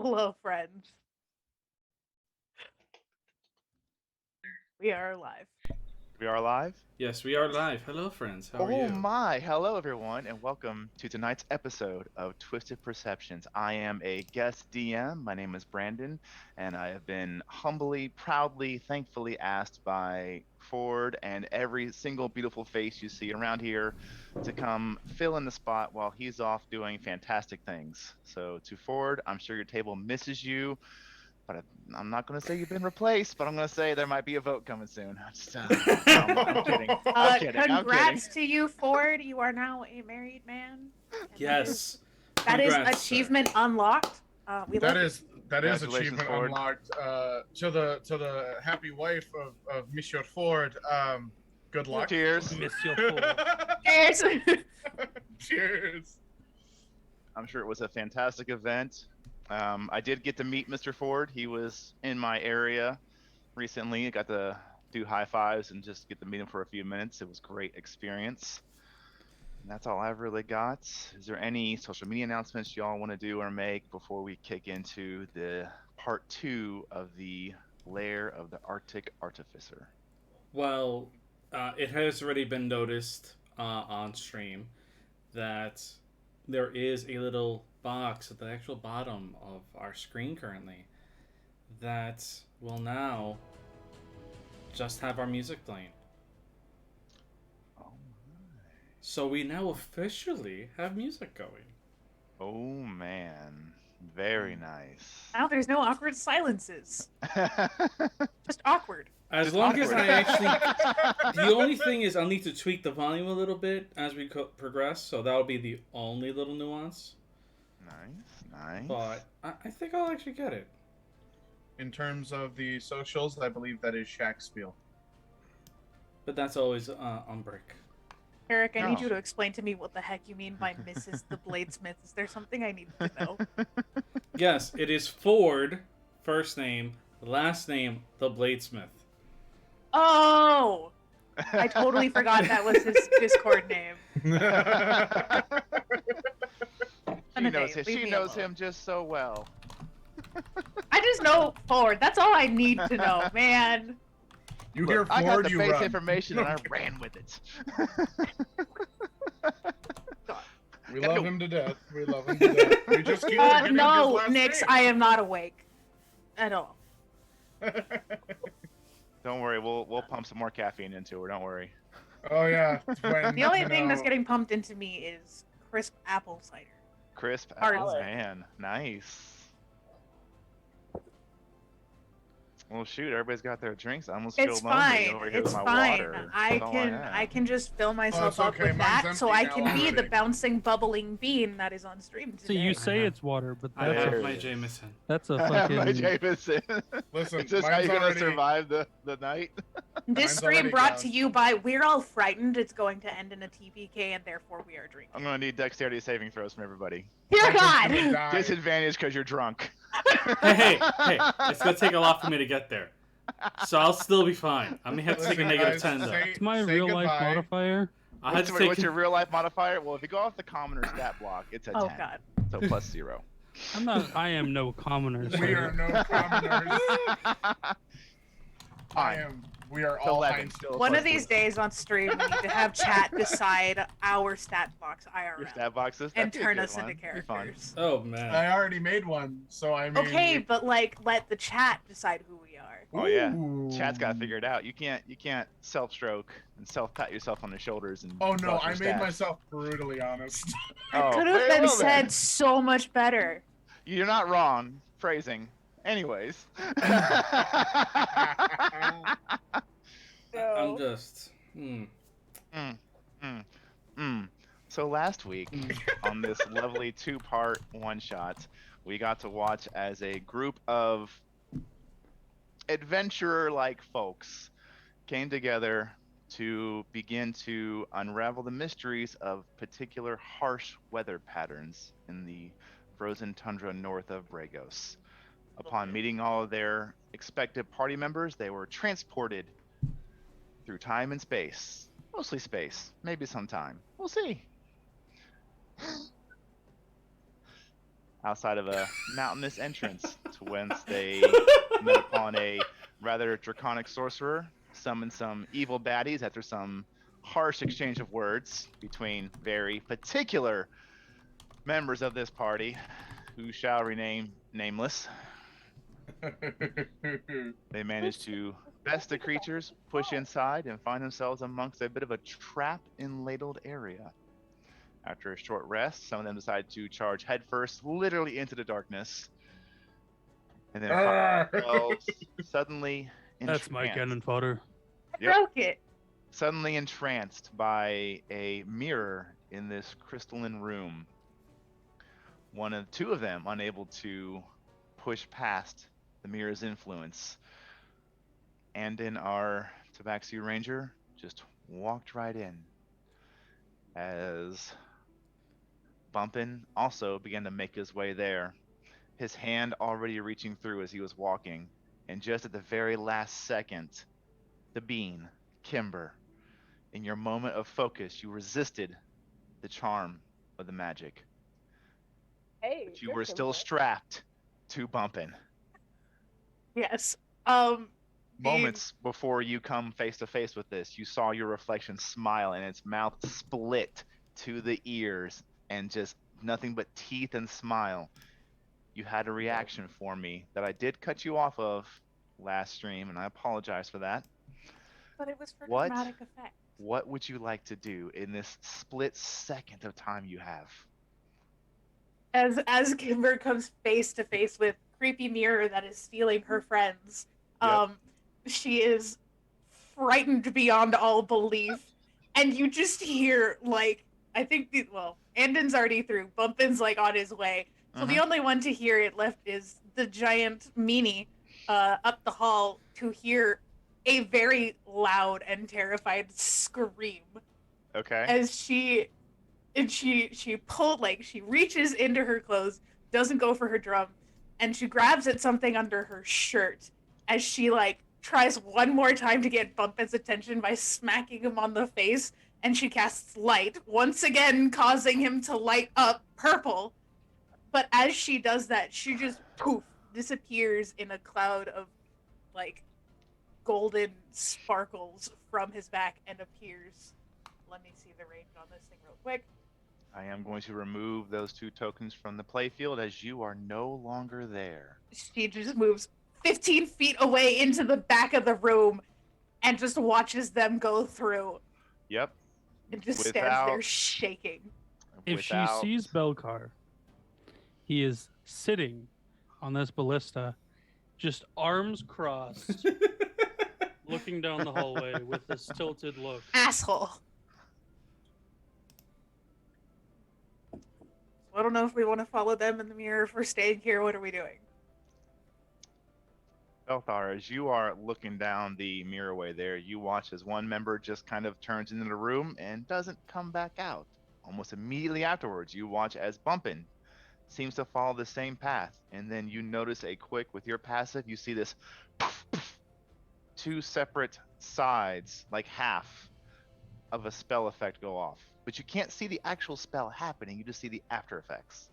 Hello, friends. We are live. We are live? Yes, we are live. Hello, friends. How are Oh you? my! Hello, everyone, and welcome to tonight's episode of Twisted Perceptions. I am a guest DM. My name is Brandon, and I have been humbly, proudly, thankfully asked by Ford and every single beautiful face you see around here to come fill in the spot while he's off doing fantastic things. So, to Ford, I'm sure your table misses you. But I'm not going to say you've been replaced, but I'm going to say there might be a vote coming soon. No, I'm kidding. I'm kidding. I'm kidding. Congrats to you, Ford. You are now a married man, and Yes. that is Congrats, sir. achievement unlocked. We That love is that is Congratulations, achievement Ford. unlocked. To the happy wife of Monsieur Ford. Good luck. Cheers. Monsieur Ford. Cheers. Cheers. I'm sure it was a fantastic event. I did get to meet Mr. Ford. He was in my area recently. I got to do high fives and just get to meet him for a few minutes. It was a great experience. And that's all I've really got. Is there any social media announcements y'all want to do or make before we kick into the part 2 of the Lair of the Arctic Artificer? Well, it has already been noticed on stream that there is a little box at the actual bottom of our screen currently that will now just have our music playing. Oh my. So we now officially have music going. Oh man. Very nice. Now there's no awkward silences. Just awkward. As Just long as awkward. I actually the only thing is I'll need to tweak the volume a little bit as we progress, so that'll be the only little nuance. Nice. But I think I'll actually get it. In terms of the socials, I believe that is Shakespeare. But that's always on break. Eric, I need No. you to explain to me what the heck you mean by Mrs. the Bladesmith. Is there something I need to know? Yes, it is Ford, first name, last name, the Bladesmith. Oh! I totally forgot that was his Discord name. She knows him just so well. I just know Ford. That's all I need to know, man. You Look, hear I got Ford, the you base run. information and I ran with it. We Gotta love go. him to death. We love him to death. We just keep forgetting his No, last Nix, name. I am not awake. At all. Don't worry, we'll pump some more caffeine into her. Don't worry. Oh yeah. When, The only you thing that's know, getting pumped into me is crisp apple cider. Crisp Hard apples, cider. man, nice. Well, shoot, everybody's got their drinks. I almost It's feel lonely fine. over here It's with my fine. water. I That's all can have. I can just fill myself it's up okay. with Mine's that, so empty I now can be the already. bouncing, bubbling bean that is on stream So today. you say have- it's water, but I that's have There a, my it is. Jameson. that's a My fucking. Jameson. Listen, Is this how mine's you're gonna already- survive the night? This Mine's stream already brought gone. to you by We're All Frightened. It's going to end in a TPK, and therefore we are drinking. I'm gonna need dexterity saving throws from everybody. Dear Something's gonna God! die. Disadvantage because you're drunk. Hey, it's gonna take a lot for me to get there. So I'll still be fine. I may have to take a Listen, negative guys, 10 though. say- It's my say real life goodbye. modifier. I had What's, to take what's your real life modifier? Well, if you go off the commoner stat block, it's a 10. Oh God. So plus 0. I'm not. I am no commoner. We sir. are no commoners. Fine. We are all 11. Heinz. Still One plus of these 2. days on stream, we need to have chat decide our stat box IRL Your stat boxes. and That'd be a turn good us one. into Be fun. characters. Oh man. I already made one, so I mean. Okay, but like, let the chat decide who we are. Oh yeah. Ooh. Chat's got to figure it out. You can't self-stroke and self-pat yourself on the shoulders and. Oh no, talk your I made stats. myself brutally honest. It could have very been well said then. so much better. You're not wrong. Phrasing. Anyways. I'm just. Mm, mm. So last week, on this lovely 2-part one-shot, we got to watch as a group of adventurer-like folks came together to begin to unravel the mysteries of particular harsh weather patterns in the frozen tundra north of Bragos. Upon meeting all of their expected party members, they were transported through time and space. Mostly space, maybe some time. We'll see. outside of a mountainous entrance to whence they met upon a rather draconic sorcerer, summoned some evil baddies after some harsh exchange of words between very particular members of this party, who shall remain nameless. They managed to best the creatures, push inside, and find themselves amongst a bit of a trap-ladled area. After a short rest, some of them decided to charge headfirst, literally into the darkness, and then find themselves suddenly That's my entranced. cannon fodder. I Yep. broke it. Suddenly entranced by a mirror in this crystalline room. Two of them unable to push past the mirror's influence. And in our Tabaxi Ranger just walked right in as Bumpin also began to make his way there, his hand already reaching through as he was walking. And just at the very last second, the bean, Kimber, in your moment of focus, you resisted the charm of the magic. Hey, But you good were still Kimber. strapped to Bumpin. Yes. Moments before you come face to face with this, you saw your reflection smile and its mouth split to the ears and just nothing but teeth and smile. You had a reaction for me that I did cut you off of last stream, and I apologize for that. But it was for What? dramatic effect. What would you like to do in this split second of time you have? As Kimber comes face to face with creepy mirror that is stealing her friends, Yep. she is frightened beyond all belief, and you just hear like I think Andon's already through. Bumpin's like on his way, so the only one to hear it left is the giant meanie up the hall to hear a very loud and terrified scream Okay. as she pulled, like, she reaches into her clothes, doesn't go for her drum, and she grabs at something under her shirt as she like tries one more time to get Bumpin's attention by smacking him on the face, and she casts light, once again causing him to light up purple. But as she does that, she just poof disappears in a cloud of like golden sparkles from his back and appears. Let me see the range on this thing real quick. I am going to remove those 2 tokens from the playfield as you are no longer there. She just moves 15 feet away into the back of the room and just watches them go through Yep. and just stands there shaking. If she sees Belcar, he is sitting on this ballista, just arms crossed, looking down the hallway with this tilted look. Asshole. I don't know if we want to follow them in the mirror, if we're staying here. What are we doing? Belthar, as you are looking down the mirrorway there, you watch as one member just kind of turns into the room and doesn't come back out. Almost immediately afterwards, you watch as Bumpin seems to follow the same path, and then you notice with your passive, you see this 2 separate sides, like half of a spell effect go off. But you can't see the actual spell happening, you just see the after effects.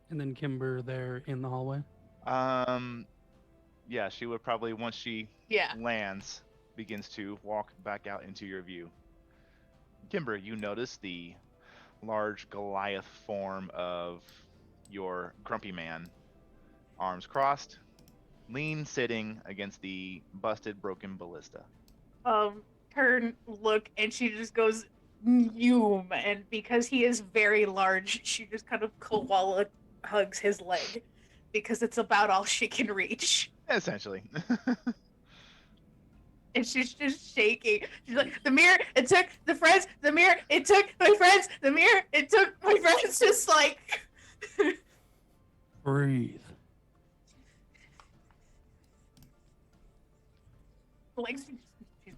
And then Kimber there in the hallway. Yeah, she would probably, once she Yeah. lands, begins to walk back out into your view. Kimber, you notice the large Goliath form of your grumpy man, arms crossed, lean sitting against the busted, broken ballista. Turn, look, and she just goes, "Yum," and because he is very large, she just kind of koala hugs his leg because it's about all she can reach. Essentially. And she's just shaking. She's like, "The mirror, it took the friends. The mirror, it took my friends. The mirror, it took my friends." Just like, Breathe. like she's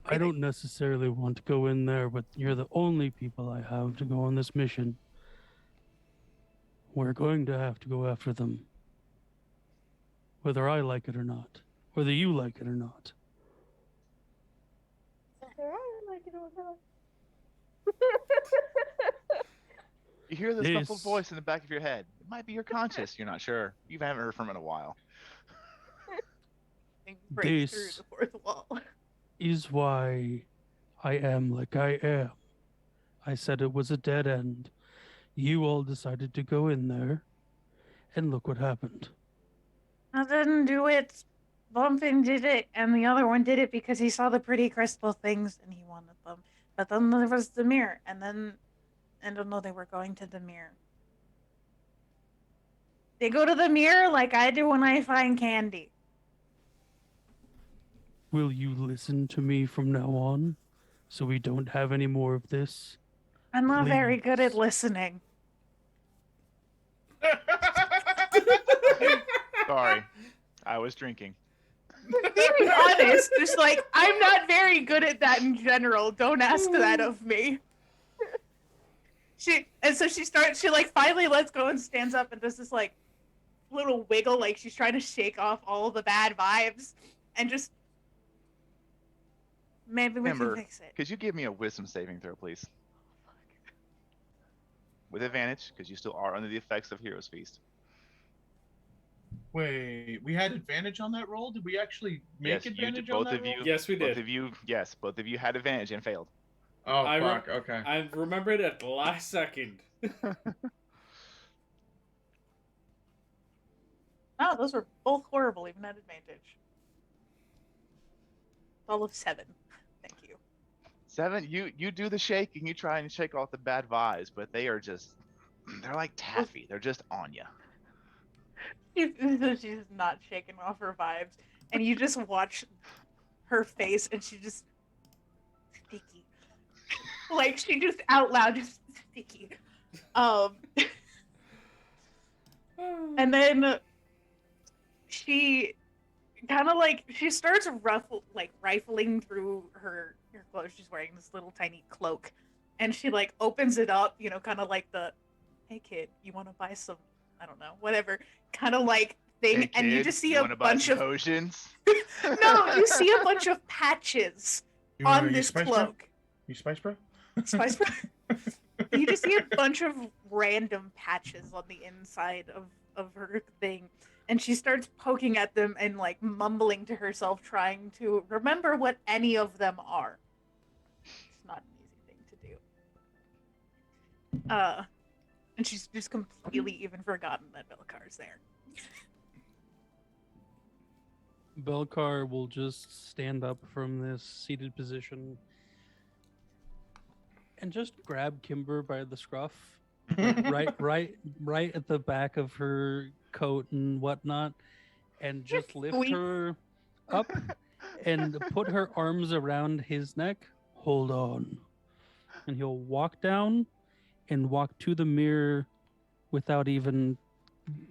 I don't necessarily want to go in there, but you're the only people I have to go on this mission. We're going to have to go after them. Whether I like it or not. Whether you like it or not. You hear this This- muffled voice in the back of your head It might be your conscious. You're not sure. You haven't heard from it in a while. Thing breaks through This the fourth wall. is why I am like I am. I said it was a dead end. You all decided to go in there, and look what happened. I didn't do it. Bumpin did it, and the other one did it because he saw the pretty crystal things and he wanted them. But then there was the mirror, and then I don't know, they were going to the mirror. They go to the mirror like I do when I find candy. Will you listen to me from now on, so we don't have any more of this? I'm not very good at Please. listening. Sorry, I was drinking. Being honest, just like I'm not very good at that in general. Don't ask that of me. She like finally lets go and stands up and does this like little wiggle, like she's trying to shake off all the bad vibes, and just maybe we Amber, can fix it. could you give me a wisdom saving throw, please? With advantage, because you still are under the effects of Hero's Feast. Wait, we had advantage on that roll? Did we actually make Yes, you advantage did, on both that of you. roll? Yes, we Both did. of you, yes, both of you had advantage and failed. Oh, I fuck, okay. I remembered at the last second. Oh, those were both horrible, even at advantage. All of 7. Thank you. 7, you do the shake and you try and shake off the bad vibes, but they are just, they're like taffy. They're just on you. She's not shaking off her vibes, and you just watch her face, and she just sticky, like she just out loud just sticky. And then she kind of like she starts rifling through her clothes. She's wearing this little tiny cloak, and she like opens it up, you know, kind of like the, hey kid, you want to buy some, I don't know, whatever, kind of like thing, Hey, and you kid, just see you a wanna buy bunch some of potions? no, you see a bunch of patches on this Spice cloak. Bro? You Spice Bro? Spice Bro? You just see a bunch of random patches on the inside of her thing, and she starts poking at them and like mumbling to herself, trying to remember what any of them are. It's not an easy thing to do. And she's just completely even forgotten that Belcar's there. Belcar will just stand up from this seated position and just grab Kimber by the scruff, like right at the back of her coat and whatnot, and just lift Sweet. her up and put her arms around his neck. Hold on. And he'll walk down and walk to the mirror without even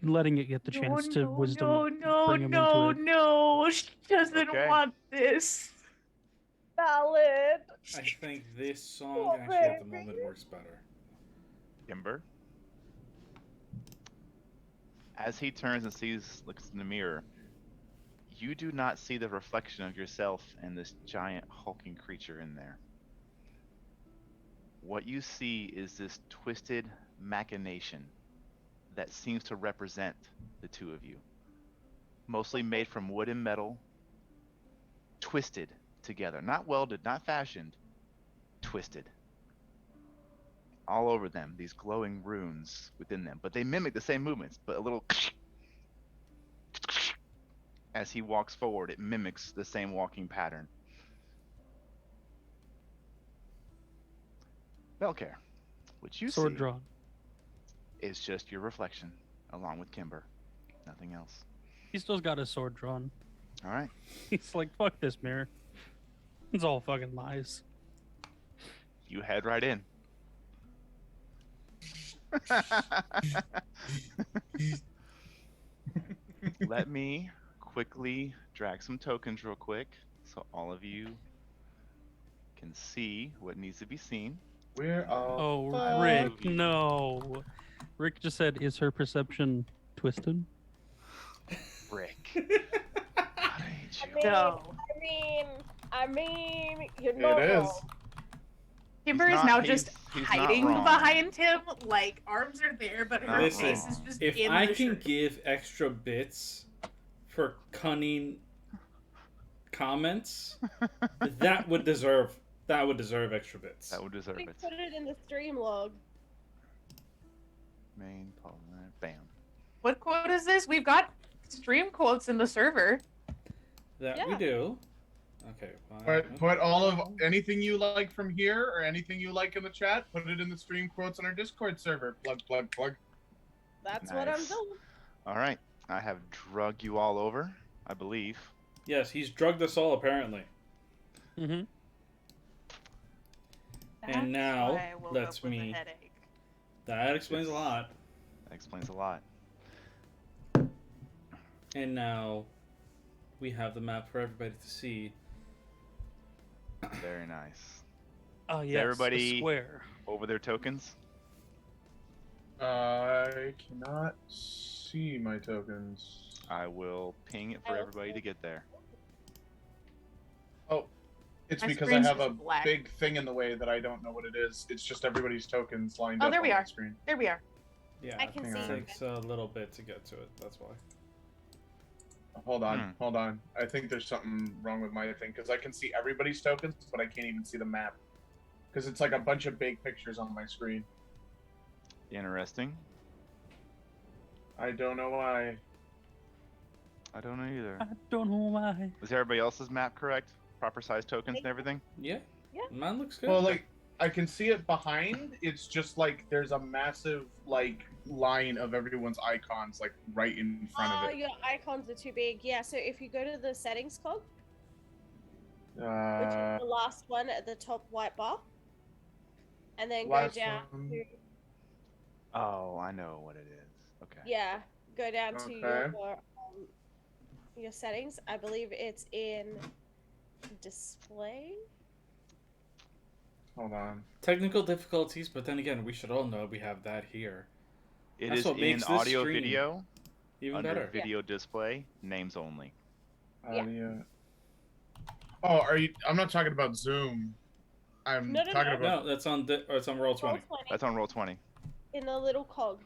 letting it get the chance to wisdom bring him into it. No, she doesn't Okay. want this. Valid. I think this song Oh, actually at the baby. moment works better. Kimber. As he turns and looks in the mirror, you do not see the reflection of yourself and this giant hulking creature in there. What you see is this twisted machination that seems to represent the two of you. Mostly made from wood and metal, twisted together. Not welded, not fashioned, twisted. All over them, these glowing runes within them. But they mimic the same movements, but a little as he walks forward, it mimics the same walking pattern. Belcare, what you Sword see drawn. is just your reflection, along with Kimber. Nothing else. He still's got his sword drawn. All right. He's like, fuck this mirror. It's all fucking lies. You head right in. Let me quickly drag some tokens real quick so all of you can see what needs to be seen. We're all Oh, Rick, no. Rick just said, is her perception twisted? Rick. I hate you. No. I mean, you're normal. It is. Kimber is not- now he's- just he's not hiding wrong. behind him. Like, arms are there, but her Not Listen, face is wrong. just if in I the can shirt. give extra bits for cunning comments, that would deserve extra bits. That would deserve We it. put it in the stream log. Main polymer. Bam. What quote is this? We've got stream quotes in the server. That we Yeah. do. Okay. Fine. Put all of anything you like from here or anything you like in the chat. Put it in the stream quotes on our Discord server. Plug, plug, plug. That's what I'm Nice. doing. All right. I have drug you all over, I believe. Yes, he's drugged us all apparently. Mm-hmm. And now, why I woke let's up with a me- headache. That explains a lot. That explains a lot. And now, we have the map for everybody to see. Very nice. Oh yes, everybody- a square. Over their tokens. I cannot see my tokens. I will ping it for everybody to get there. Oh, it's My because I screen's have just a black. big thing in the way that I don't know what it is. It's just everybody's tokens lined Oh, up there on we the are. screen. There we are. Yeah, I can hang it on. see. takes a little bit to get to it. That's why. Hold on. I think there's something wrong with my thing because I can see everybody's tokens, but I can't even see the map because it's like a bunch of big pictures on my screen. Interesting. I don't know why. I don't know either. I don't know why. Was everybody else's map correct? Proper size tokens and everything? Yeah. Yeah. Mine looks good. Well, like I can see it behind. It's just like there's a massive like line of everyone's icons like right in front of it. Your icons are too big. Yeah, so if you go to the settings cog, which Uh, is the last one at the top white bar, and then go Last down one. to Oh, I know what it is. Okay. yeah, go down to Okay. your settings. I believe it's in display. hold on. Technical difficulties, but then again, we should all know we have that here. It That's is what in makes this audio stream video Even under better. video display, names only. Yeah. Audio. Oh, are you? I'm not talking about Zoom. I'm No, talking about. No, that's on it's on roll 20. Roll 20 That's on roll 20. in the little cog.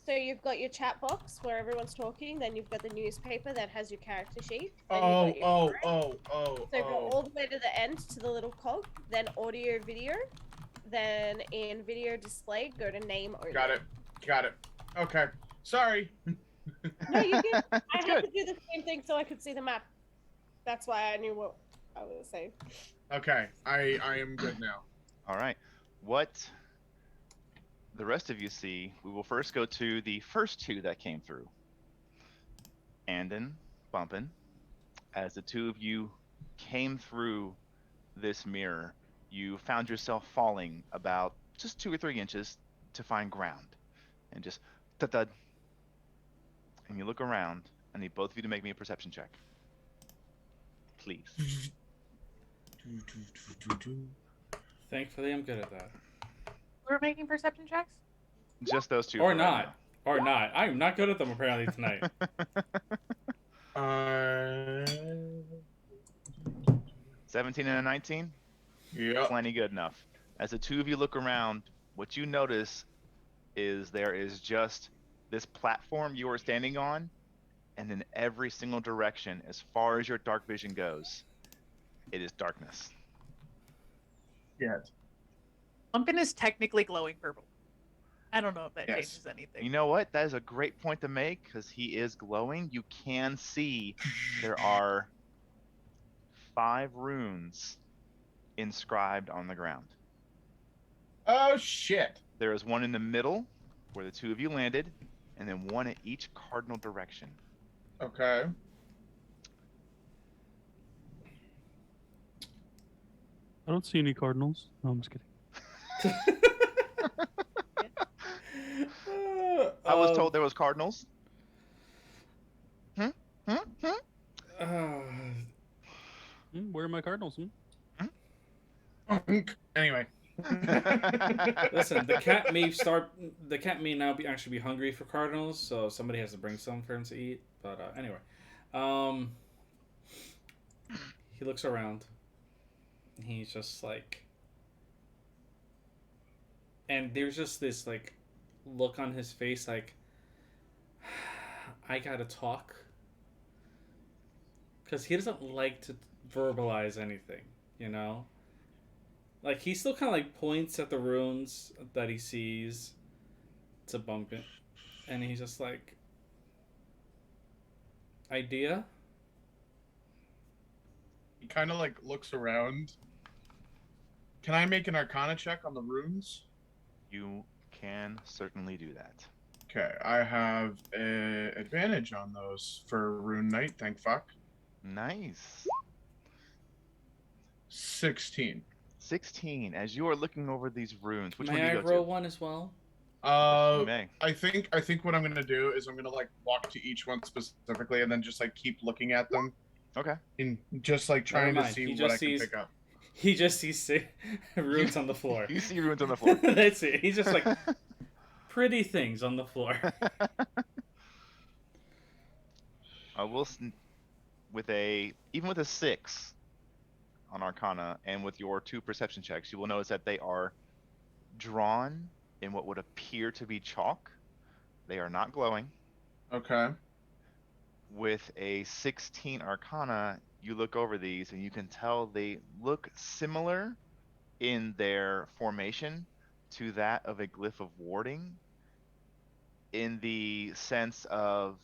So you've got your chat box where everyone's talking, then you've got the newspaper that has your character sheet. then Oh, you've got your oh, script. oh. So go all the way to the end to the little cog, then audio video, then in video display, go to name only. Got it. Okay. Sorry. No, you can. I It's had good. to do the same thing so I could see the map. That's why I knew what I was saying. Okay. I am good now. All right. What the rest of you see, we will first go to the first two that came through. Andon, Bumpin. As the two of you came through this mirror, you found yourself falling about just 2 or 3 inches to find ground. And just thud. And you look around, I need both of you to make me a perception check. Please. Thankfully, I'm good at that. We're making perception checks? Just those two. Or for right not. Or not. I'm not good at them apparently tonight. Uh, 17 and a 19? yep. Plenty good enough. As the two of you look around, what you notice is there is just this platform you are standing on, and in every single direction, as far as your dark vision goes, it is darkness. Yet. Lumpin is technically glowing purple. I don't know if that Yes. changes anything. You know what? That is a great point to make, because he is glowing. You can see there are 5 runes inscribed on the ground. Oh shit. There is one in the middle, where the two of you landed, and then one at each cardinal direction. Okay. I don't see any cardinals. No, I'm just kidding. I was told there was cardinals. Where are my cardinals? Anyway. Listen, the cat may now actually be hungry for cardinals, so somebody has to bring some for him to eat. But anyway, he looks around. He's just like, and there's just this like look on his face, like I gotta talk, because he doesn't like to verbalize anything, you know. Like he still kind of like points at the runes that he sees to bump it, and he's just like, idea. He kind of like looks around. Can I make an Arcana check on the runes? You can certainly do that. Okay, I have an advantage on those for Rune Knight. Thank fuck. Nice. 16. 16. As you are looking over these runes, which one May do I you go roll to? one as well? You may. I think what I'm gonna do is I'm gonna like walk to each one specifically and then just like keep looking at them Okay. and just like trying to see what I can pick up. He just sees runes on the floor. You see runes on the floor. That's it. He's just like pretty things on the floor. I will, even with a 6 on Arcana and with your 2 perception checks, you will notice that they are drawn in what would appear to be chalk. They are not glowing. Okay. With a 16 Arcana, you look over these and you can tell they look similar in their formation to that of a glyph of warding, in the sense of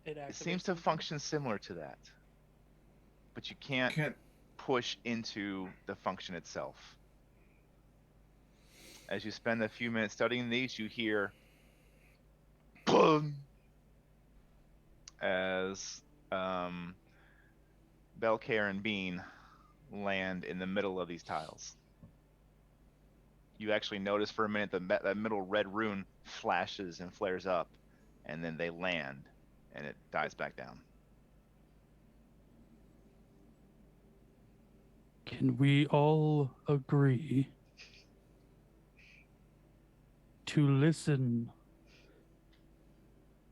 it seems to function similar to that, but you can't push into the function itself. As you spend a few minutes studying these, you hear boom as Belcare and Bean land in the middle of these tiles. You actually notice for a minute that middle red rune flashes and flares up, and then they land, and it dies back down. Can we all agree to listen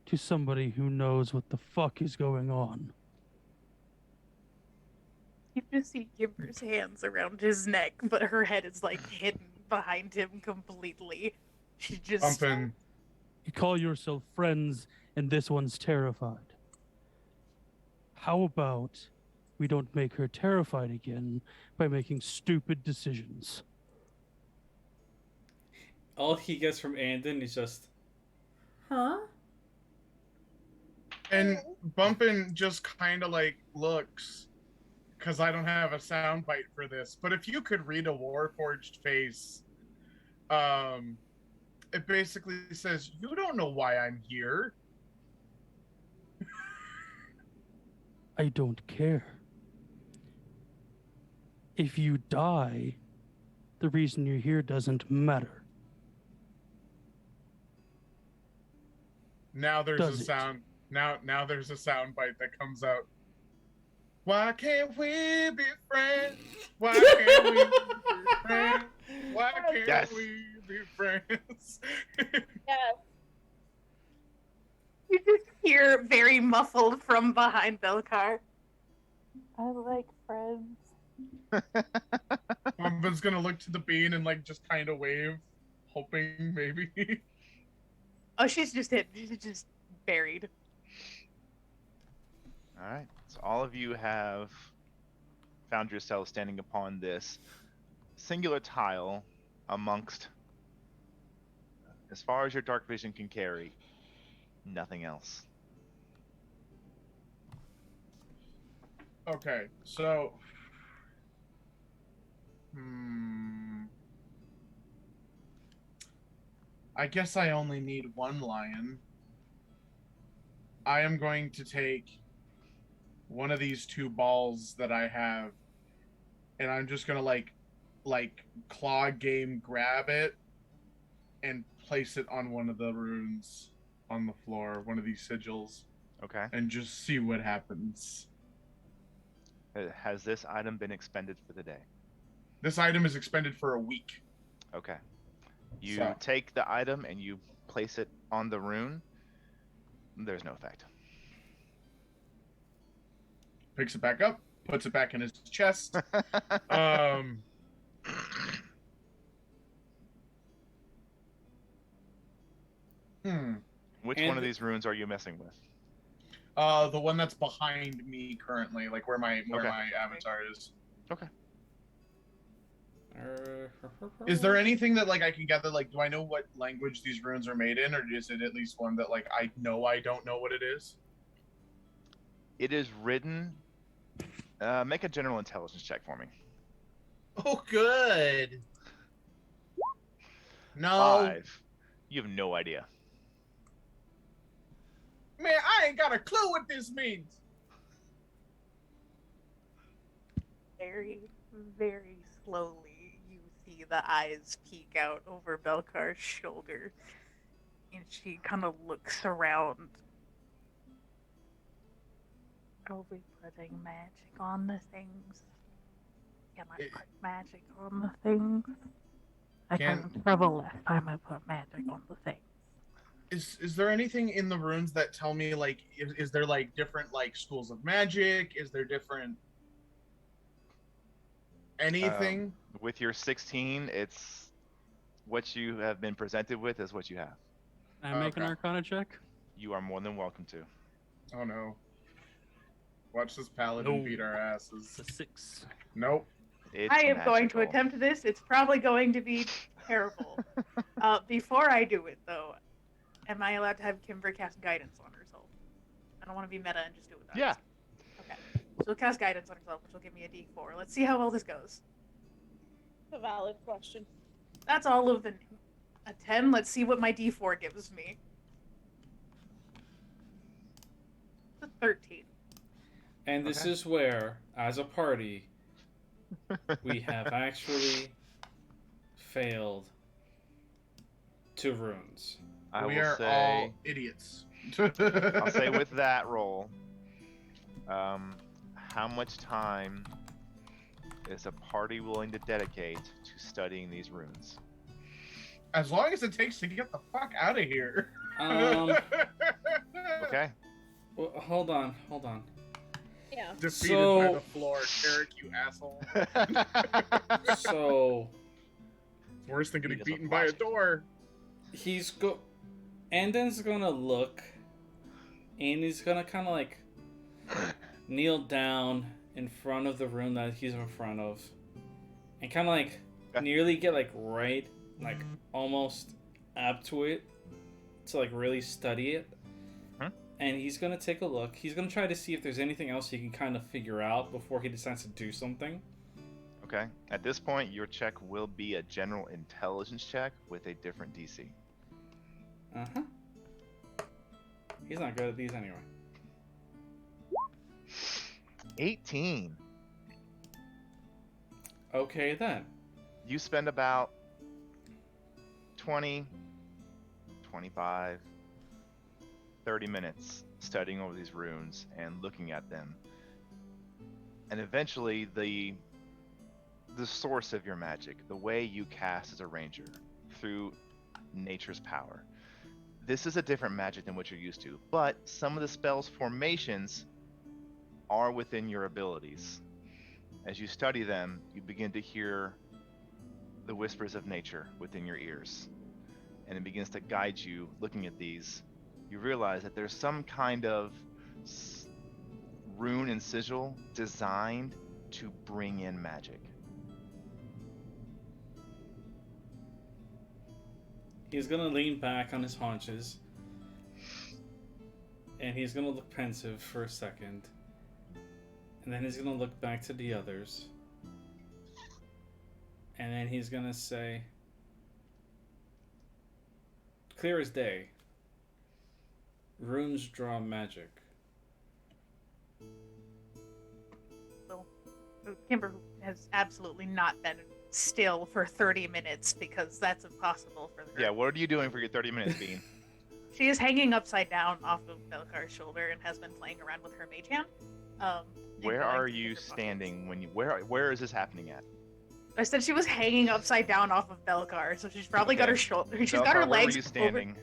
to somebody who knows what the fuck is going on? You just see Gimmer's hands around his neck, but her head is like hidden behind him completely. She just Bumping. You call yourself friends, and this one's terrified. How about we don't make her terrified again by making stupid decisions? All he gets from Andon is just, huh? And Bumpin just kind of like looks, because I don't have a soundbite for this, but if you could read a Warforged face, it basically says, "You don't know why I'm here." I don't care. If you die, the reason you're here doesn't matter. Now there's Does a it? sound. Now there's a soundbite that comes out. Why can't we be friends? Why can't we be friends? Why can't we be friends? Yeah. You just hear very muffled from behind Belcar. I like friends. Bumpin's gonna look to the bean and like just kind of wave, hoping maybe. Oh, she's just hit. She's just buried. All right. So all of you have found yourselves standing upon this singular tile amongst, as far as your dark vision can carry, nothing else. Okay, so I guess I only need one lion. I am going to take one of these 2 balls that I have, and I'm just gonna like claw game grab it and place it on one of the runes on the floor, one of these sigils, Okay. and just see what happens. Has this item been expended for the day? This item is expended for a week. Okay. You take the item and you place it on the rune. There's no effect. Picks it back up, puts it back in his chest. Which And- one of these runes are you messing with? The one that's behind me currently, like where my avatar is. Okay. Is there anything that like I can gather? Like, do I know what language these runes are made in, or is it at least one that like I know I don't know what it is? It is written. Make a general intelligence check for me. Oh, good. No, 5. You have no idea. man, I ain't got a clue what this means. Very, very slowly, you see the eyes peek out over Belkar's shoulder, and she kind of looks around. Are we putting magic on the things? Can I put magic on the things? I can't remember last time I put magic on the things. Is there anything in the runes that tell me like is there like different like schools of magic? Is there different anything? With your 16, it's what you have been presented with is what you have. Can I make an Arcana check? You are more than welcome to. Oh no. Watch this paladin No. beat our asses. It's a 6. Nope. It's I am going to magical. attempt this. It's probably going to be terrible. Before I do it, though, am I allowed to have Kimber cast guidance on herself? I don't want to be meta and just do it without Yeah. asking. Okay. She'll cast guidance on herself, which will give me a D4. Let's see how well this goes. A valid question. That's all of a 10. Let's see what my D4 gives me. It's a 13. And this Okay. is where, as a party, we have actually failed 2 runes. I We will are say, all idiots. I'll say with that roll, how much time is a party willing to dedicate to studying these runes? As long as it takes to get the fuck out of here. Okay. Well, hold on. Yeah. Defeated by So- the floor, Eric, you asshole. So It's worse than getting He doesn't beaten by a watch. door. Andon's gonna look, and he's gonna kind of like kneel down in front of the room that he's in front of, and kind of like Okay. nearly get like right, like almost up to it, to like really study it. Huh? And he's gonna take a look. He's gonna try to see if there's anything else he can kind of figure out before he decides to do something. Okay. At this point, your check will be a general intelligence check with a different DC. Uh-huh. He's not good at these anyway. 18. Okay then. You spend about 20, 25, 30 minutes studying over these runes and looking at them. And eventually the source of your magic, the way you cast as a ranger through nature's power. This is a different magic than what you're used to, but some of the spell's formations are within your abilities. As you study them, you begin to hear the whispers of nature within your ears, and it begins to guide you looking at these. You realize that there's some kind of rune and sigil designed to bring in magic. He's gonna lean back on his haunches, and he's gonna look pensive for a second, and then he's gonna look back to the others, and then he's gonna say, clear as day, runes draw magic. So, Kimber has absolutely not been still for 30 minutes because that's impossible for her. Yeah, what are you doing for your 30 minutes, Bean? She is hanging upside down off of Belkar's shoulder and has been playing around with her mage hand. And Where going are to you different standing when you where is this happening at? pockets. I said she was hanging upside down off of Belkar, so she's probably got Okay. her shoulder. She's Belkar, got her where legs were you standing?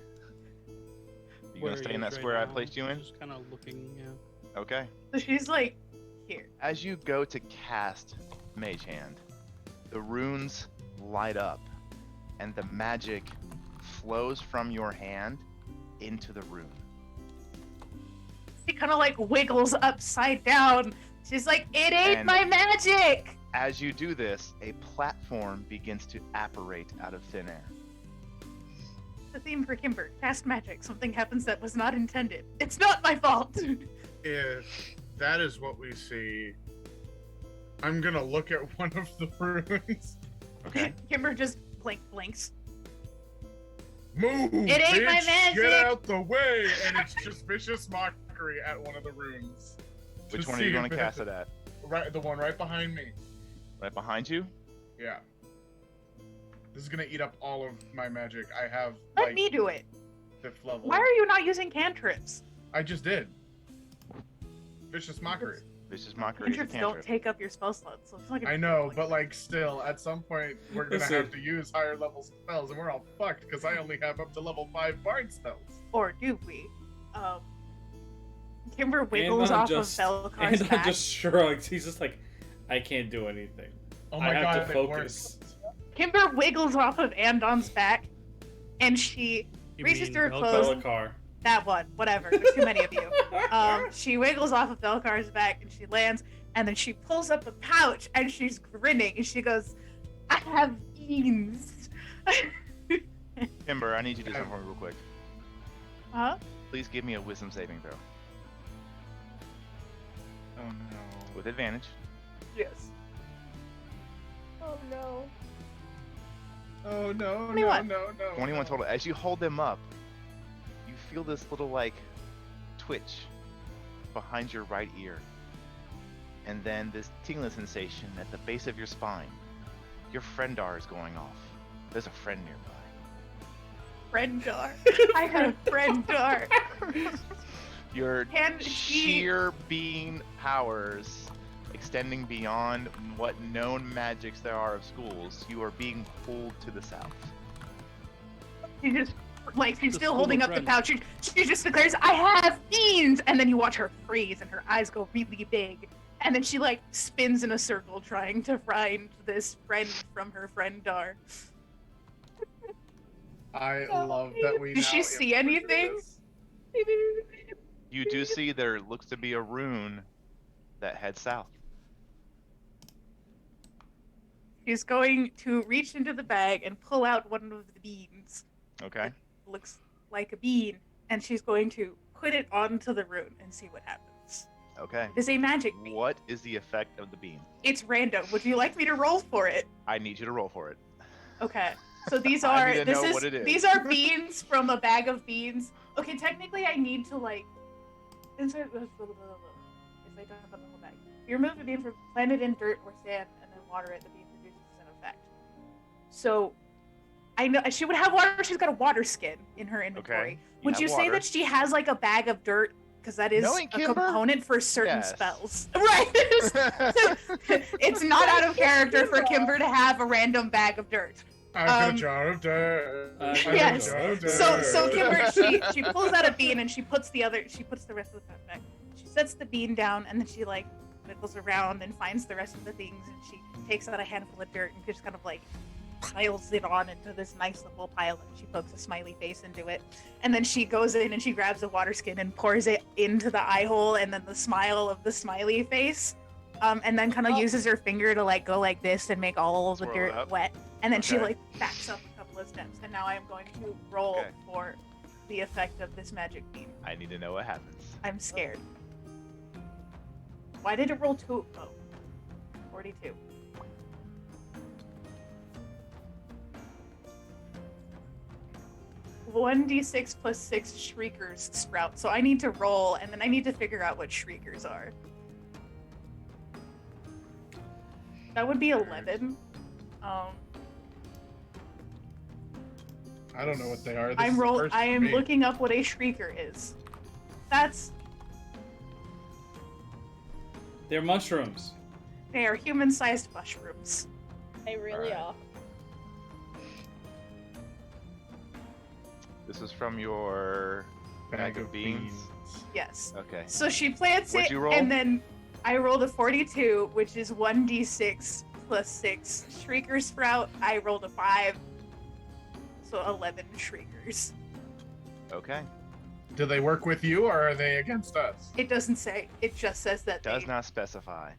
You Where gonna stay he in that is right square I now, placed you in? Just kind of looking, yeah. Okay. So she's like here. As you go to cast Mage Hand, the runes light up, and the magic flows from your hand into the room. She kind of like wiggles upside down. She's like, "It ain't And- my magic!" As you do this, a platform begins to apparate out of thin air. The theme for Kimber, cast magic. Something happens that was not intended. It's not my fault. If that is what we see, I'm gonna look at one of the runes. Okay. Kimber just blinks. Move! It ain't my bitch, magic! Get out the way! And it's just vicious mockery at one of the runes. Which To one are you see going to if cast it at? Right, the one right behind me. Right behind you? Yeah. This is gonna eat up all of my magic. I have Let like me do it. 5th level. Why are you not using cantrips? I just did. Vicious mockery. Vicious mockery is a Cantrips don't cantrip. take up your spell slots, so it's not gonna I be know, like but that. like still, at some point we're gonna Listen. have to use higher level spells, and we're all fucked because I only have up to level 5 bard spells. Or do we? Kimber wiggles Andon off just- of Velkar's Andon back. just shrugs. He's just like, I can't do anything. Oh I my have god, to it focus. works. Kimber wiggles off of Andon's back, and she You reaches mean through her Velcro? clothes. Belakar. That one, whatever. There's too many of you. She wiggles off of Velkar's back, and she lands, and then she pulls up a pouch, and she's grinning, and she goes, "I have beans." Kimber, I need you to do something for me real quick. Huh? Please give me a wisdom saving throw. Oh no. With advantage. Yes. Oh no. Oh no, 21. no. 21 total. As you hold them up, you feel this little, like, twitch behind your right ear. And then this tingling sensation at the base of your spine. Your friendar is going off. There's a friend nearby. Friendar. I have Friendar. Your Can she- sheer being powers extending beyond what known magics there are of schools, you are being pulled to the south. She just, like, she's The still school holding of up the friends. pouch. She just declares, "I have beans!" And then you watch her freeze, and her eyes go really big. And then she, like, spins in a circle trying to find this friend from her Friendar. I love that we. Does she now see implement anything? this. You do see there looks to be a rune that heads south. She's going to reach into the bag and pull out one of the beans. Okay. Looks like a bean. And she's going to put it onto the rune and see what happens. Okay. It is a magic bean. What is the effect of the beam? It's random. Would you like me to roll for it? I need you to roll for it. Okay. So these I are need to this know is what it is. these are beans from a bag of beans. Okay, technically I need to like insert if I don't have the whole bag. You remove a bean from plant it in dirt or sand and then water it, the bean produces an effect. So I know she would have water, she's got a water skin in her inventory. Okay. Would have you say water. that she has like a bag of dirt? Because that is Knowing a Kimber? component for certain Yes. spells. Right. It's not out of character for Kimber to have a random bag of dirt. I've got Um, a jar of dirt. I've got a Yes. jar of dirt. So Kimber, she pulls out a bean and she puts the rest of the stuff back. She sets the bean down and then she like wiggles around and finds the rest of the things and she takes out a handful of dirt and just kind of like piles it on into this nice little pile and she pokes a smiley face into it. And then she goes in and she grabs a water skin and pours it into the eye hole and then the smile of the smiley face. And then kind of uses her finger to like go like this and make all of the Swirl dirt it up. wet. And then she Okay. like backs up a couple of steps. And now I am going to roll Okay. for the effect of this magic beam. I need to know what happens. I'm scared. Why did it roll 2? Oh, 42. One d6 plus 6 shriekers sprout. So I need to roll, and then I need to figure out what shriekers are. That would be 11. I don't know what they are. This I is the first am for me. looking up what a shrieker is. That's They're mushrooms. they are human-sized mushrooms. They really Alright. are. This is from your bag of beans. Yes. Okay. So she plants What'd it, you roll? and then I rolled a 42, which is 1d6 plus 6 shrieker sprout. I rolled a 5, so 11 shriekers. Okay. Do they work with you or are they against us? It doesn't say. It just says that Does not specify.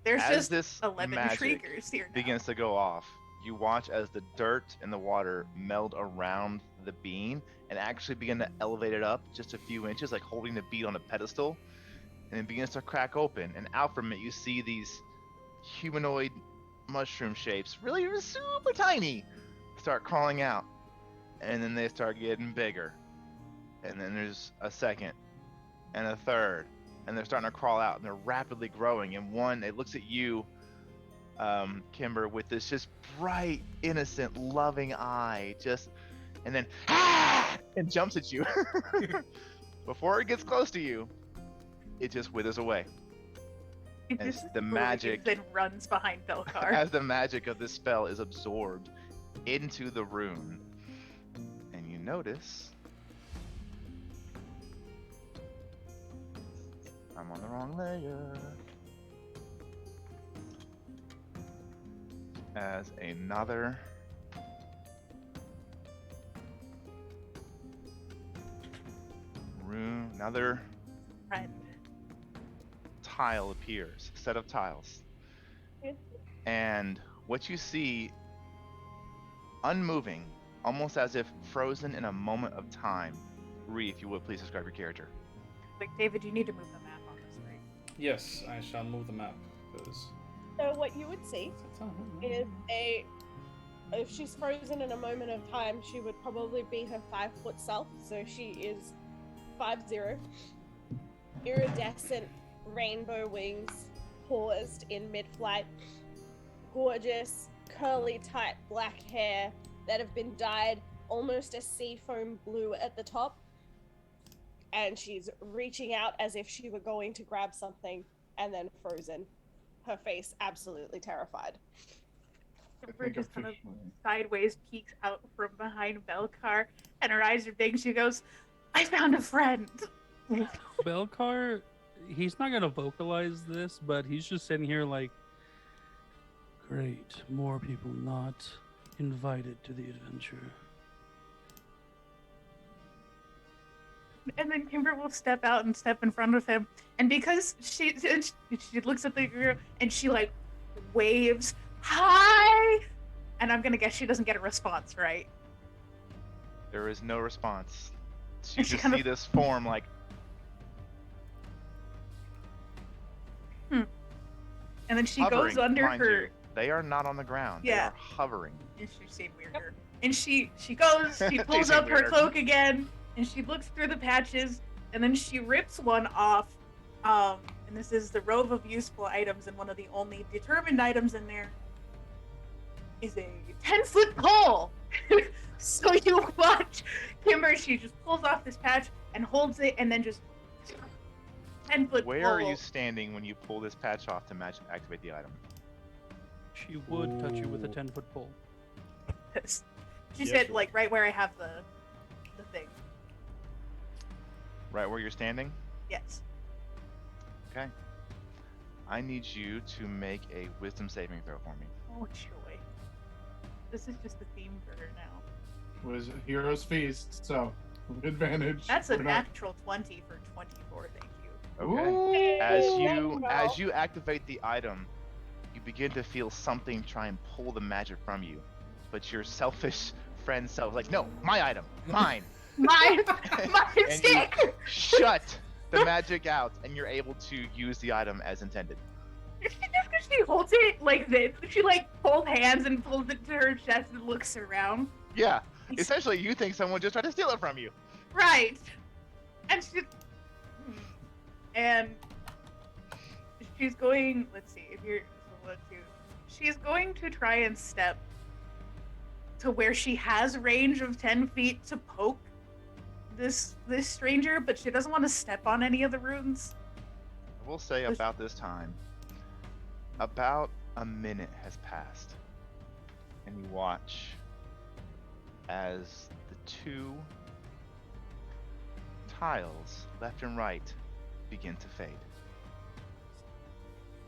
there's As just this 11 magic triggers here now. begins to go off, you watch as the dirt and the water meld around the bean and actually begin to elevate it up just a few inches, like holding the bean on a pedestal, and it begins to crack open. And out from it, you see these humanoid mushroom shapes, really super tiny, start crawling out. And then they start getting bigger. And then there's a second and a third. And they're starting to crawl out, and they're rapidly growing. And one, it looks at you, Kimber, with this just bright, innocent, loving eye, and then and jumps at you. Before it gets close to you, it just withers away. It as just the magic- then runs behind Belcar. As the magic of this spell is absorbed into the rune, and you notice I'm on the wrong layer. As another rune, another Friend. tile appears, set of tiles. Okay. And what you see, unmoving, almost as if frozen in a moment of time. Ree, if you would, please describe your character. Like, David, you need to move the map on this thing. Yes, I shall move the map. Because So what you would see is if she's frozen in a moment of time, she would probably be her 5-foot self. So she is 5'0", iridescent rainbow wings, paused in mid-flight, gorgeous curly tight black hair that have been dyed almost a seafoam blue at the top, and she's reaching out as if she were going to grab something, and then frozen, her face absolutely terrified. Kimber just kind of sideways peeks out from behind Belcar, and her eyes are big. She goes, "I found a friend." Belcar, he's not gonna vocalize this, but he's just sitting here like, great, more people not invited to the adventure. And then Kimber will step out and step in front of him, and because she looks at the girl and she like waves, "Hi!" And I'm gonna guess she doesn't get a response, right? There is no response. You And she just kind see of- this form like And then she hovering, goes under mind her. you. They are not on the ground. They Yeah. are hovering. And she seemed weirder. And she goes, she pulls seem up her weirder. cloak again, and she looks through the patches, and then she rips one off. And this is the Rove of Useful Items, and one of the only determined items in there is a 10-foot pole. So you watch Kimber, she just pulls off this patch and holds it, and then just 10-foot pole. Where are you standing when you pull this patch off to match activate the item? She would touch you with a Ooh. 10-foot pole. She Yeah, said, sure. like, right where I have the thing. Right where you're standing? Yes. Okay. I need you to make a wisdom saving throw for me. Oh, joy. This is just the theme for her now. Was Heroes Feast, so advantage. That's a We're not- natural 20 for 24, thank you. Okay. Ooh. As you activate the item, you begin to feel something try and pull the magic from you. But your selfish friend self is like, no, my item, mine. My And stick! Shut the magic out, and you're able to use the item as intended. Just because she holds it like this, she like holds hands and pulls it to her chest and looks around. Yeah. Essentially, you think someone just tried to steal it from you. Right. And she's going, let's see, she's going to try and step to where she has range of 10 feet to poke this stranger, but she doesn't want to step on any of the runes. We'll say about this time, about a minute has passed, and you watch as the two tiles, left and right, begin to fade.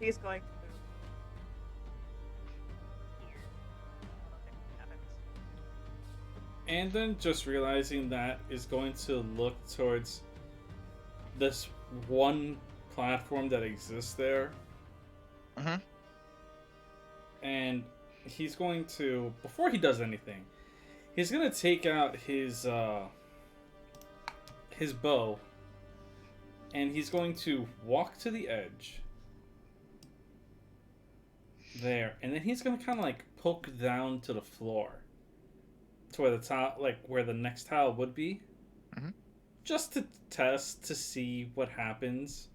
She's going to move here. I don't think it And then just realizing that is going to look towards this one platform that exists there. Mm-hmm. And he's going to, before he does anything, he's going to take out his bow, and he's going to walk to the edge there, and then he's going to kind of like poke down to the floor to where the tile, like where the next tile would be, just to test to see what happens.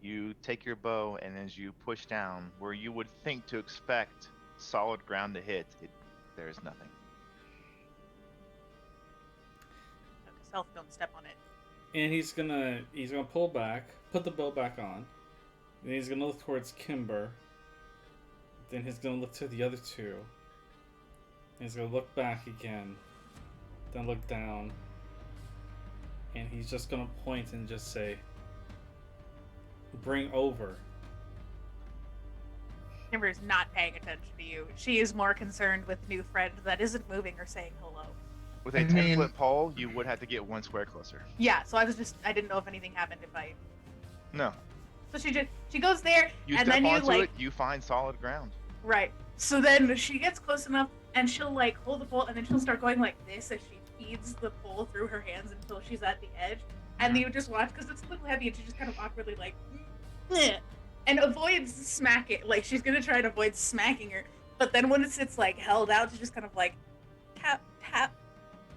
You take your bow, and as you push down, where you would think to expect solid ground to hit, there is nothing. Self, don't step on it. And he's gonna pull back, put the bow back on, and he's gonna look towards Kimber. Then he's gonna look to the other two. And he's gonna look back again, then look down, and he's just gonna point and just say, "Bring over." Kimber is not paying attention to you. She is more concerned with new friend that isn't moving or saying hello. With a 10-foot pole, you would have to get 1 square closer. Yeah, so I didn't know if anything happened if I... No. So she goes there, You and step then you onto like... it, you find solid ground. Right. So then she gets close enough, and she'll like hold the pole, and then she'll start going like this as she feeds the pole through her hands until she's at the edge. And you just watch, because it's a little heavy, and she just kind of awkwardly like... "Bleh," and avoids smacking. Like, she's gonna try to avoid smacking her. But then when it's like held out, she just kind of like tap, tap.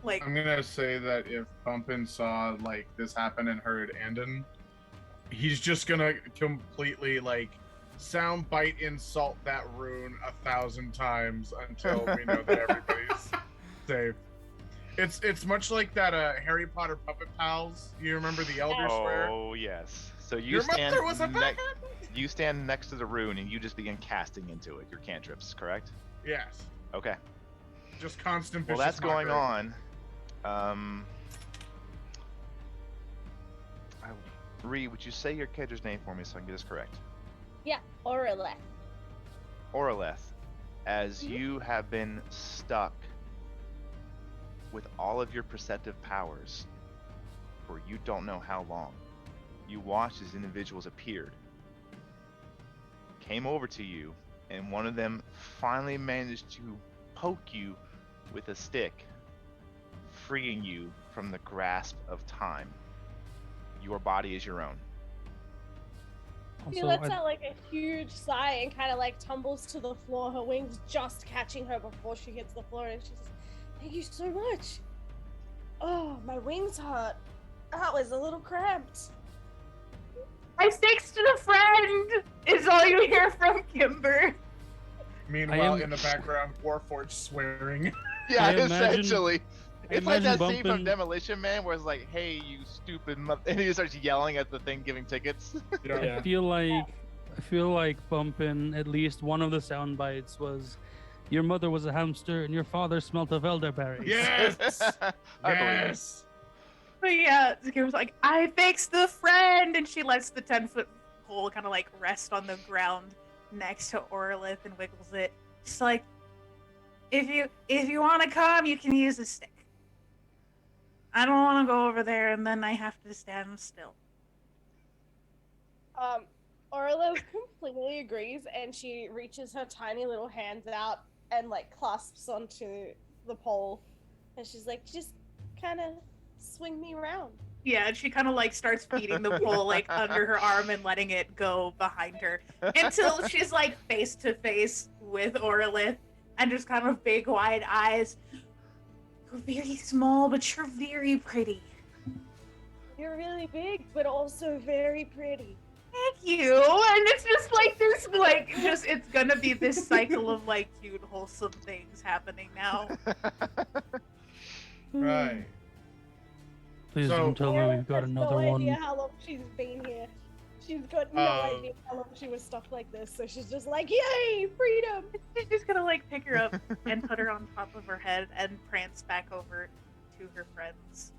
Like, I'm gonna say that if Bumpin saw like this happen and heard Andon, he's just gonna completely like soundbite insult that rune 1,000 times until we know that everybody's safe. It's much like that Harry Potter Puppet Pals. You remember the Elder Square? Oh yes. So Your mother was a puppet? You stand next to the rune and you just begin casting into it your cantrips, correct? Yes. Okay. Just constant. Well, that's going on. Ree, would you say your character's name for me so I can get this correct? Yeah, Oraleth. Oraleth, as you have been stuck with all of your perceptive powers for you don't know how long, you watched as individuals appeared, came over to you, and one of them finally managed to poke you with a stick, freeing you from the grasp of time. Your body is your own. She lets out like a huge sigh and kind of like tumbles to the floor, her wings just catching her before she hits the floor, and she says, "Thank you so much. Oh, my wings hurt. That was a little cramped." I fixed the friend! Is all you hear from Kimber. Meanwhile, in the background, Warforged swearing. Yeah, essentially. It's like that scene from Bumpin'... Demolition Man where it's like, "Hey, you stupid mother," and he starts yelling at the thing giving tickets. Yeah. I feel like Bumpin', at least one of the sound bites was, "Your mother was a hamster and your father smelt of elderberries." Yes! I yes! But yeah, Kimber's like, "I fixed the friend!" And she lets the 10-foot pole kind of like rest on the ground next to Oralith and wiggles it. She's like, if you want to come, you can use a stick. I don't want to go over there and then I have to stand still. Oralith completely agrees, and she reaches her tiny little hands out and like clasps onto the pole, and she's like, "Just kind of swing me around." Yeah, and she kind of like starts feeding the pole like under her arm and letting it go behind her until she's like face to face with Oralith and just kind of big wide eyes. "You're very small, but you're very pretty." "You're really big, but also very pretty." "Thank you." And it's just like this, like, just, it's gonna be this cycle of like cute, wholesome things happening now. Right. Please So- don't tell me we've got Has another no one. idea how long she's been here. She's got no idea how long she was stuck like this, so she's just like, "Yay, freedom!" She's just gonna like pick her up and put her on top of her head and prance back over to her friends.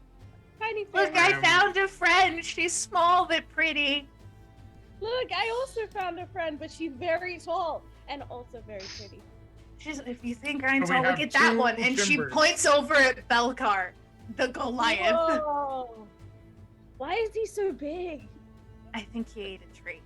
Tiny "Look, friend. I found a friend. She's small but pretty." Look, I also found a friend, but she's very tall and also very pretty. if you think I'm So we tall, look have at that two one. And she timbers. points over at Belcar, the Goliath. Whoa. Why is he so big? I think he ate a tree.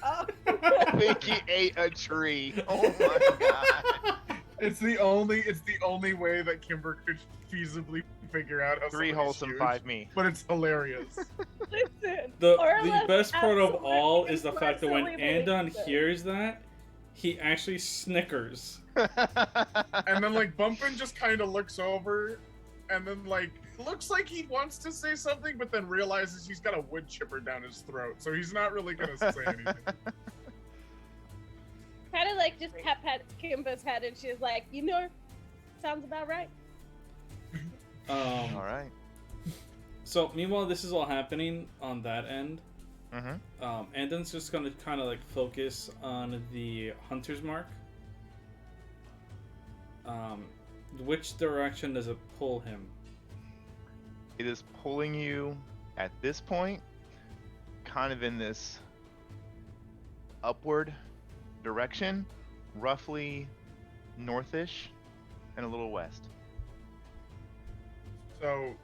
Oh. I think he ate a tree. Oh my god. It's the only way that Kimber could feasibly figure out how 3 somebody's wholesome, huge, 5 me. but it's hilarious. Listen. The Orla best part of absolutely all is the fact that when personally Andon believes it. hears that, he actually snickers. And then like Bumpin just kind of looks over, and then like looks like he wants to say something, but then realizes he's got a wood chipper down his throat, so he's not really gonna say anything. Kind of like just pat Kimber's head, and she's like, sounds about right. All right. So meanwhile, this is all happening on that end. Mm-hmm. Andon's just gonna kind of like focus on the hunter's mark. Which direction does it pull him? It is pulling you at this point, kind of in this upward direction, roughly northish and a little west. So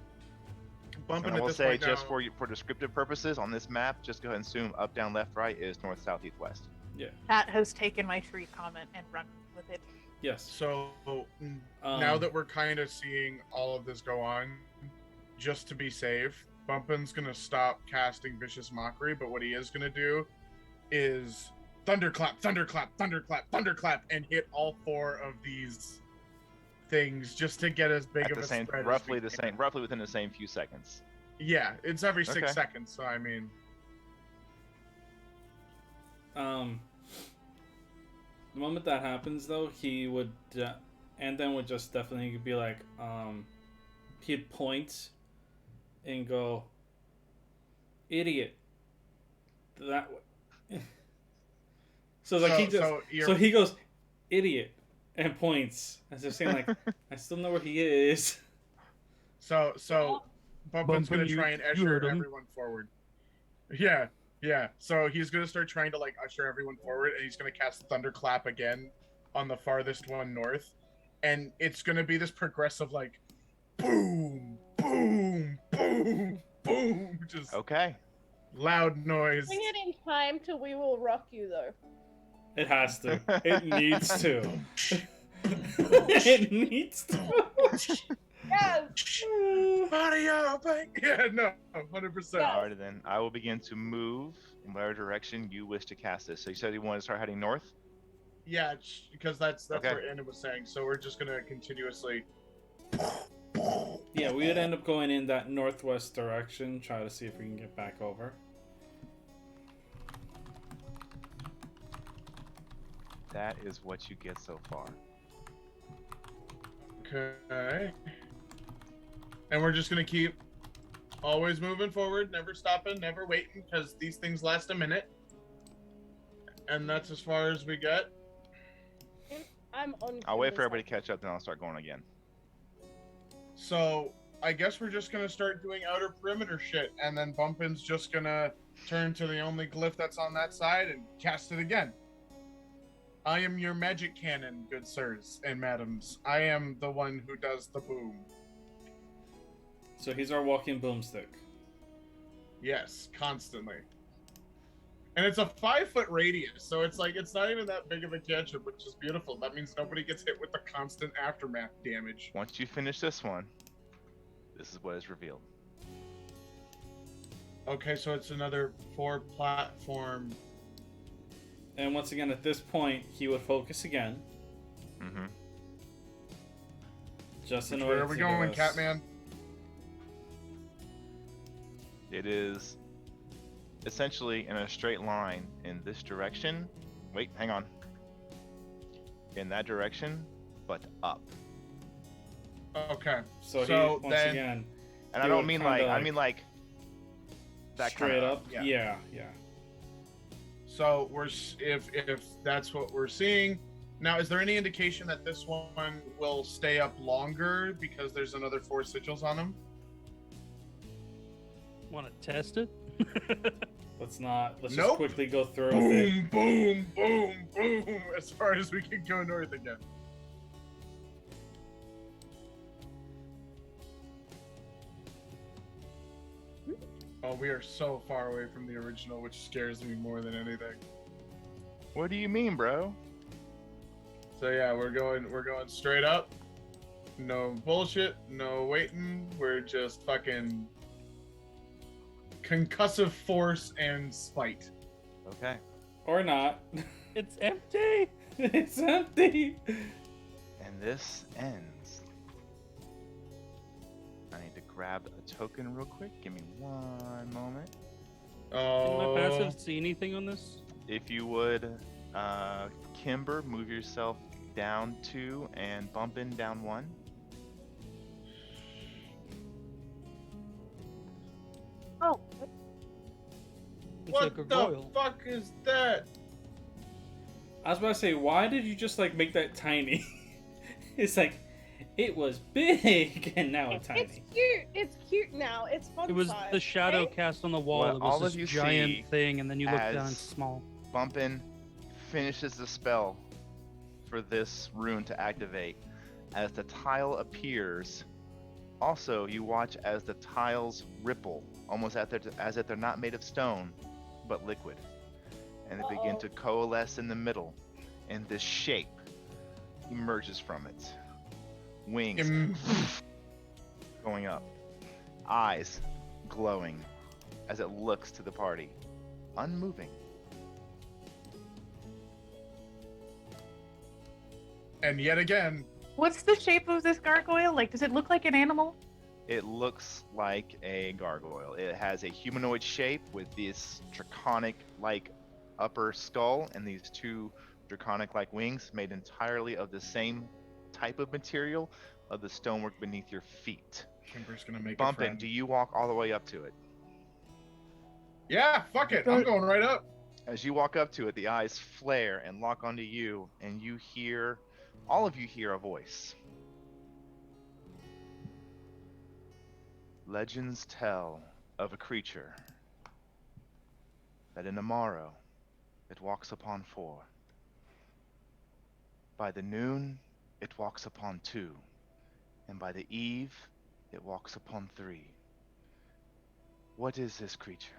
Bumpin And I at will this say, point just now, for descriptive purposes, on this map, just go ahead and assume up, down, left, right is north, south, east, west. Yeah. Pat has taken my tree comment and run with it. Yes. So now that we're kind of seeing all of this go on, just to be safe, Bumpin's gonna stop casting Vicious Mockery, but what he is gonna do is thunderclap, thunderclap, thunderclap, thunderclap, and hit all 4 of these things just to get as big At of the a same, spread. as roughly we the can. same, roughly within the same few seconds. Yeah, it's every 6 Okay. seconds. So I mean, The moment that happens, though, he would, Andon would just definitely be like, he'd point and go, idiot, that way. So like he goes, idiot, and points as if saying like, I still know where he is. So Bumpin's gonna Bumpin, try and you heard usher him. everyone forward. Yeah. So he's gonna start trying to like usher everyone forward, and he's gonna cast Thunderclap again on the farthest one north, and it's gonna be this progressive like, boom, boom, boom, boom, just Okay. loud noise. Bring it in time to We Will Rock You, though. It has to. It needs to. It needs to. Yes! Mario, yeah, no, 100%. Yeah. Alrighty then. I will begin to move in whatever direction you wish to cast this. So you said you want to start heading north? Yeah, because that's Okay. what Anna was saying. So we're just gonna continuously. Yeah, we would end up going in that northwest direction, try to see if we can get back over. That is what you get so far. Okay. And we're just gonna keep always moving forward, never stopping, never waiting, because these things last a minute. And that's as far as we get. I'm on. I'll wait for Kimber's everybody to catch up, then I'll start going again. So I guess we're just gonna start doing outer perimeter shit, and then Bumpin's just gonna turn to the only glyph that's on that side and cast it again. I am your magic cannon, good sirs and madams. I am the one who does the boom. So he's our walking boomstick. Yes, constantly. And it's a 5-foot radius, so it's like it's not even that big of a cantrip, which is beautiful. That means nobody gets hit with the constant aftermath damage. Once you finish this one, this is what is revealed. Okay, so it's another 4 platform. And once again, at this point, he would focus again. Mm-hmm. Just in Which order way are we to going, give us- Catman? It is essentially in a straight line in this direction. Wait, hang on. In that direction, but up. Okay. So he, So once then- again, And I You don't would mean kinda like, I like mean like that straight kind of up. yeah. Yeah. So if that's what we're seeing. Now, is there any indication that this one will stay up longer because there's another 4 sigils on them? Want to test it? Let's just Nope. quickly go through with it. Boom, boom, boom, boom, as far as we can go north again. Oh, we are so far away from the original, which scares me more than anything. What do you mean, bro? So yeah, we're going straight up. No bullshit, no waiting. We're just fucking concussive force and spite. Okay. Or not. It's empty. It's empty. And this ends. I need to grab a token real quick. Give me one moment. Can my Oh, passive see anything on this? If you would, Kimber, move yourself down 2 and bump in down 1. Oh, It's what like a the gargoyle. fuck is that? I was about to say, why did you just like make that tiny? It's like it was big and now it's tiny. It's cute. It's cute now. It's fun It was size, the shadow okay? cast on the wall. What It all was of this you giant see thing, and then you look down, as- it's small. Bumpin finishes the spell for this rune to activate. As the tile appears, also you watch as the tiles ripple, almost as if they're not made of stone, but liquid. And they begin Uh-oh. to coalesce in the middle, and this shape emerges from it. Wings going up, eyes glowing as it looks to the party, unmoving. And yet again, what's the shape of this gargoyle? Like, does it look like an animal? It looks like a gargoyle. It has a humanoid shape with this draconic-like upper skull and these 2 draconic-like wings made entirely of the same type of material of the stonework beneath your feet. Kimber's gonna make a Bumpin', friend. do you walk all the way up to it? Yeah, fuck it. I'm going right up. As you walk up to it, the eyes flare and lock onto you, and you hear, all of you hear a voice. Legends tell of a creature that in the morrow it walks upon 4. By the noon it walks upon 2, and by the eve it walks upon 3. What is this creature?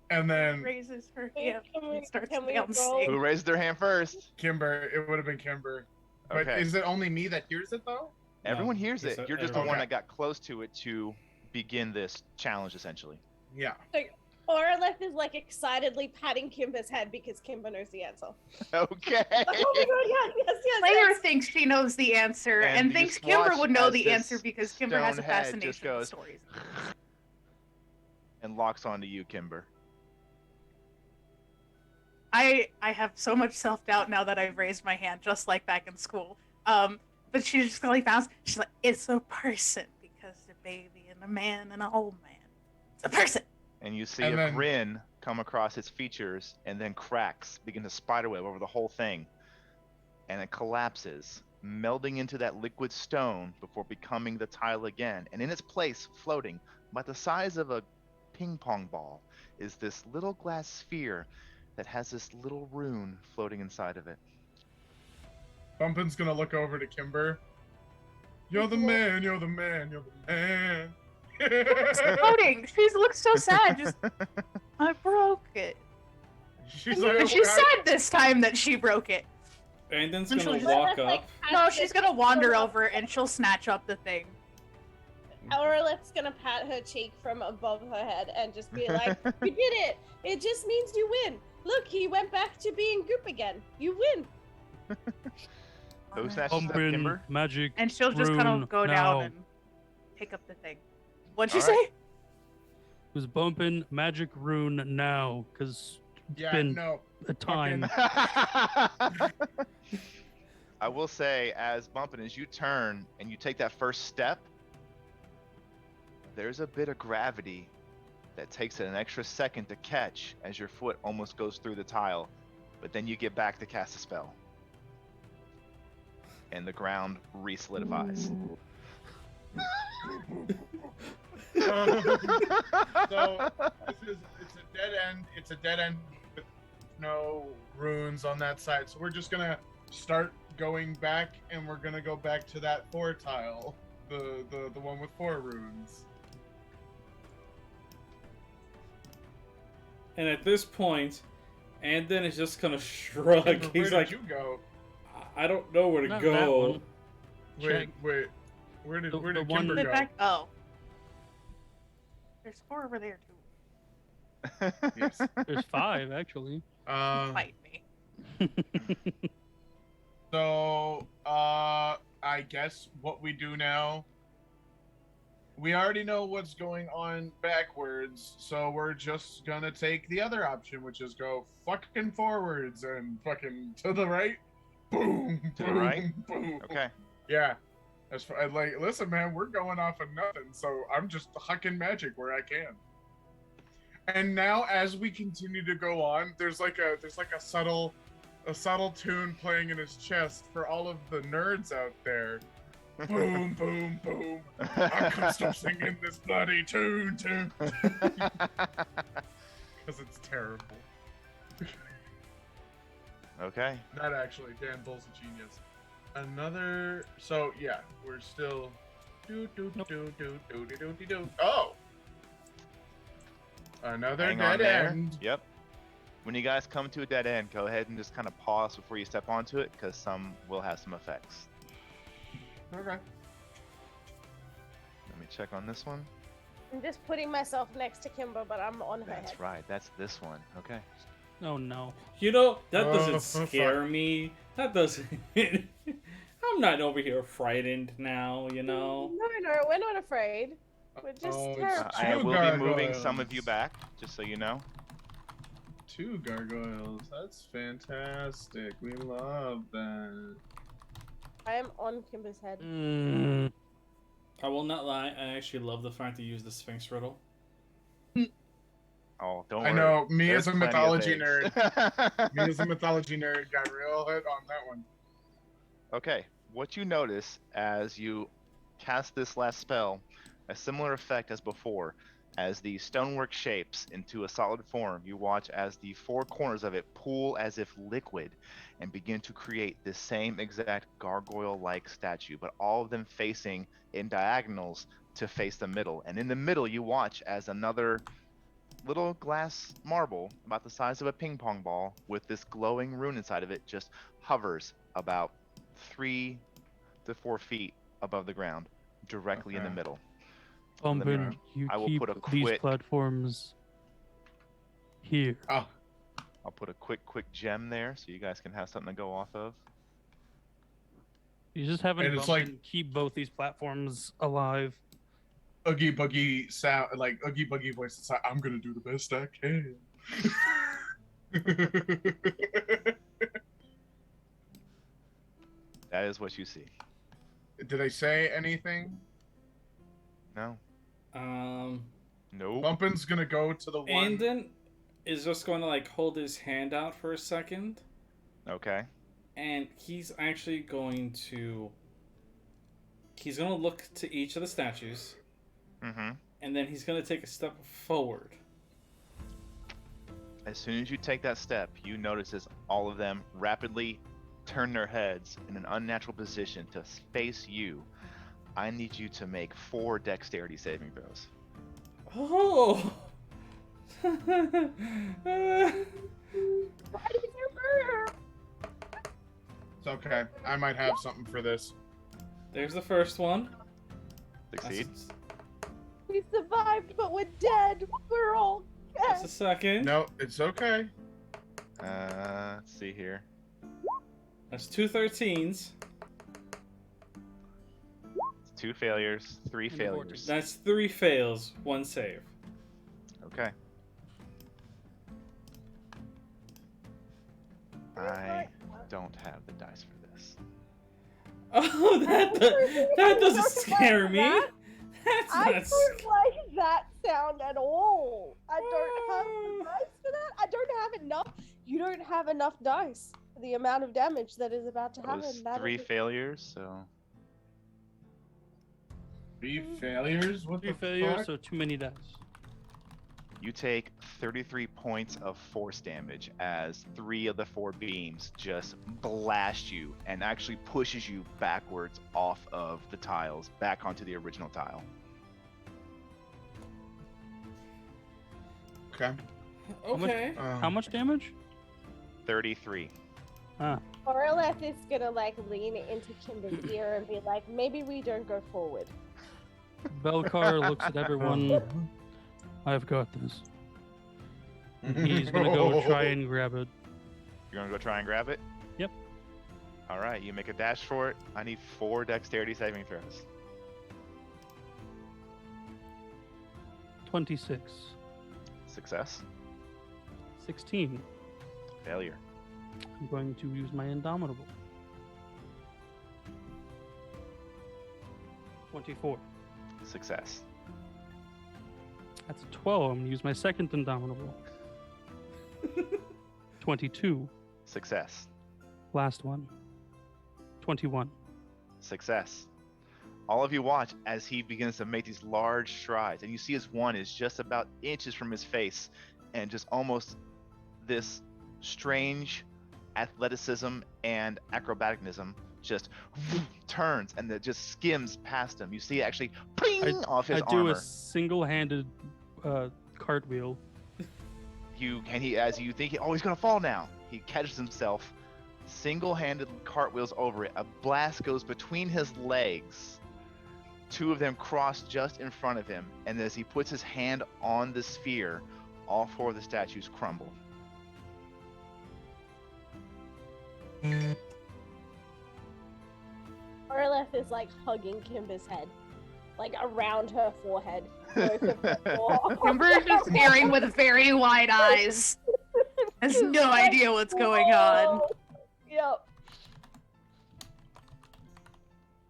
And then Raises her Hey, hand can we- and starts can we dancing. roll? Who raised their hand first? Kimber, it would have been Kimber. But Okay. is it only me that hears it though? Everyone No, hears he it. said You're just the everyone. one that got close to it to begin this challenge, essentially. Yeah. Oralith is like excitedly patting Kimber's head because Kimber knows the answer. Okay. Like, oh my god, yes. Lair thinks she knows the answer And and you thinks just Kimber watch would know as the this answer because Kimber has a stone head just fascination goes- with stories. And locks onto you, Kimber. I have so much self-doubt now that I've raised my hand, just like back in school. But she just really bounce. She's like, it's a person because a baby and a man and an old man. It's a person. And you see And a then- grin come across its features, and then cracks begin to spiderweb over the whole thing. And it collapses, melding into that liquid stone before becoming the tile again. And in its place, floating, about the size of a ping pong ball, is this little glass sphere that has this little rune floating inside of it. Bumpin's gonna look over to Kimber. You're the man, you're the man, you're the man. It's floating. She looks so sad. Just, I broke it. She's like, But she said this time that she broke it. Brandon's And gonna she'll walk Oralith, up. No, she's gonna wander over and she'll snatch up the thing. Oralith's gonna pat her cheek from above her head and just be like, "You did it! It just means you win. Look, he went back to being goop again. You win." Who snatches up Bumpin' Kimber? magic. And she'll just kind rune of go now. down and pick up the thing. What'd you All right. say? Who's bumping magic rune now? Because yeah, been no. a time. I will say, as Bumpin', as you turn and you take that first step, there's a bit of gravity that takes an extra second to catch as your foot almost goes through the tile, but then you get back to cast a spell. And the ground re-solidifies. So it's a dead end. It's a dead end with no runes on that side. So we're just gonna start going back, and we're gonna go back to that 4 tile, the one with 4 runes. And at this point, Andon is just gonna shrug. Where He's did like, you go? I don't know where to Not go. that one. Wait, Check. wait. Where did The one Kimber Sit go? back. Oh. There's 4 over there too. Yes. There's 5 actually. Fight me. So, I guess what we do now, we already know what's going on backwards, so we're just gonna take the other option, which is go fucking forwards and fucking to the right. Boom, To the boom, right? boom. Okay. Yeah. That's like, listen, man, we're going off of nothing, so I'm just hucking magic where I can. And now, as we continue to go on, there's like a subtle tune playing in his chest for all of the nerds out there. Boom, boom, boom. I couldn't stop singing this bloody tune. Because it's terrible. Okay. Not actually. Dan Bull's a genius. Another. So yeah, we're still. Oh. Another Hang on dead there. end. Yep. When you guys come to a dead end, go ahead and just kind of pause before you step onto it, because some will have some effects. Okay. Let me check on this one. I'm just putting myself next to Kimber, but I'm on her That's head. right. That's this one. Okay. Oh no. You know, that Oh, doesn't fuck. scare me. That doesn't. I'm not over here frightened now, you know? No, we're not afraid. We're just Oh, it's terrified. I Two will be moving some of gargoyles. you back, just so you know. 2 gargoyles. That's fantastic. We love that. I am on Kimber's head. Mm. I will not lie, I actually love the fact to use the Sphinx riddle. Oh, don't I worry. know. Me There's as a plenty of mythology eggs. nerd. Me as a mythology nerd got real hit on that one. Okay, what you notice as you cast this last spell, a similar effect as before. As the stonework shapes into a solid form, you watch as the 4 corners of it pool as if liquid and begin to create the same exact gargoyle-like statue, but all of them facing in diagonals to face the middle. And in the middle, you watch as another little glass marble about the size of a ping pong ball with this glowing rune inside of it just hovers about 3 to 4 feet above the ground, directly in the Okay. middle. Bumpin, you I will keep put a these quick- platforms here. Oh, I'll put a quick gem there so you guys can have something to go off of. You just haven't And it's Bumpin like- keep both these platforms alive. Oogie Boogie sound, like Oogie Boogie voice inside. I'm gonna do the best I can. That is what you see. Did I say anything? No? Nope. Bumpin's gonna go to the one. Andon is just going to like hold his hand out for a second, Okay. and he's actually going to look to each of the statues, Mm-hmm. and then he's going to take a step forward. As soon as you take that step, you notice as all of them rapidly turn their heads in an unnatural position to face you. I need you to make 4 dexterity saving throws. Oh! It's okay. I might have something for this. There's the first one. Succeed. We survived, but we're dead. We're all That's the dead. second. No, it's okay. Let's see here. That's 2 13s. 2 failures, 3 And the vortex. failures. That's 3 fails, 1 save. Okay. I don't have the dice for this. Oh, that doesn't scare me. That? That's I not. don't like that sound at all. I don't have the dice for that. I don't have enough. You don't have enough dice for the amount of damage that is about to That was happen. That 3 is- failures, so 3 failures? What 3 the failures, fuck? so too many dice. you take 33 points of force damage as 3 of the 4 beams just blast you and actually pushes you backwards off of the tiles back onto the original tile. Okay. Okay. How much damage? 33. Orleth is gonna like lean into Kimber's ear and be like, maybe we don't go forward. Belcar looks at everyone. I've got this. He's gonna go try and grab it. You're gonna go try and grab it? Yep. All right, you make a dash for it. I need 4 dexterity saving throws. 26. Success. 16. Failure. I'm going to use my Indomitable. 24. Success. That's a 12. I'm going to use my second Indomitable. 22. Success. Last one. 21. Success. All of you watch as he begins to make these large strides, and you see his one is just about inches from his face, and just almost this strange athleticism and acrobaticnism just turns and it just skims past him. You see it actually ping off his I do armor. a single-handed cartwheel. As you think, he's gonna fall now. He catches himself, single-handed cartwheels over it. A blast goes between his legs. 2 of them cross just in front of him, and as he puts his hand on the sphere, all 4 of the statues crumble. Orleth is like hugging Kimber's head, like around her forehead. Both of her forearms. Kimber's just staring with very wide eyes. Has no idea what's going on. Yep.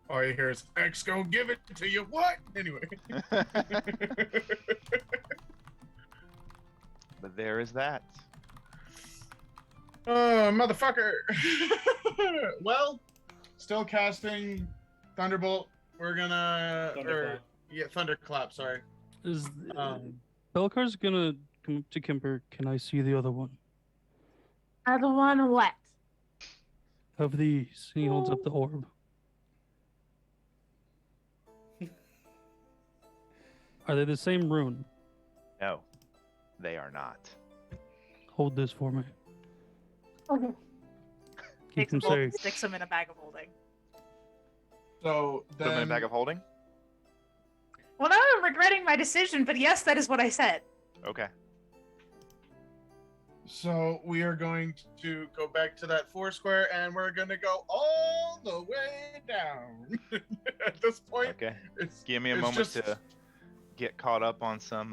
All you hear is X gonna give it to you. What? Anyway. But there is that. Oh, motherfucker. Well, still casting Thunderbolt. We're gonna Thunderclap, sorry. Is Belcar's gonna come up to Kimber? Can I see the other one? Other one what? Of these. He holds up the orb. Are they the same rune? No, they are not. Hold this for me. Okay. Keep Takes him them both and safe. sticks them in a bag of holding. So Put them in a then, bag of holding? Well, now I'm regretting my decision, but yes, that is what I said. Okay. so we are going to go back to that 4 square, and we're gonna go all the way down. At this point, Okay. it's Give me a it's moment just- to get caught up on some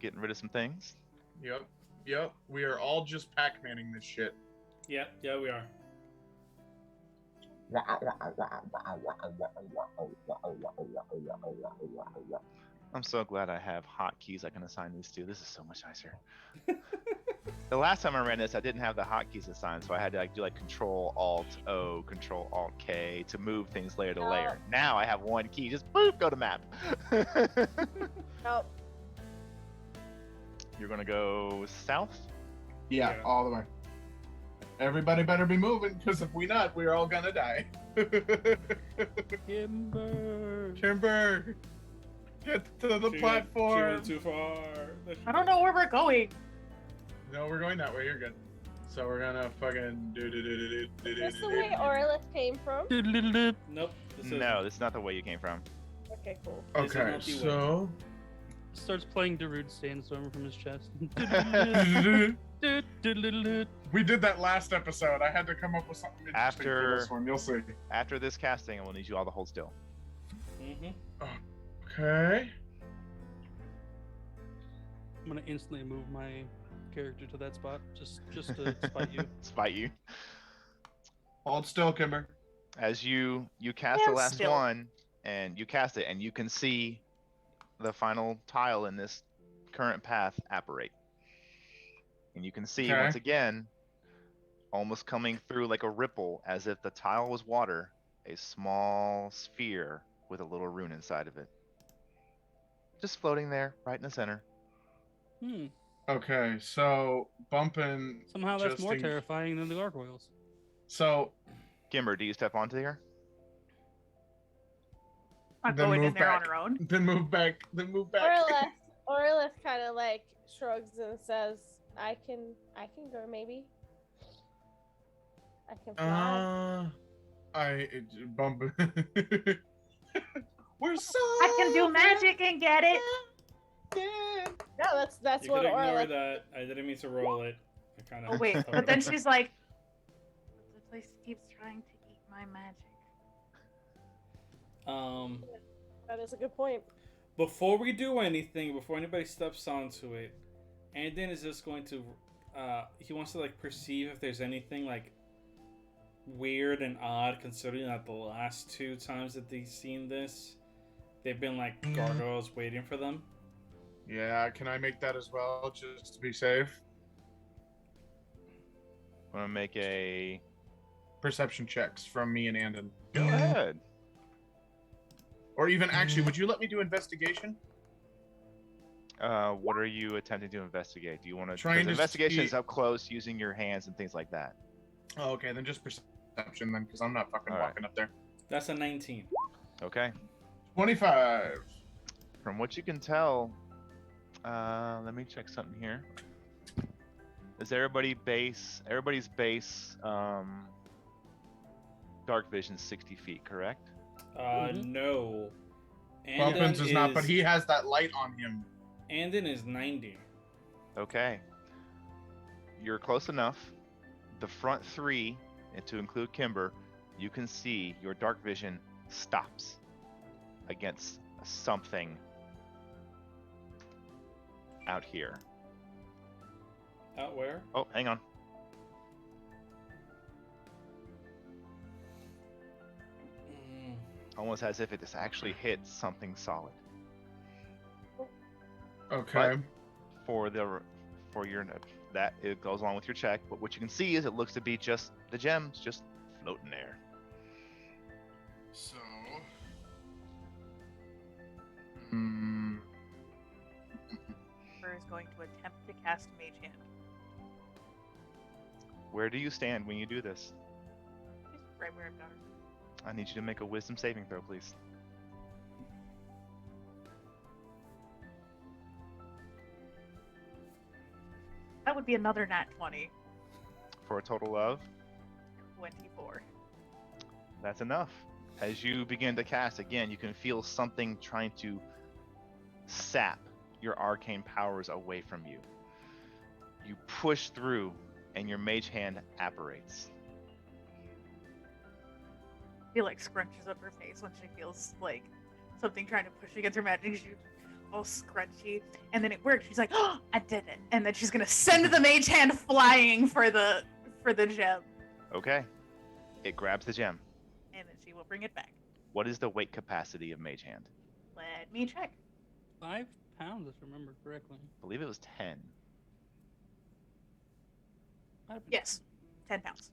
getting rid of some things. Yep. We are all just Pac-Manning this shit. Yeah, we are. I'm so glad I have hotkeys I can assign these to. This is so much nicer. The last time I ran this, I didn't have the hotkeys assigned, so I had to do Control Alt O, Control Alt K to move things layer to layer. Now I have one key, just boop, go to map. Nope. You're gonna go south. Yeah, Yeah. all the way. Everybody better be moving, because if we not, we're all gonna die. Kimber. Kimber, get to the She platform. went too far. I don't know where we're going. No, we're going that way. You're good. So we're gonna fucking do. Is this the way Orleth came from? Doodle-doodle-doo. Nope. This No, this is not the way you came from. Okay, cool. This is Okay, not the way. so. Starts playing Darude Sandstorm from his chest. Doodle-doodle-doo. We did that last episode. I had to come up with something interesting for this one. You'll see. After this casting, I will need you all to hold still. Mm-hmm. Okay. I'm gonna instantly move my character to that spot, just to spite you. Spite you. Hold still, Kimber. As you cast Yeah, the last still. one, and you cast it, and you can see the final tile in this current path apparate. And you can see Okay. once again, almost coming through like a ripple, as if the tile was water, a small sphere with a little rune inside of it. Just floating there, right in the center. Okay, so bumping. Somehow that's just more in- terrifying than the gargoyles. So Gimber, do you step onto here? Not Then going in move there back. on her own. then move back. Then move back. Orleth kind of like shrugs and says, I can go maybe. I can fly. Bump. We're so. I can do magic and get it. No, that's You what could ignore Orla. that. I didn't mean to roll it. I kind of. Oh wait, but then she's like, the place keeps trying to eat my magic. That is a good point. Before we do anything, before anybody steps onto it, Andon is just going to. He wants to like perceive if there's anything like weird and odd, considering that the last 2 times that they've seen this, they've been like gargoyles waiting for them. Yeah, can I make that as well, just to be safe? I'm gonna make a Perception checks from me and Andon. go ahead. Or even, actually, would you let me do investigation? What are you attempting to investigate? Do you want to? Trying to investigation see- is up close, using your hands and things like that. Oh, okay, then just perception then, because I'm not fucking All right. walking up there. That's a 19. Okay. 25. From what you can tell, let me check something here. Is everybody's base dark vision 60 feet, correct? No. Bumpins is not, but he has that light on him. Andon is 90. Okay. You're close enough. The front 3, and to include Kimber, you can see your dark vision stops against something out here. Out where? Oh, hang on. Almost as if it just actually hit something solid. Okay. For your that it goes along with your check, but what you can see is it looks to be just the gems just floating there. So. Kimber is going to attempt to cast Mage Hand. Where do you stand when you do this? She's right where I've got her. I need you to make a wisdom saving throw, please. That would be another nat 20. For a total of 24. that's enough. As you begin to cast again, you can feel something trying to sap your arcane powers away from you. You push through, and your mage hand apparates. She like scrunches up her face when she feels like something trying to push against her magic. She's all scrunchy, and then it works. She's like, "Oh, I did it!" And then she's gonna send the mage hand flying for the gem, Okay. It grabs the gem. and then she will bring it back. What is the weight capacity of mage hand? Let me check. 5 pounds, if I remember correctly. I believe it was 10. Might have been- Yes, 10 pounds.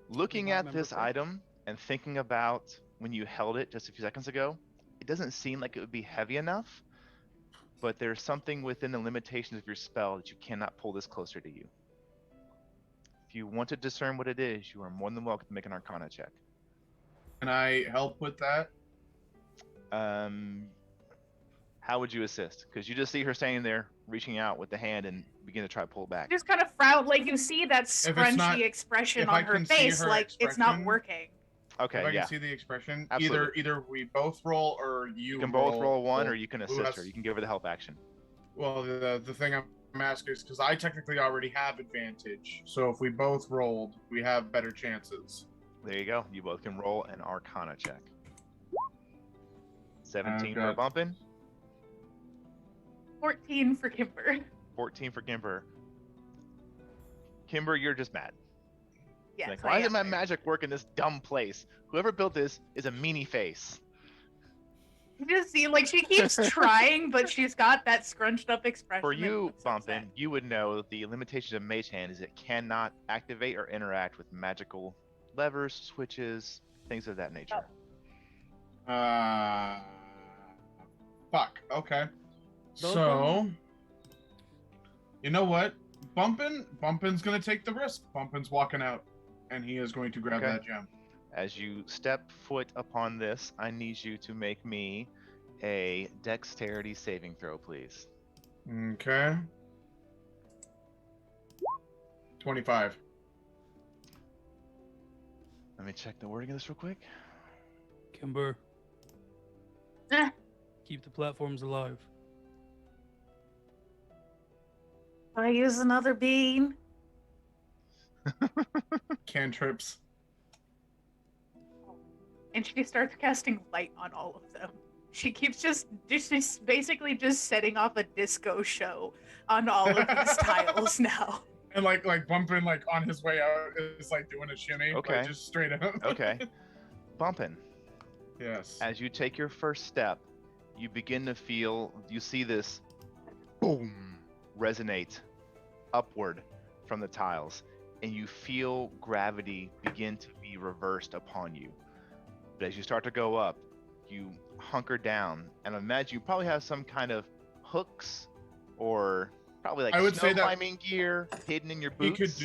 Looking not at remember this correctly. item and thinking about when you held it just a few seconds ago, it doesn't seem like it would be heavy enough, but there's something within the limitations of your spell that you cannot pull this closer to you. If you want to discern what it is, you are more than welcome to make an Arcana check. Can I help with that? How would you assist? Because you just see her standing there, reaching out with the hand and begin to try to pull back. Just kind of frown, like you see that it's scrunchy not- expression if on I her can see face, her like it's not expression- working. Okay, If I yeah. can see the expression, Absolutely. either we both roll or you. You can both roll one, or roll- you can who assist has- her. You can give her the help action. Well, the thing I'm asking is because I technically already have advantage, so if we both rolled, we have better chances. There you go. You both can roll an Arcana check. 17 for Okay. bumping, 14 for Kimber. 14 for Kimber. Kimber, you're just mad. Yes, Like, I why am doesn't my there. magic work in this dumb place? Whoever built this is a meanie face. You just see, like, she keeps trying, but she's got that scrunched up expression. For that you, looks upset. Bumpin, you would know the limitations of Mage Hand is it cannot activate or interact with magical levers, switches, things of that nature. Fuck. Okay. Those So, you know what? Bumpin's gonna take the risk. Bumpin's walking out, and he is going to grab Okay. that gem. As you step foot upon this, I need you to make me a dexterity saving throw, please. Okay. 25. Let me check the wording of this real quick. Kimber, Eh, keep the platforms alive. I use another bean. Cantrips. And she starts casting light on all of them. She keeps just basically just setting off a disco show on all of these tiles now. And like Bumpin, like on his way out is like doing a shimmy. Okay. Like, just straight up. Okay. Bumpin'. Yes. As you take your first step, you begin to feel, you see this boom resonate upward from the tiles, and you feel gravity begin to be reversed upon you. But as you start to go up, you hunker down, and imagine you probably have some kind of hooks or probably like I would snow say that climbing gear hidden in your we boots.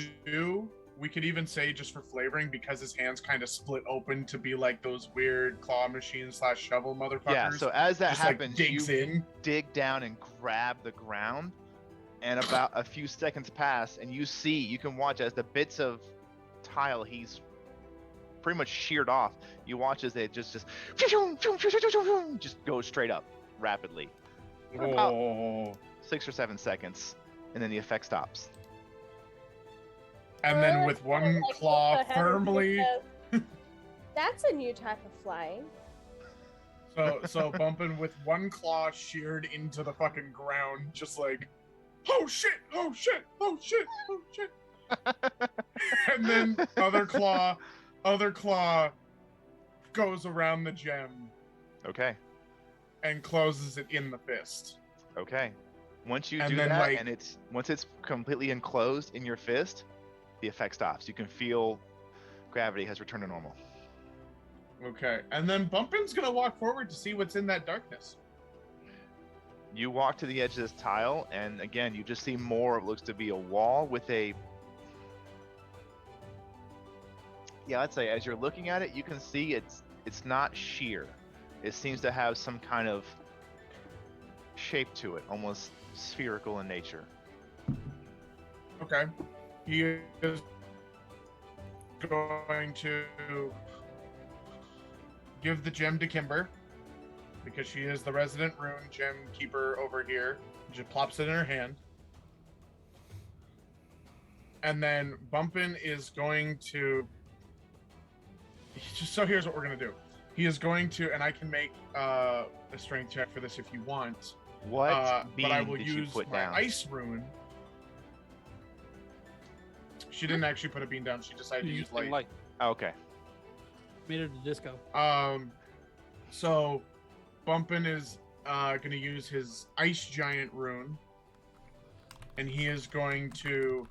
we could even say, just for flavoring, because his hands kind of split open to be like those weird claw machine / shovel motherfuckers. Yeah, so as that just happens, like digs you in. dig down and grab the ground, and about a few seconds pass, and you can watch as the bits of tile he's pretty much sheared off, you watch as they just go straight up rapidly for about Oh. 6 or 7 seconds, and then the effect stops. And then with one Like, claw what the heck? firmly. That's a new type of flying. So Bumpin' with one claw sheared into the fucking ground, just like, oh shit, oh shit, oh shit, oh shit. And then other claw goes around the gem Okay. and closes it in the fist. Okay. Once you And do then, that, like- and once it's completely enclosed in your fist, the effect stops. You can feel gravity has returned to normal. Okay. And then Bumpin's gonna walk forward to see what's in that darkness. You walk to the edge of this tile, and again, you just see more. It looks to be a wall with a. Yeah, I'd say as you're looking at it, you can see it's not sheer. It seems to have some kind of shape to it, almost spherical in nature. Okay. He is going to give the gem to Kimber, because she is the resident rune gem keeper over here. She plops it in her hand. And then Bumpin is going to... So here's what we're going to do. He is going to, and I can make a strength check for this if you want. What beam but I will did you use put my down? ice rune. She didn't actually put a beam down. She decided to use light. Oh, okay. Made it a disco. So Bumpin is going to use his ice giant rune, and he is going to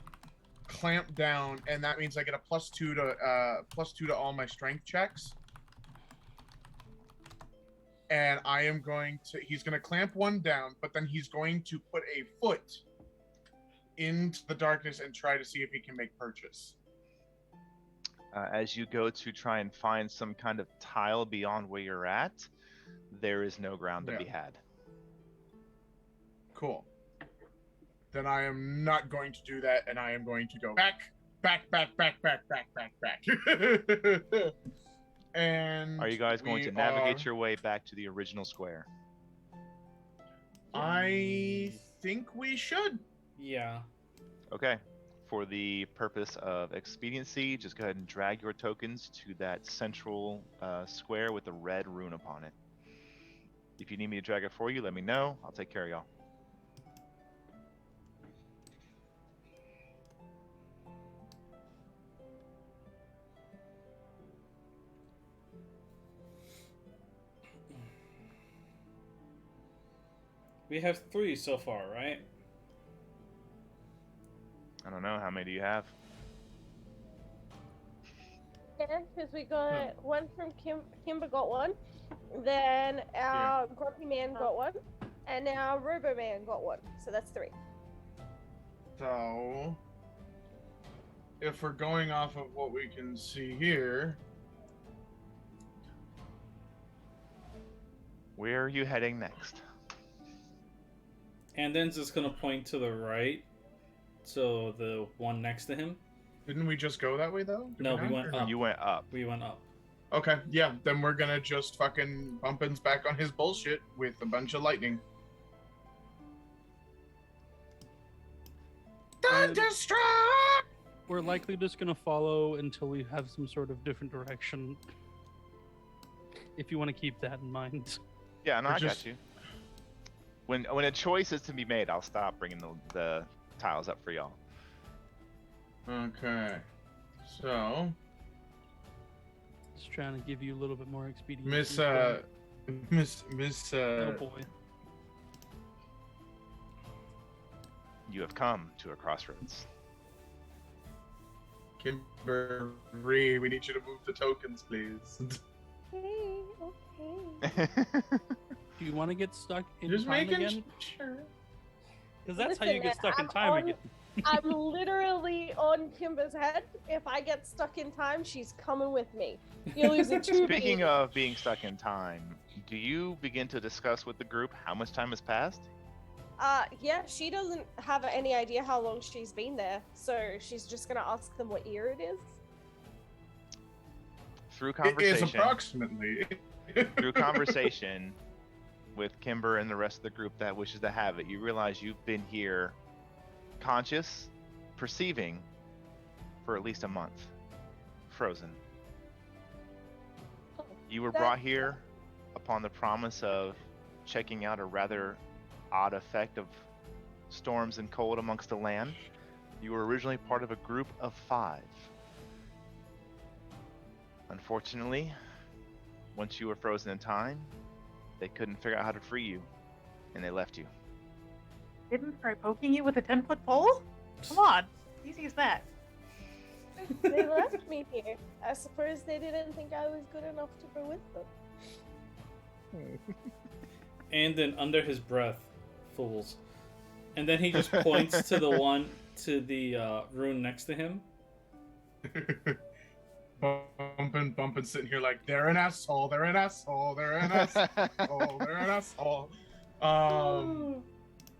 clamp down, and that means I get a +2 to all my strength checks. And he's going to clamp one down, but then he's going to put a foot into the darkness and try to see if he can make purchase. As you go to try and find some kind of tile beyond where you're at, there is no ground to be had. Cool. Then I am not going to do that, and I am going to go back. And Are you guys going we to navigate your way back to the original square? I think we should. Yeah. Okay. For the purpose of expediency, just go ahead and drag your tokens to that central square with the red rune upon it. If you need me to drag it for you, let me know. I'll take care of y'all. We have 3 so far, right? I don't know. How many do you have? Yeah, because we got one from Kimber got one, then our Grumpy Man got one, and our Robo Man got one. So that's 3. So, if we're going off of what we can see here, Where are you heading next? And then's just gonna point to the right So the one next to him? Didn't we just go that way though? Did No, we not, went or up. You went up. We went up. Okay, yeah, then we're gonna just fucking Bumpin's back on his bullshit with a bunch of lightning. Thunderstruck! We're likely just gonna follow until we have some sort of different direction. If you want to keep that in mind. Yeah, no, We're I just- got you. When a choice is to be made, I'll stop bringing the tiles up for y'all. Okay, so Just trying to give you a little bit more expediency. Miss Oh boy. You have come to a crossroads. Kimberly, we need you to move the tokens, please. Okay. Do you want to get stuck in Just time making again? sure. Because that's how you Listen, get stuck in I'm time on- again. I'm literally on Kimber's head. If I get stuck in time, she's coming with me. You're losing two Speaking bees. of being stuck in time, do you begin to discuss with the group how much time has passed? Yeah, she doesn't have any idea how long she's been there, so she's just gonna ask them what year it is. Through It is conversation, approximately. through conversation with Kimber and the rest of the group that wishes to have it, you realize you've been here conscious, perceiving, for at least a month. Frozen. You were brought here upon the promise of checking out a rather odd effect of storms and cold amongst the land. You were originally part of a group of 5. Unfortunately, once you were frozen in time, they couldn't figure out how to free you, and they left you. Didn't try poking you with a 10-foot pole? Come on, easy as that. They left me here. I suppose they didn't think I was good enough to go with them. And then under his breath, fools. And then he just points to the one to the rune next to him. Bumpin' sitting here like, they're an asshole, they're an asshole, they're an asshole, they're an asshole.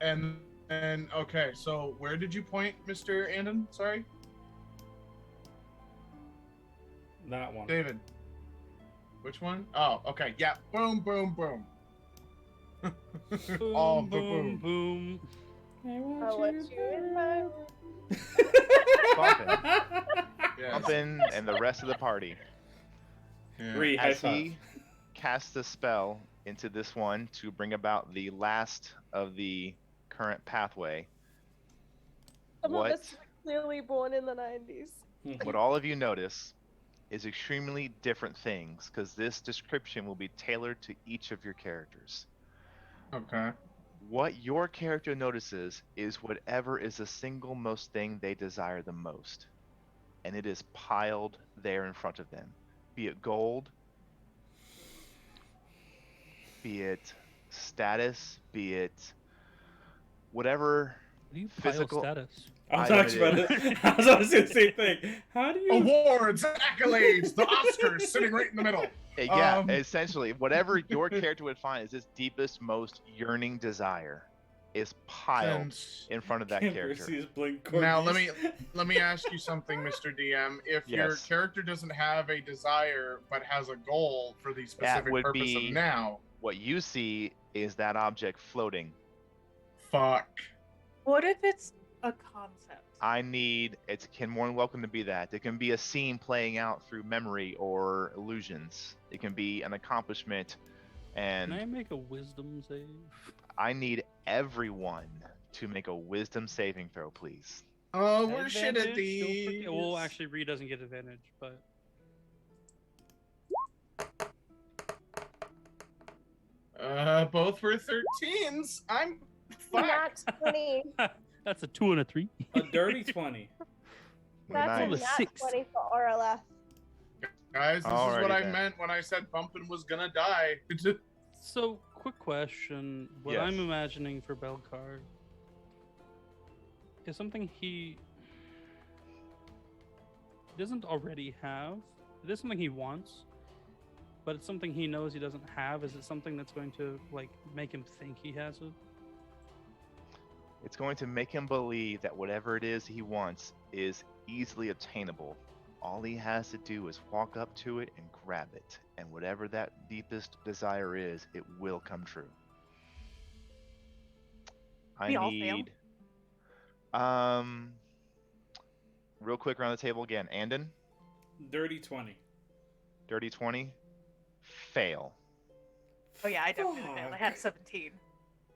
And okay, so where did you point, Mr. Andon? Sorry? That one. David. Which one? Oh, okay, yeah. Boom, boom, boom. All the boom. boom. I'll let you in my Bumpin', Yes. Bumpin', and the rest of the party. Yeah. Three, high As five. he casts a spell into this one to bring about the last of the current pathway, Some What? of us were clearly born in the 90s. what all of you notice is extremely different things, because this description will be tailored to each of your characters. Okay. What your character notices is whatever is the single most thing they desire the most. And it is piled there in front of them. Be it gold, be it status, be it whatever What do you physical- pile status? I was I actually about to, I was about to say the same thing. How do you? Awards, accolades, the Oscars sitting right in the middle. Yeah, Um, essentially, whatever your character would find is its deepest, most yearning desire is piled Since- in front of that Can't character. see his blink Now corgis. let me ask you something, Mr. DM. If your Yes. character doesn't have a desire but has a goal for the specific would purpose be- of now, What you see is that object floating. fuck. What if it's a concept? It can more than welcome to be that. It can be a scene playing out through memory or illusions. It can be an accomplishment, and Can I make a wisdom save? I need everyone to make a wisdom saving throw, please. Oh, we're shit at Advantage? Don't these. forget- Well, actually, Ree doesn't get advantage, but Both were 13s. I'm fucked. Nat 20. that's a 2 and a 3. A dirty 20. That's Nice. a a nat 6. 20 for Orla. Guys, this is Alrighty what I then. meant when I said Bumpin' was gonna die. So, quick question. What Yes. I'm imagining for Belcar is something he doesn't already have. It is something he wants, but it's something he knows he doesn't have. Is it something that's going to like make him think he has it? It's going to make him believe that whatever it is he wants is easily obtainable. All he has to do is walk up to it and grab it. And whatever that deepest desire is, it will come true. We all fail. Um, real quick around the table again. Andon, Dirty 20. dirty 20, fail. Oh yeah, I definitely failed. I had 17.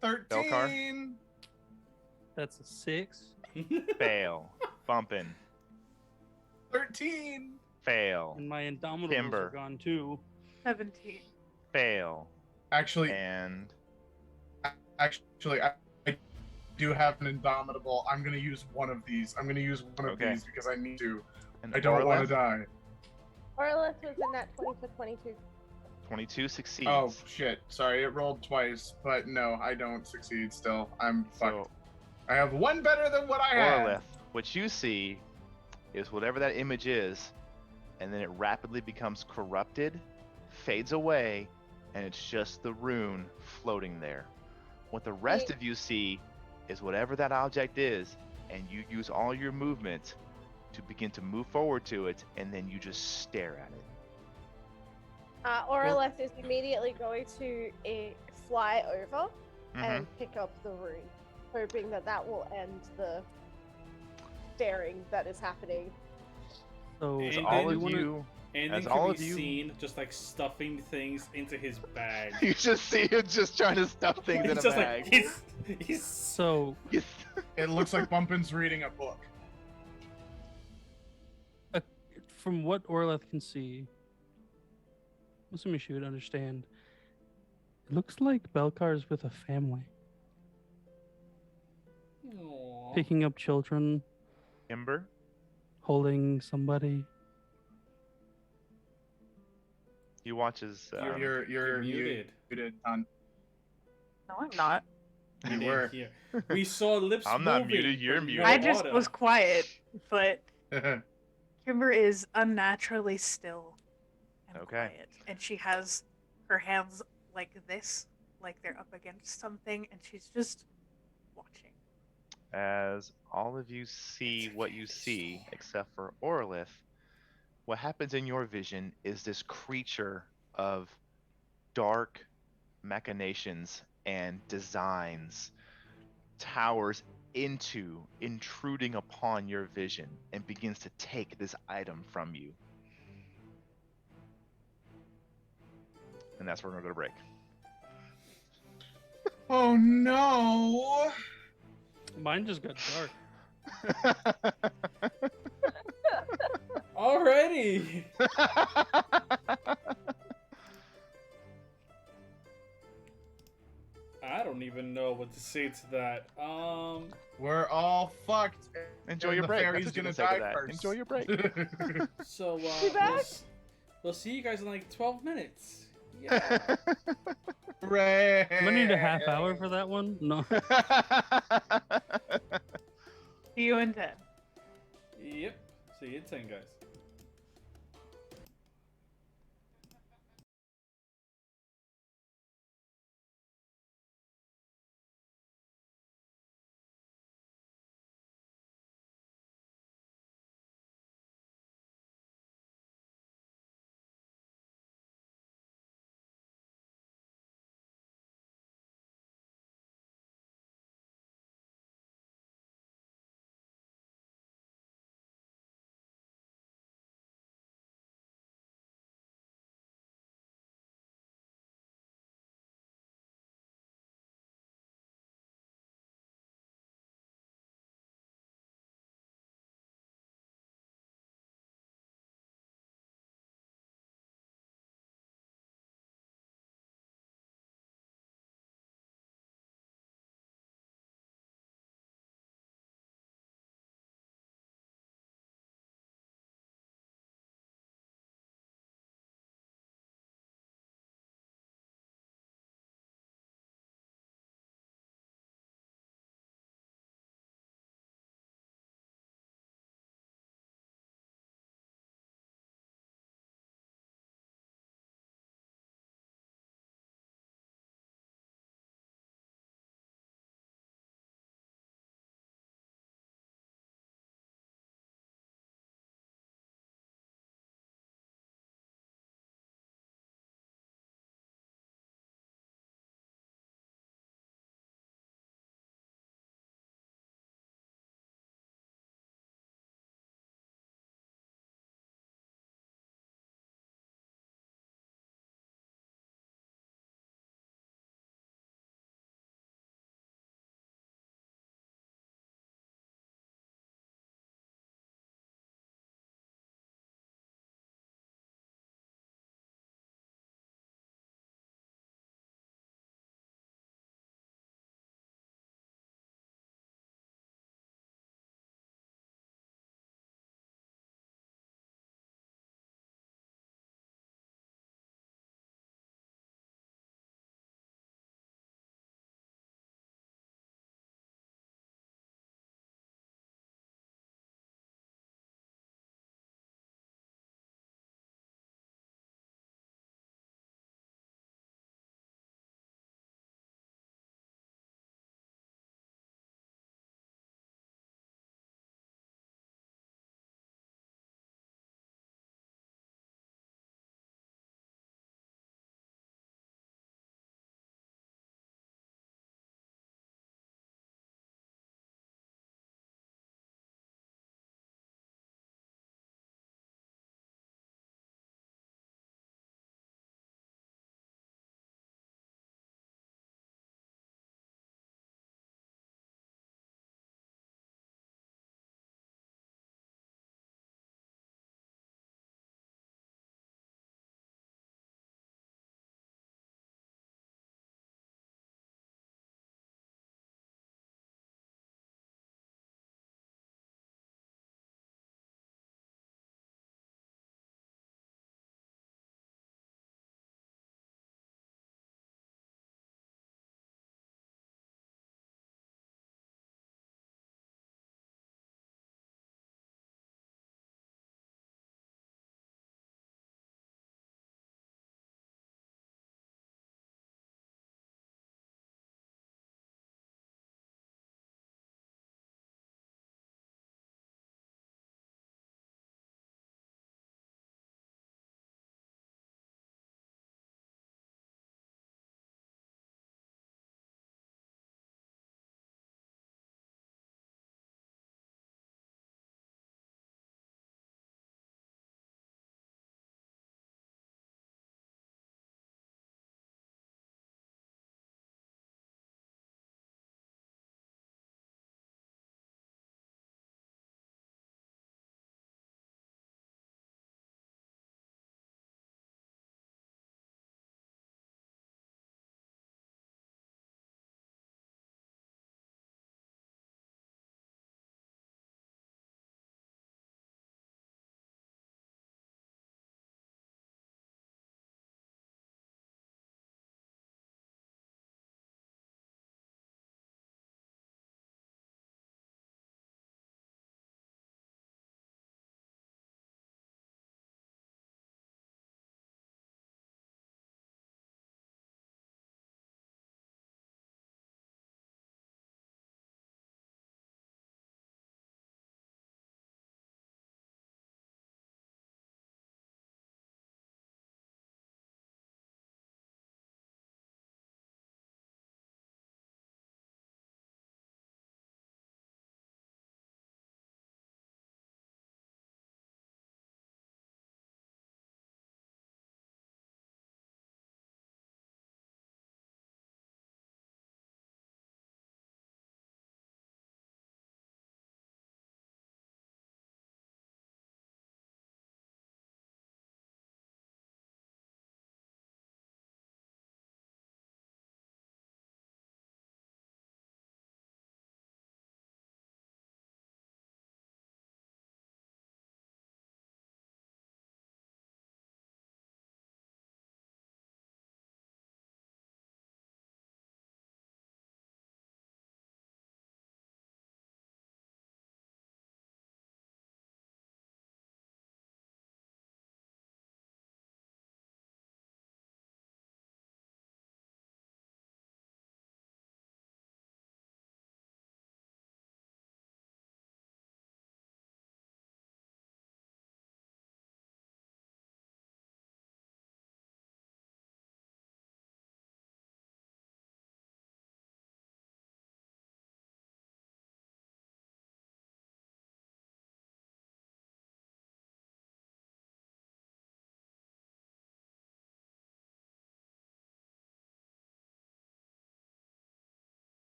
13. That's a 6. Fail. Bumpin'. 13. Fail. And my Indomitables Timber. are gone too. 17. Fail. Actually, And I do have an Indomitable. I'm gonna use one of these. I'm gonna use one of Okay. these because I need to. an I don't want Orleth, to die. Orlith was in that 20 for 22. 22 succeeds. Oh shit! Sorry, it rolled twice, but no, I don't succeed. Still, I'm fucked. So, I have one better than what I had. Orleth, what you see is whatever that image is, and then it rapidly becomes corrupted, fades away, and it's just the rune floating there. What the rest of you see is whatever that object is, and you use all your movement to begin to move forward to it, and then you just stare at it. Orlith is immediately going to fly over Mhm. and pick up the rune, hoping that that will end the staring that is happening. So And all then of you, And as then all can of be you- seen just like stuffing things into his bag. you just see him just trying to stuff things in He's a just bag. like he's so Yes. It looks like Bumpin's reading a book. from what Orleth can see, I'm assuming she would understand. It looks like Belkar's with a family, Aw. picking up children, Ember, holding somebody. you watch as You're muted. muted on. No, I'm not. We You didn't were. hear. We saw lips I'm not moving, muted, you're but muted. I no just audio. was quiet, but Kimber is unnaturally still and Okay. quiet. And she has her hands like this, like they're up against something, and she's just watching. as all of you see It's what okay you to see, stare. except for Orlith, what happens in your vision is this creature of dark machinations and designs towers into, intruding upon your vision, and begins to take this item from you. And that's where we're going to go to Oh no! Mine just got dark. break. Already. I don't even know what to say to that. We're all fucked. Enjoy and your the break. That's fairy's what you gonna can say to die that. first. Enjoy your break. So You back? we'll see you guys in like 12 minutes. Yeah. Hooray! Do I need a half hour for that one? No. See you in 10. Yep. See you in 10, guys.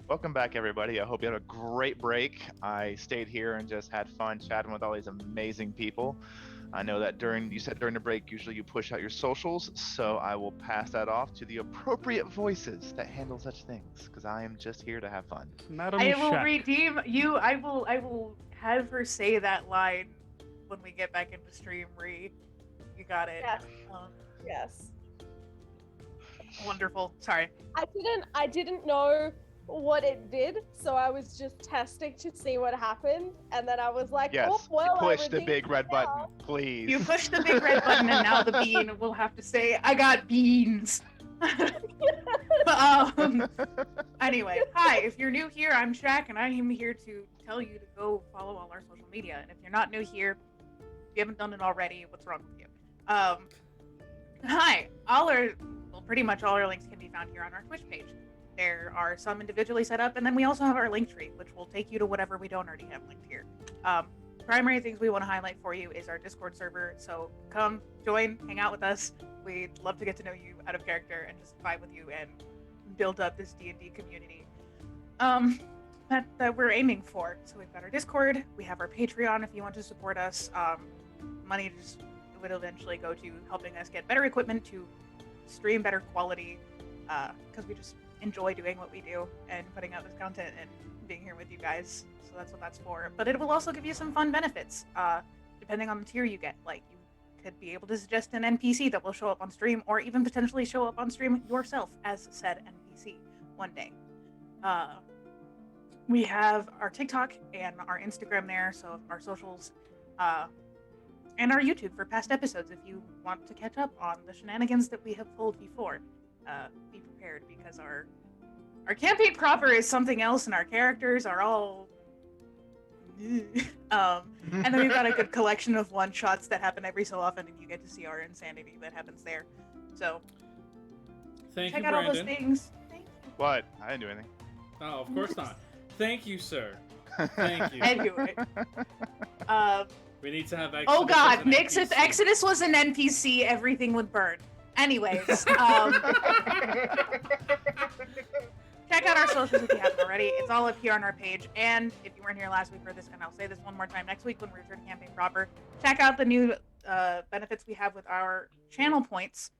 Welcome back, everybody. I hope you had a great break. I stayed here and just had fun chatting with all these amazing people. I know that you said during the break, usually you push out your socials, so I will pass that off to the appropriate voices that handle such things, because I am just here to have fun. Madam I will Shaq. redeem you. I will have her say that line when we get back into stream. You got it. Yes. Yes. Wonderful. Sorry. I didn't know what it did, so I was just testing to see what happened, and then I was like, Yes, oh, well, I push the redeemed big red it now. button, please. You push the big red button, and now the bean will have to say, "I got beans." But anyway, hi. If you're new here, I'm Shaq, and I am here to tell you to go follow all our social media. And if you're not new here, if you haven't done it already, what's wrong with you? Hi. Pretty much all our links can be found here on our Twitch page. There are some individually set up, and then we also have our link tree, which will take you to whatever we don't already have linked here. Primary things we want to highlight for you is our Discord server, so come, join, hang out with us. We'd love to get to know you out of character and just vibe with you and build up this D&D community that we're aiming for. So we've got our Discord, we have our Patreon if you want to support us. Money just would eventually go to helping us get better equipment to stream better quality, because we just enjoy doing what we do and putting out this content and being here with you guys. So that's what that's for. But it will also give you some fun benefits, depending on the tier you get. Like, you could be able to suggest an NPC that will show up on stream, or even potentially show up on stream yourself as said NPC one day. We have our TikTok and our Instagram there, so our socials, and our YouTube for past episodes if you want to catch up on the shenanigans that we have pulled before. Be prepared, because our campaign proper is something else, and our characters are all and then we've got a good collection of one-shots that happen every so often, and you get to see our insanity that happens there. So check out all those things. Thank you. What? I didn't do anything. Oh, of course not. Thank you, sir. Thank you. Anyway, We need to have Exodus. oh god, as an Nix, if NPC. Exodus was an NPC, everything would burn. Anyways, check out our socials if you haven't already. It's all up here on our page. And if you weren't here last week for this, and I'll say this one more time next week when we return to campaign proper, check out the new benefits we have with our channel points,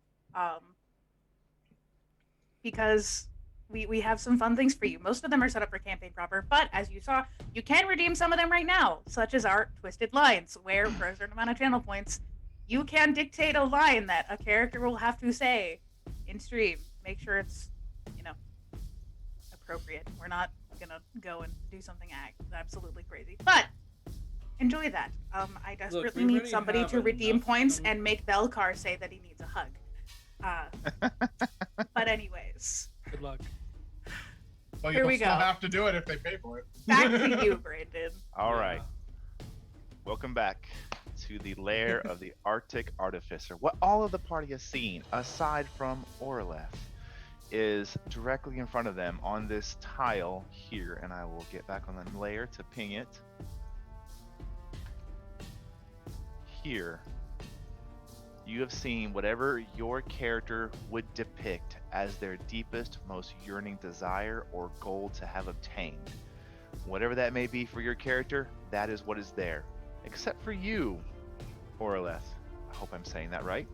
because we have some fun things for you. Most of them are set up for campaign proper, but as you saw, you can redeem some of them right now, such as our Twisted Lines, where for a certain amount of channel points, you can dictate a line that a character will have to say in stream. Make sure it's, appropriate. We're not gonna go and do something absolutely crazy, but enjoy that. I desperately we need already somebody have to redeem enough points from- and make Belcar say that he needs a hug. But anyways, Good luck. Well, Here you'll we still go. have to do it if they pay for it. back to you, Brandon. All Yeah. right. Welcome back to the lair of the Arctic Artificer. What all of the party has seen, aside from Orleth, is directly in front of them on this tile here, and I will get back on the layer to ping it. Here, you have seen whatever your character would depict as their deepest, most yearning desire or goal to have obtained. Whatever that may be for your character, that is what is there. Except for you, Orleth. I hope I'm saying that right.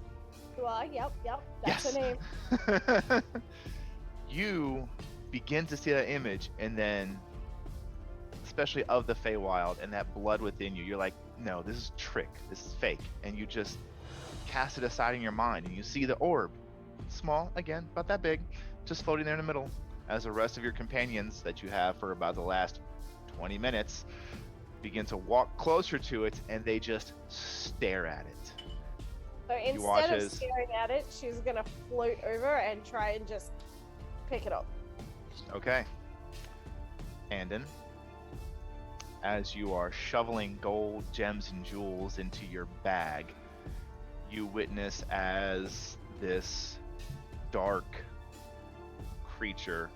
You are, yep, that's Yes. the name. You begin to see that image, and then, especially of the Feywild and that blood within you, you're like, no, this is trick, this is fake, and you just cast it aside in your mind, and you see the orb, small, again, about that big, just floating there in the middle, as the rest of your companions that you have for about the last 20 minutes begin to walk closer to it, and they just stare at it. So watch instead of as- staring at it, she's gonna float over and try and just pick it up. Okay. Andon, as you are shoveling gold, gems, and jewels into your bag, you witness as this dark creature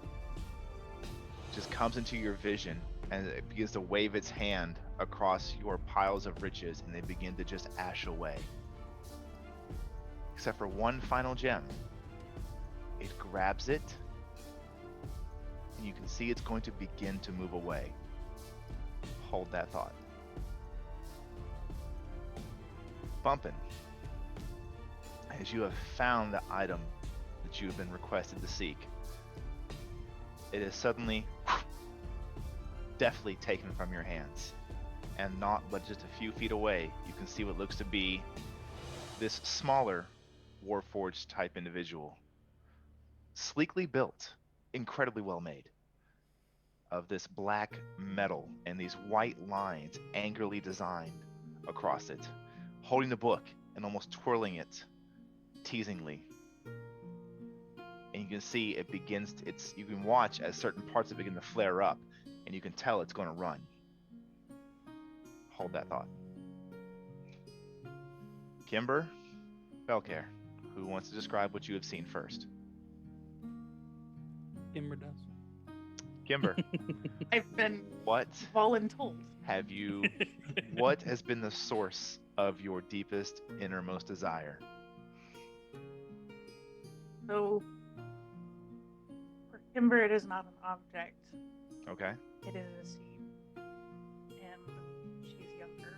just comes into your vision, and it begins to wave its hand across your piles of riches, and they begin to just ash away. Except for one final gem. It grabs it and you can see it's going to begin to move away. Hold that thought. Bumpin', as you have found the item that you have been requested to seek, it is suddenly deftly taken from your hands. And not but just a few feet away, you can see what looks to be this smaller Warforged type individual. Sleekly built, incredibly well made, of this black metal and these white lines angrily designed across it, holding the book and almost twirling it teasingly. And you can see it begins to, you can watch as certain parts of it begin to flare up, and you can tell it's going to run. Hold that thought. Kimber, Belcare, who wants to describe what you have seen first? Kimber does. Kimber, I've been what voluntold. have you, what has been the source of your deepest, innermost desire? So, for Kimber, it is not an object. Okay. It is a seed. And she's younger.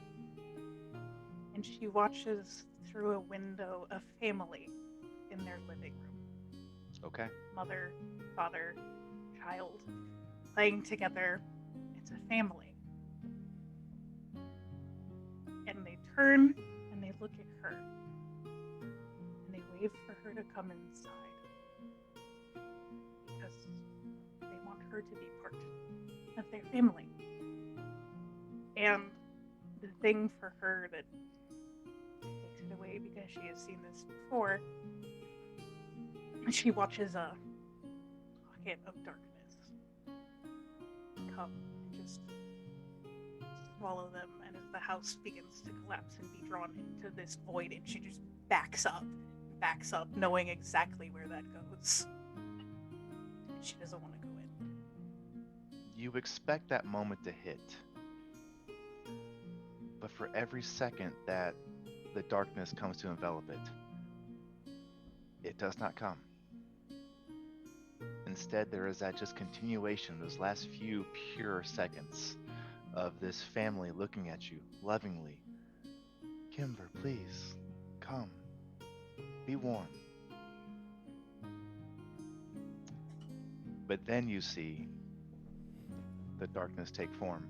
And she watches through a window a family in their living room. Okay. Mother, father, child, playing together. It's a family. And they turn and they look at her. And they wave for her to come inside. Because they want her to be part of their family. And the thing for her that takes it away, because she has seen this before, she watches a pocket of darkness come and just swallow them, and as the house begins to collapse and be drawn into this void, and she just backs up, knowing exactly where that goes. She doesn't want to go in. You expect that moment to hit, but for every second that the darkness comes to envelop it, it does not come. Instead, there is that just continuation, those last few pure seconds of this family looking at you lovingly. Kimber, please, come. Be warm. But then you see the darkness take form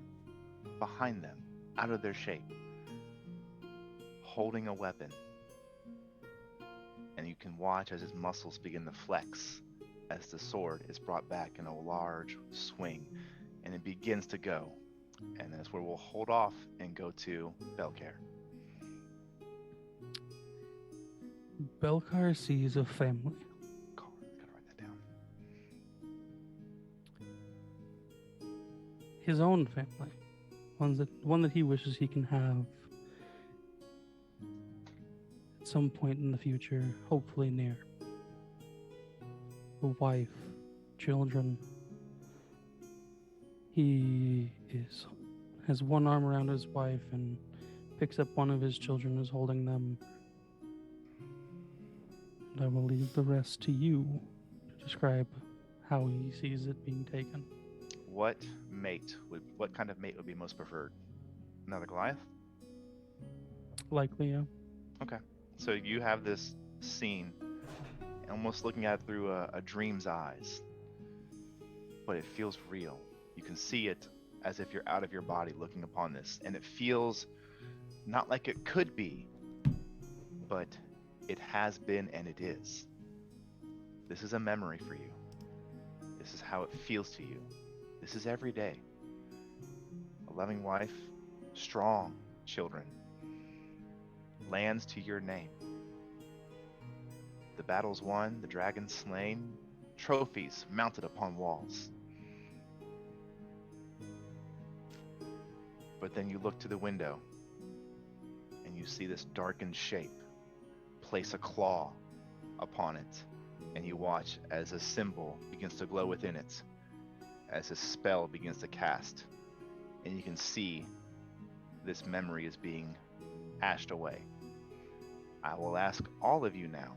behind them, out of their shape, holding a weapon. And you can watch as his muscles begin to flex as the sword is brought back in a large swing, and it begins to go. And that's where we'll hold off and go to Belcare. Belcar sees a family. Gotta write that down. His own family. One that he wishes he can have at some point in the future, hopefully near. A wife, children. He has one arm around his wife and picks up one of his children, is holding them. And I will leave the rest to you to describe how he sees it being taken. What kind of mate would be most preferred? Another Goliath? Likely, yeah. Okay. So you have this scene, almost looking at it through a dream's eyes. But it feels real. You can see it as if you're out of your body looking upon this. And it feels not like it could be, but it has been and it is. This is a memory for you. This is how it feels to you. This is every day. A loving wife, strong children, lands to your name. The battles won, the dragons slain, trophies mounted upon walls. But then you look to the window and you see this darkened shape place a claw upon it, and you watch as a symbol begins to glow within it, as a spell begins to cast, and you can see this memory is being ashed away. I will ask all of you now,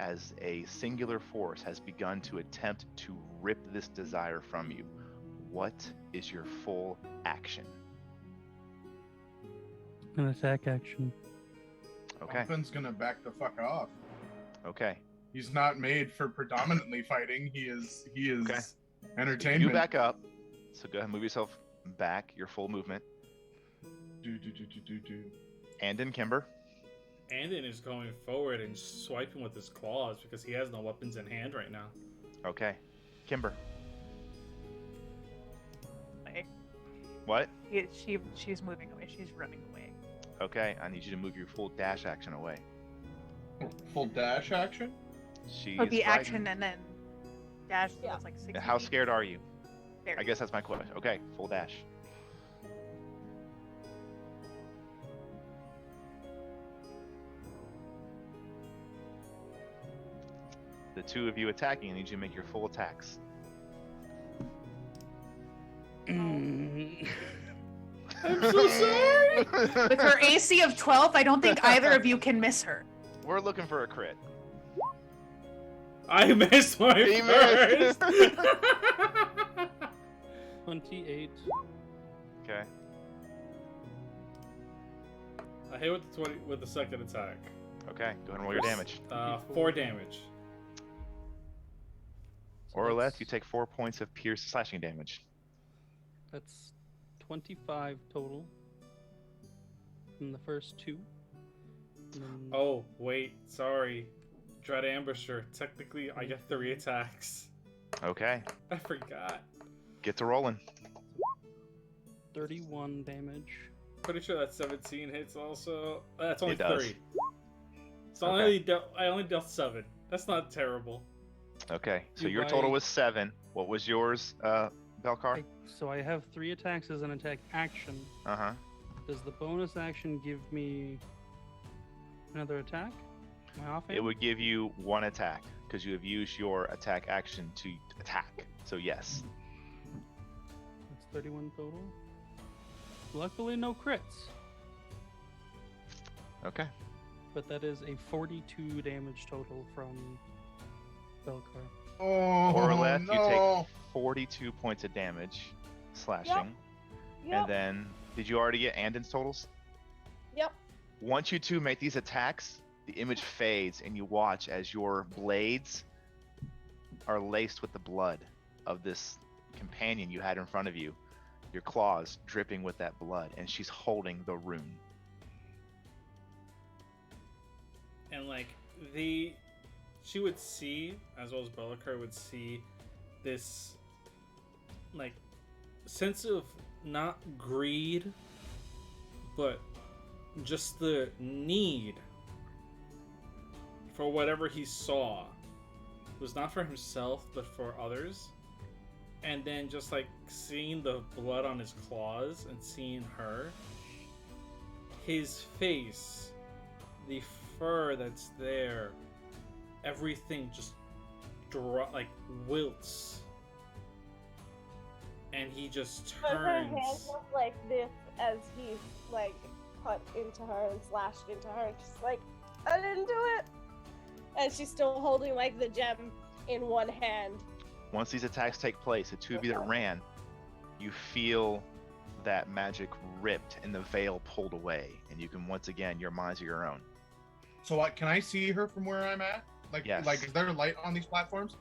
as a singular force has begun to attempt to rip this desire from you. What is your full action? An attack action. Okay. Bumpin's gonna back the fuck off. Okay. He's not made for predominantly fighting. He is Okay. entertainment. You back up. So go ahead and move yourself back, your full movement. Do. Andon, Kimber. Andon is going forward and swiping with his claws because he has no weapons in hand right now. Okay. Kimber. Like, What? she's moving away. She's running away. Okay, I need you to move your full dash action away. Full dash action? She's So the frightened. action and then dash. So Yeah. that's like 60 How feet. scared are you? Very. I guess that's my question. Okay, full dash. The two of you attacking, I need you to make your full attacks. Mm. I'm so sorry! With her AC of 12, I don't think either of you can miss her. We're looking for a crit. I missed my He first! missed. 28. Okay. I hit with the second attack. Okay, go ahead and roll your damage. 4 damage. So Or less, that's- you take 4 points of pierce slashing damage. That's 25 total. From the first 2. And then Oh, wait, sorry. Dread Ambusher. Technically, I get 3 attacks. Okay, I forgot. get to rolling. 31 damage. Pretty sure that 17 hits also. That's only It does. 3. So Okay. I only dealt 7. That's not terrible. Okay, so Do your total I- was 7. What was yours, Belcar? So I have 3 attacks as an attack action. Uh-huh. Does the bonus action give me another attack? Am I off It would give you 1 attack, because you have used your attack action to attack. So yes. That's 31 total. Luckily, no crits. Okay. But that is a 42 damage total from Belcar. Oh, Or less, no. you take 42 points of damage, slashing. Yep. And then, did you already get Andon's totals? Yep. Once you two make these attacks, the image fades and you watch as your blades are laced with the blood of this companion you had in front of you. Your claws dripping with that blood, and she's holding the rune. And like she would see, as well as Bellicar would see, this like sense of not greed, but just the need for whatever he saw. It was not for himself, but for others. And then just like seeing the blood on his claws and seeing her, his face, the fur that's there, everything just wilts, and he just But her hand turns. was like this as he like cut into her and slashed into her, and she's like, "I didn't do it," and she's still holding like the gem in one hand. Once these attacks take place, the two of you that ran, you feel that magic ripped and the veil pulled away, and you can once again, your minds are your own. So what? Can I see her from where I'm at? Like, Yes. like, is there light on these platforms?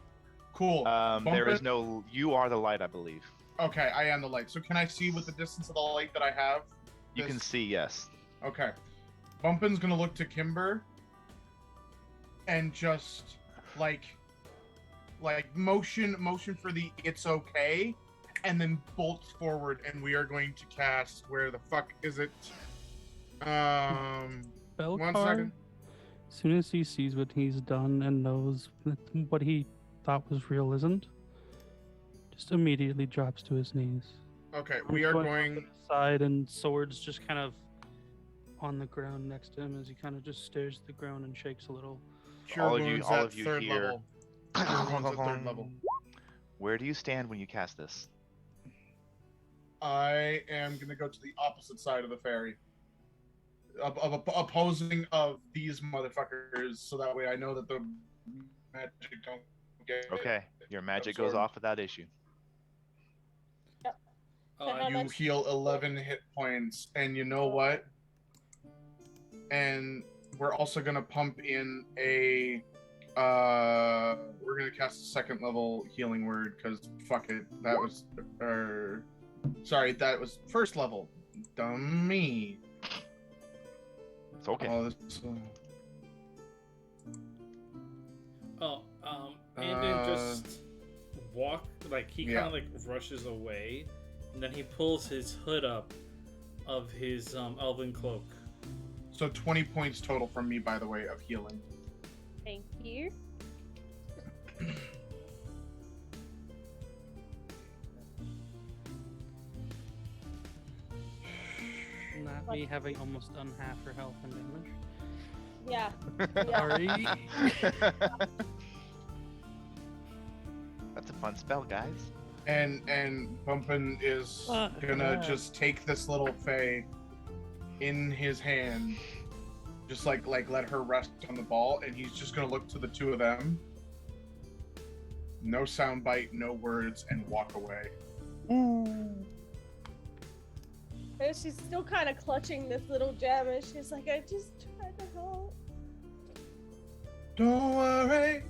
Cool. There is Bumpin'? no. You are the light, I believe. Okay, I am the light. So can I see with the distance of the light that I have? You can This- see, yes. Okay. Bumpin's gonna look to Kimber and just like motion for the it's okay, and then bolts forward, and we are going to cast. Where the fuck is it? One Belcar, second. as soon as he sees what he's done and knows that what he thought was real isn't, just immediately drops to his knees. Okay, we are Going going. to the side, and swords just kind of on the ground next to him as he kind of just stares at the ground and shakes a little. Cure all of you- wounds all at of you third hear- level. Cure wounds at third level. Where do you stand when you cast this? I am gonna go to the opposite side of the ferry, opposing of these motherfuckers, so that way I know that the magic don't get Okay, your magic goes absorbed. off without issue. Oh, I, You heal 11 hit points, and you know what? And we're also gonna pump in a. We're gonna cast a second level healing word because fuck it. That was. Sorry, that was first level. Dummy. It's okay. Oh, this, and then just walk, like, he kind Yeah. of, like, rushes away, and then he pulls his hood up of his elven cloak. So 20 points total from me, by the way, of healing. Thank you. Not me having almost done half her health and damage. Yeah. Sorry. That's a fun spell, guys. And Bumpin is gonna just take this little Fae in his hand, just like let her rest on the ball, and he's just gonna look to the two of them. No sound bite, no words, and walk away. And she's still kind of clutching this little gem, and she's like, I just tried to help. Don't worry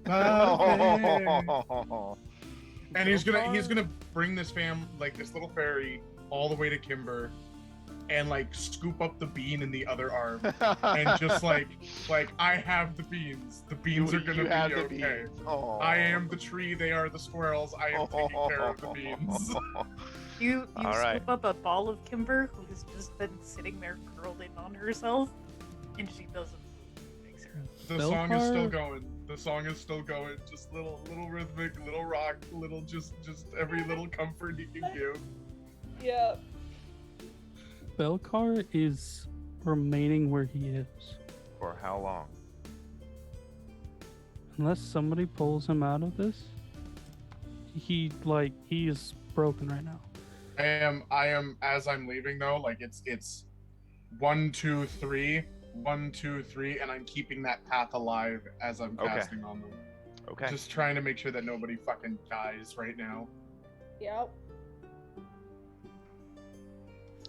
about it. And he's gonna bring this this little fairy all the way to Kimber, and like scoop up the bean in the other arm, and just like I have the beans. The beans are gonna be okay. I am the tree. They are the squirrels. I am taking care of the beans. You All scoop right. up a ball of Kimber who has just been sitting there curled in on herself, and she doesn't fix her up. The song is still going. The song is still going. Just little rhythmic, little rock, little just every little comfort he can give. Yeah. Belcar is remaining where he is. For how long? Unless somebody pulls him out of this, he is broken right now. I am as I'm leaving though, like it's 1, 2, 3, 1, 2, 3, and I'm keeping that path alive as I'm Okay. casting on them. Okay. Just trying to make sure that nobody fucking dies right now. Yep.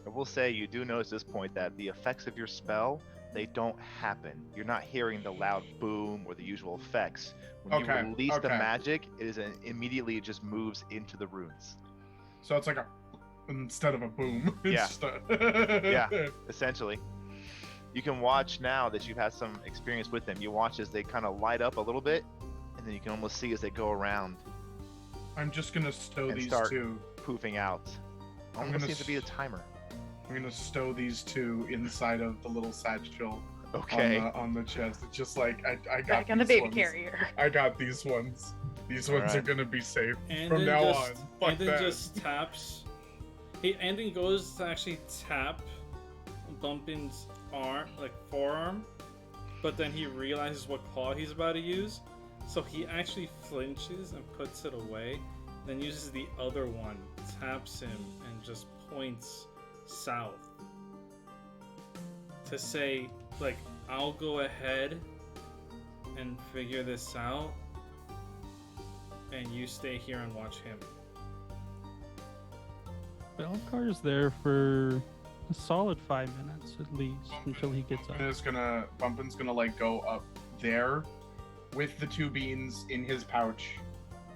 I will say you do notice at this point that the effects of your spell, they don't happen. You're not hearing the loud boom or the usual effects. When you release the magic, immediately it just moves into the runes. So it's like a instead of a boom. Yeah. It's just Yeah, essentially. You can watch now that you've had some experience with them. You watch as they kind of light up a little bit, and then you can almost see as they go around I'm just gonna stow and these start two. poofing out. I'm Almost gonna seems to be a timer. I'm gonna stow these two inside of the little satchel Okay. on the chest. It's just like I got Back on the these baby ones. carrier. I got these ones. These ones Alright. are gonna be safe And from then now just, on. Fuck and then that. just taps. And then goes to actually tap Bumpin's arm, like forearm, but then he realizes what claw he's about to use, so he actually flinches and puts it away, then uses the other one, taps him, and just points south to say, like, I'll go ahead and figure this out, and you stay here and watch him. Belcar's there for a solid 5 minutes at least until he gets up. Bumpin's gonna like go up there with the two beans in his pouch.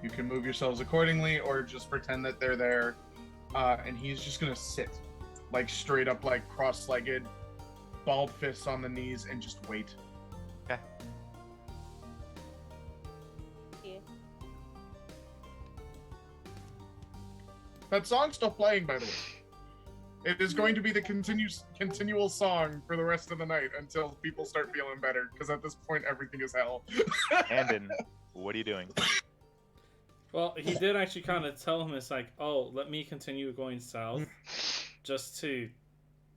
You can move yourselves accordingly or just pretend that they're there. And he's just gonna sit like straight up, like cross-legged, balled fists on the knees, and just wait. Okay. Yeah. That song's still playing, by the way. It is going to be the continual song for the rest of the night until people start feeling better, because at this point everything is hell. Andon, what are you doing? Well, he did actually kind of tell him, it's like, oh, let me continue going south just to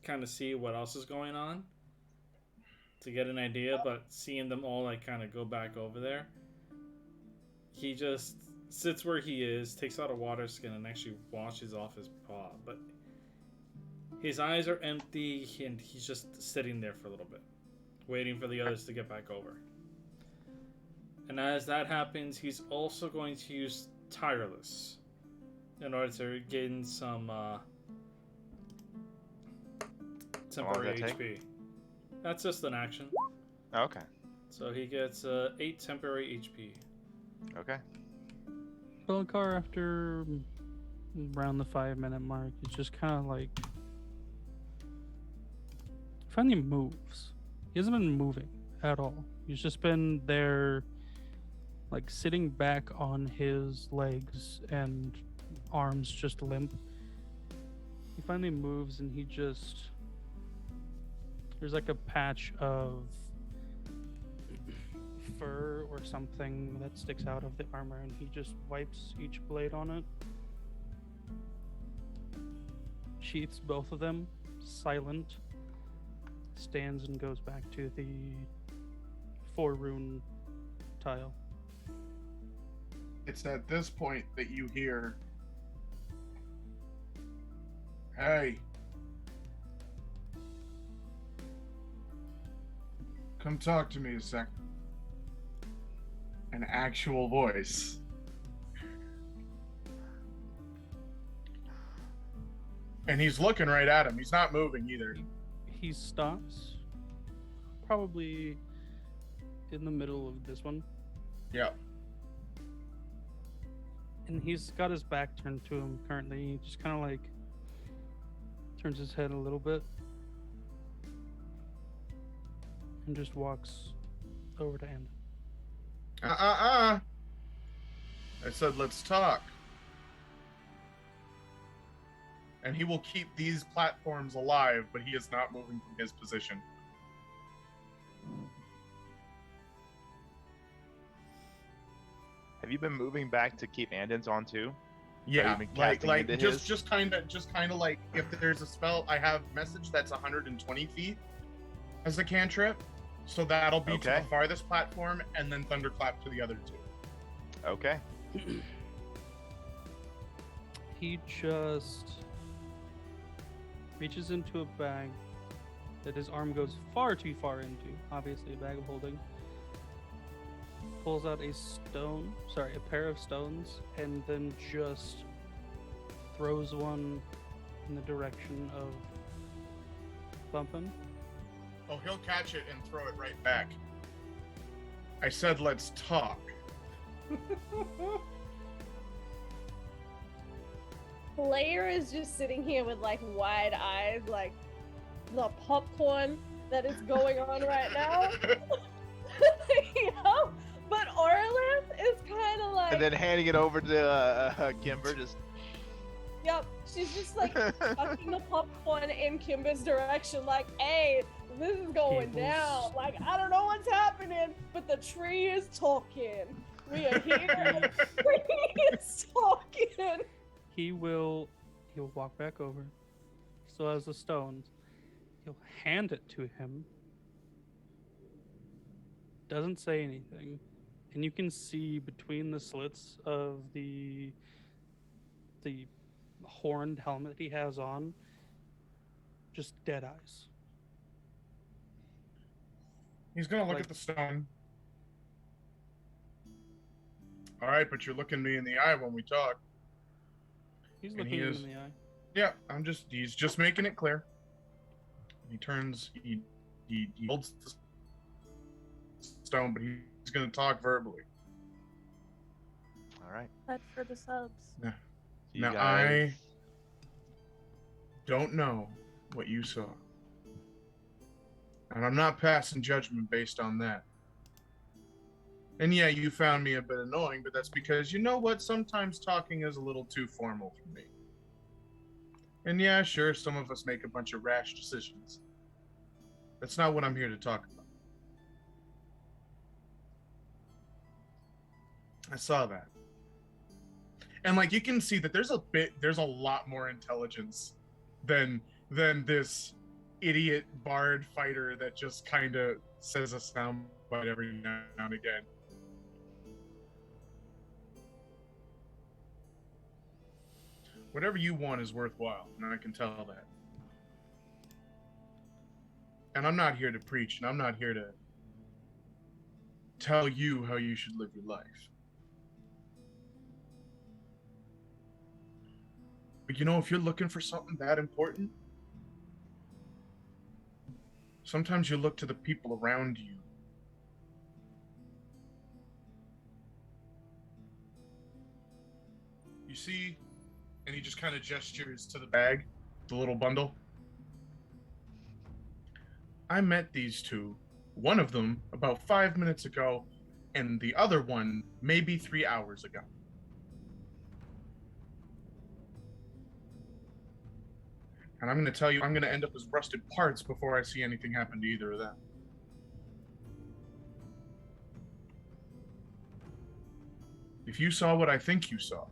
kind of see what else is going on, to get an idea, but seeing them all like kind of go back over there, he just sits where he is, takes out a water skin, and actually washes off his paw. But his eyes are empty, and he's just sitting there for a little bit, waiting for the others to get back over. And as that happens, he's also going to use Tireless in order to gain some temporary does that HP. That's just an action. Okay. So he gets 8 temporary HP. Okay. Belkar, after around the 5-minute mark, is just kind of like finally moves. He hasn't been moving at all. He's just been there, like sitting back on his legs and arms just limp. He finally moves and he just, there's like a patch of fur or something that sticks out of the armor, and he just wipes each blade on it, sheaths both of them, silent, stands and goes back to the 4-rune tile. It's at this point that you hear, "Hey, come talk to me a sec." An actual voice. And he's looking right at him. He's not moving either. He stops, probably in the middle of this one, Yeah. and he's got his back turned to him currently. He just kind of like turns his head a little bit and just walks over to Andon. I said, let's talk. And he will keep these platforms alive, but he is not moving from his position. Have you been moving back to keep Andon's on too? Yeah, you've been like casting into his? just kind of like if there's a spell, I have message that's 120 feet as a cantrip, so that'll be to Okay. the farthest platform, and then thunderclap to the other two. Okay. He just reaches into a bag that his arm goes far too far into, obviously a bag of holding. Pulls out a pair of stones, and then just throws one in the direction of Bumpin'. Oh, he'll catch it and throw it right back. I said, let's talk. Lair is just sitting here with like wide eyes, like the popcorn that is going on right now. You know? But Orlith is kind of like, And then handing it over to Kimber, just yep, she's just like tucking the popcorn in Kimber's direction, like, hey, this is going down. Like, I don't know what's happening, but the tree is talking. We are here, and the tree is talking. He'll walk back over. He still has the stones. He'll hand it to him. Doesn't say anything. And you can see between the slits of the horned helmet he has on, just dead eyes. He's gonna look Like- at the stone. All right, but you're looking me in the eye when we talk. He's And looking he him is- in the eye. Yeah, he's just making it clear. He turns, he holds the stone, but he's gonna talk verbally. all right. But for the subs. You Now, guys, I don't know what you saw. And I'm not passing judgment based on that. And yeah, you found me a bit annoying, but that's because, you know what, sometimes talking is a little too formal for me. And yeah, sure, some of us make a bunch of rash decisions. That's not what I'm here to talk about. I saw that. And like you can see that there's a lot more intelligence than this idiot bard fighter that just kind of says a soundbite every now and again. Whatever you want is worthwhile, and I can tell that. And I'm not here to preach, and I'm not here to tell you how you should live your life. But you know, if you're looking for something that important, sometimes you look to the people around you. You see, and he just kind of gestures to the bag, the little bundle. I met these two, one of them about 5 minutes ago, and the other one maybe 3 hours ago. And I'm going to tell you, I'm going to end up as rusted parts before I see anything happen to either of them. If you saw what I think you saw,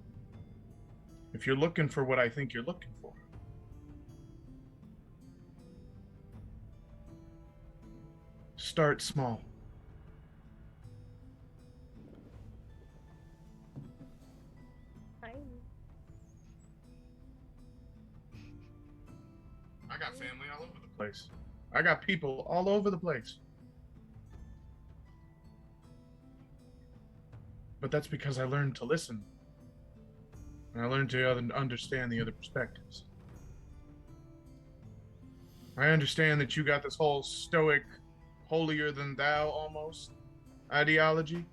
if you're looking for what I think you're looking for, start small. I got family all over the place. I got people all over the place. But that's because I learned to listen. And I learned to understand the other perspectives. I understand that you got this whole stoic, holier than thou almost ideology.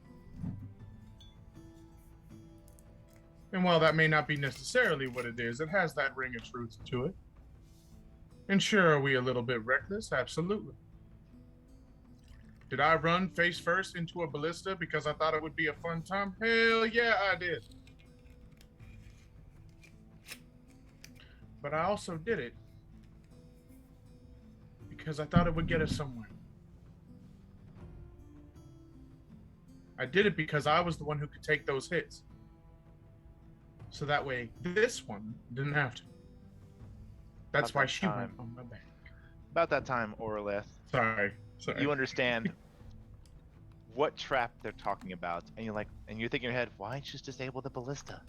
And while that may not be necessarily what it is, it has that ring of truth to it. And sure, are we a little bit reckless? Absolutely. Did I run face first into a ballista because I thought it would be a fun time? Hell yeah, I did. But I also did it because I thought it would get us somewhere. I did it because I was the one who could take those hits. So that way, this one didn't have to. That's why she went on my back. About that time, Orleth, Sorry. you understand what trap they're talking about, and you're thinking in your head, why just disable the ballista?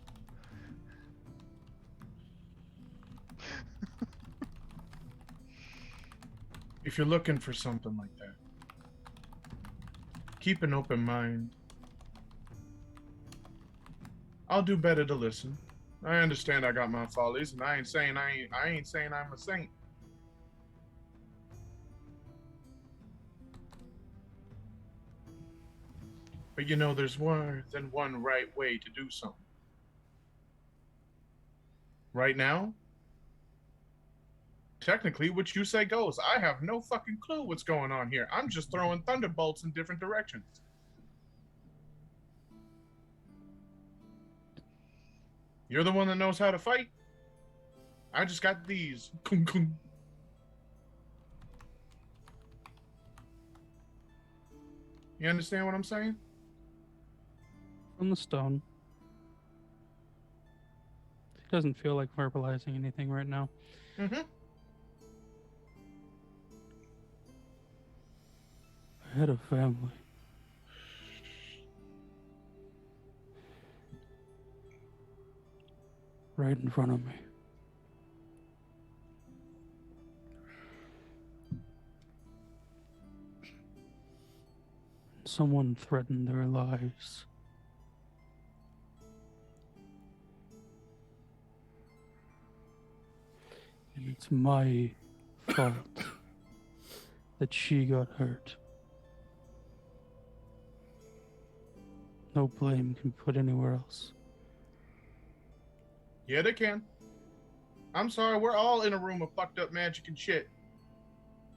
If you're looking for something like that, keep an open mind. I'll do better to listen. I understand I got my follies, and I ain't saying I'm a saint. But you know, there's more than one right way to do something. Right now, technically, what you say goes. I have no fucking clue what's going on here. I'm just throwing thunderbolts in different directions. You're the one that knows how to fight. I just got these. Kung kung. You understand what I'm saying? From the stone. He doesn't feel like verbalizing anything right now. Mm-hmm. I had a family. Right in front of me. Someone threatened their lives. And it's my fault that she got hurt. No blame can be put anywhere else. Yeah, they can. I'm sorry, we're all in a room of fucked up magic and shit.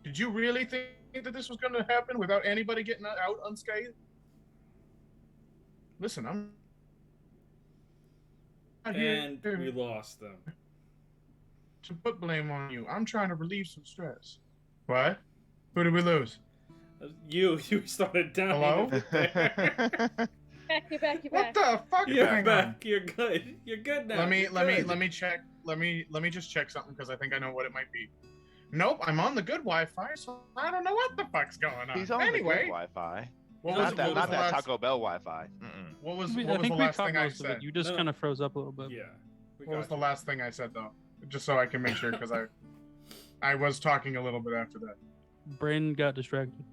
Did you really think that this was going to happen without anybody getting out unscathed? Listen, I'm not And here we lost them. to put blame on you. I'm trying to relieve some stress. What? Who did we lose? You started down. Hello? You're back. What the fuck? You're Hang back. on. You're good. You're good now. Let me You're check. Let me just check something because I think I know what it might be. Nope, I'm on the good Wi-Fi, so I don't know what the fuck's going on. He's on Anyway, the good Wi-Fi. what Not was that- the Not that last? Taco Bell Wi-Fi. What was I the think we last caught thing I most of it. said? You just No. kind of froze up a little bit. Yeah. We What was got the you. last thing I said though? Just so I can make sure because I was talking a little bit after that. Brain got distracted.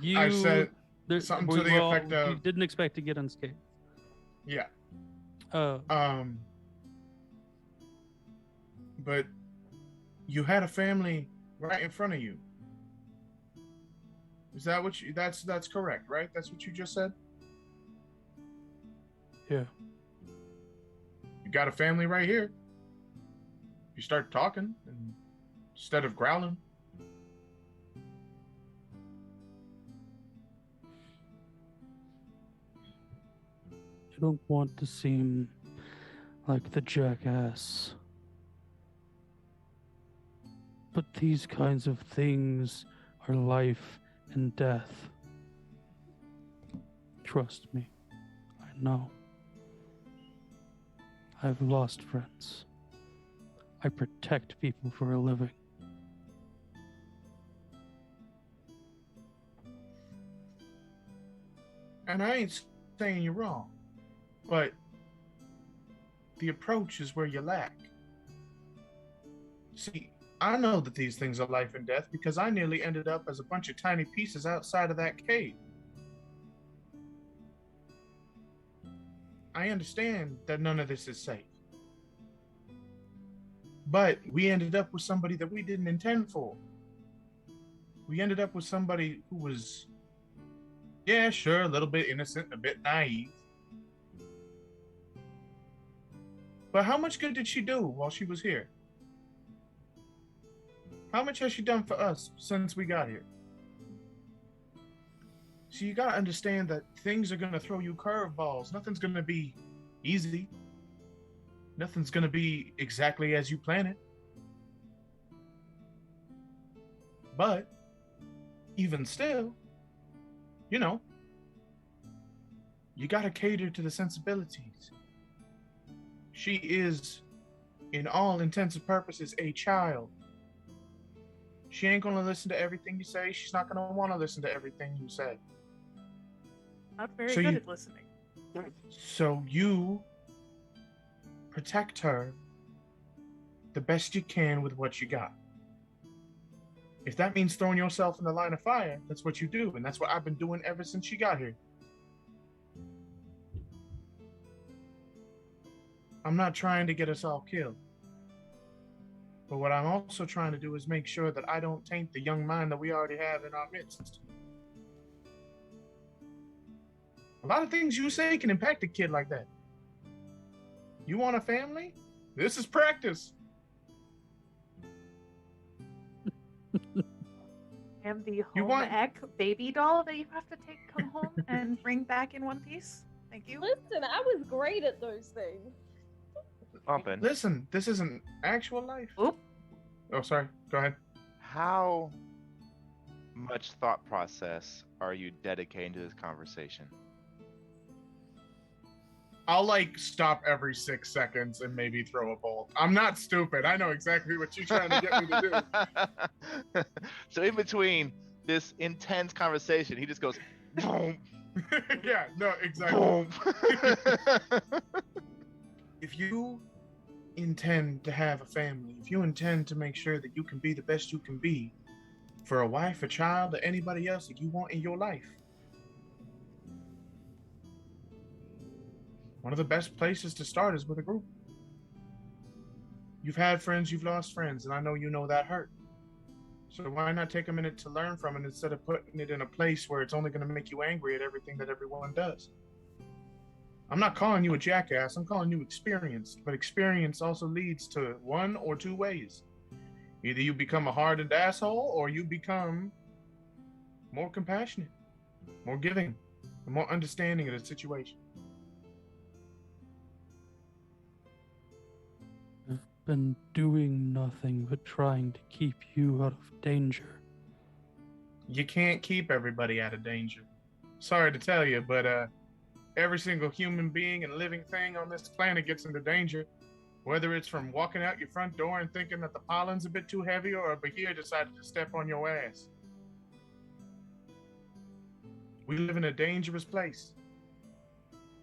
You, I said there, something we, to the well, effect you of, didn't expect to get unscathed. yeah. Uh, But you had a family right in front of you. Is that what you? That's correct, right? That's what you just said. yeah. You got a family right here. You start talking and instead of growling. I don't want to seem like the jackass. But these kinds of things are life and death. Trust me, I know. I've lost friends. I protect people for a living. And I ain't saying you're wrong, but the approach is where you lack. See, I know that these things are life and death because I nearly ended up as a bunch of tiny pieces outside of that cave. I understand that none of this is safe. But we ended up with somebody that we didn't intend for. We ended up with somebody who was, yeah, sure, a little bit innocent, a bit naive. But how much good did she do while she was here? How much has she done for us since we got here? So you gotta understand that things are gonna throw you curveballs. Nothing's gonna be easy. Nothing's gonna be exactly as you plan it. But even still, you know, you gotta cater to the sensibilities. She is, in all intents and purposes, a child. She ain't gonna listen to everything you say. She's not gonna want to listen to everything you say. Not very So good you- at listening. So you protect her the best you can with what you got. If that means throwing yourself in the line of fire, that's what you do, and that's what I've been doing ever since she got here. I'm not trying to get us all killed. But what I'm also trying to do is make sure that I don't taint the young mind that we already have in our midst. A lot of things you say can impact a kid like that. You want a family? This is practice. And the You home want- ec baby doll that you have to come home and bring back in one piece. Thank you. Listen, I was great at those things. Bumpin'. Listen, this isn't actual life. Oop. Oh, sorry. Go ahead. How much thought process are you dedicating to this conversation? I'll like stop every 6 seconds and maybe throw a bolt. I'm not stupid. I know exactly what you're trying to get me to do. So in between this intense conversation, he just goes, boom, Yeah, no, exactly. boom. If you intend to have a family, if you intend to make sure that you can be the best you can be for a wife, a child, or anybody else that you want in your life, one of the best places to start is with a group. You've had friends, you've lost friends, and I know you know that hurt. So why not take a minute to learn from it instead of putting it in a place where it's only going to make you angry at everything that everyone does? I'm not calling you a jackass, I'm calling you experienced, but experience also leads to one or two ways. Either you become a hardened asshole or you become more compassionate, more giving, and more understanding of the situation. I've been doing nothing but trying to keep you out of danger. You can't keep everybody out of danger. Sorry to tell you, but every single human being and living thing on this planet gets into danger. Whether it's from walking out your front door and thinking that the pollen's a bit too heavy, or a bahir decided to step on your ass. We live in a dangerous place.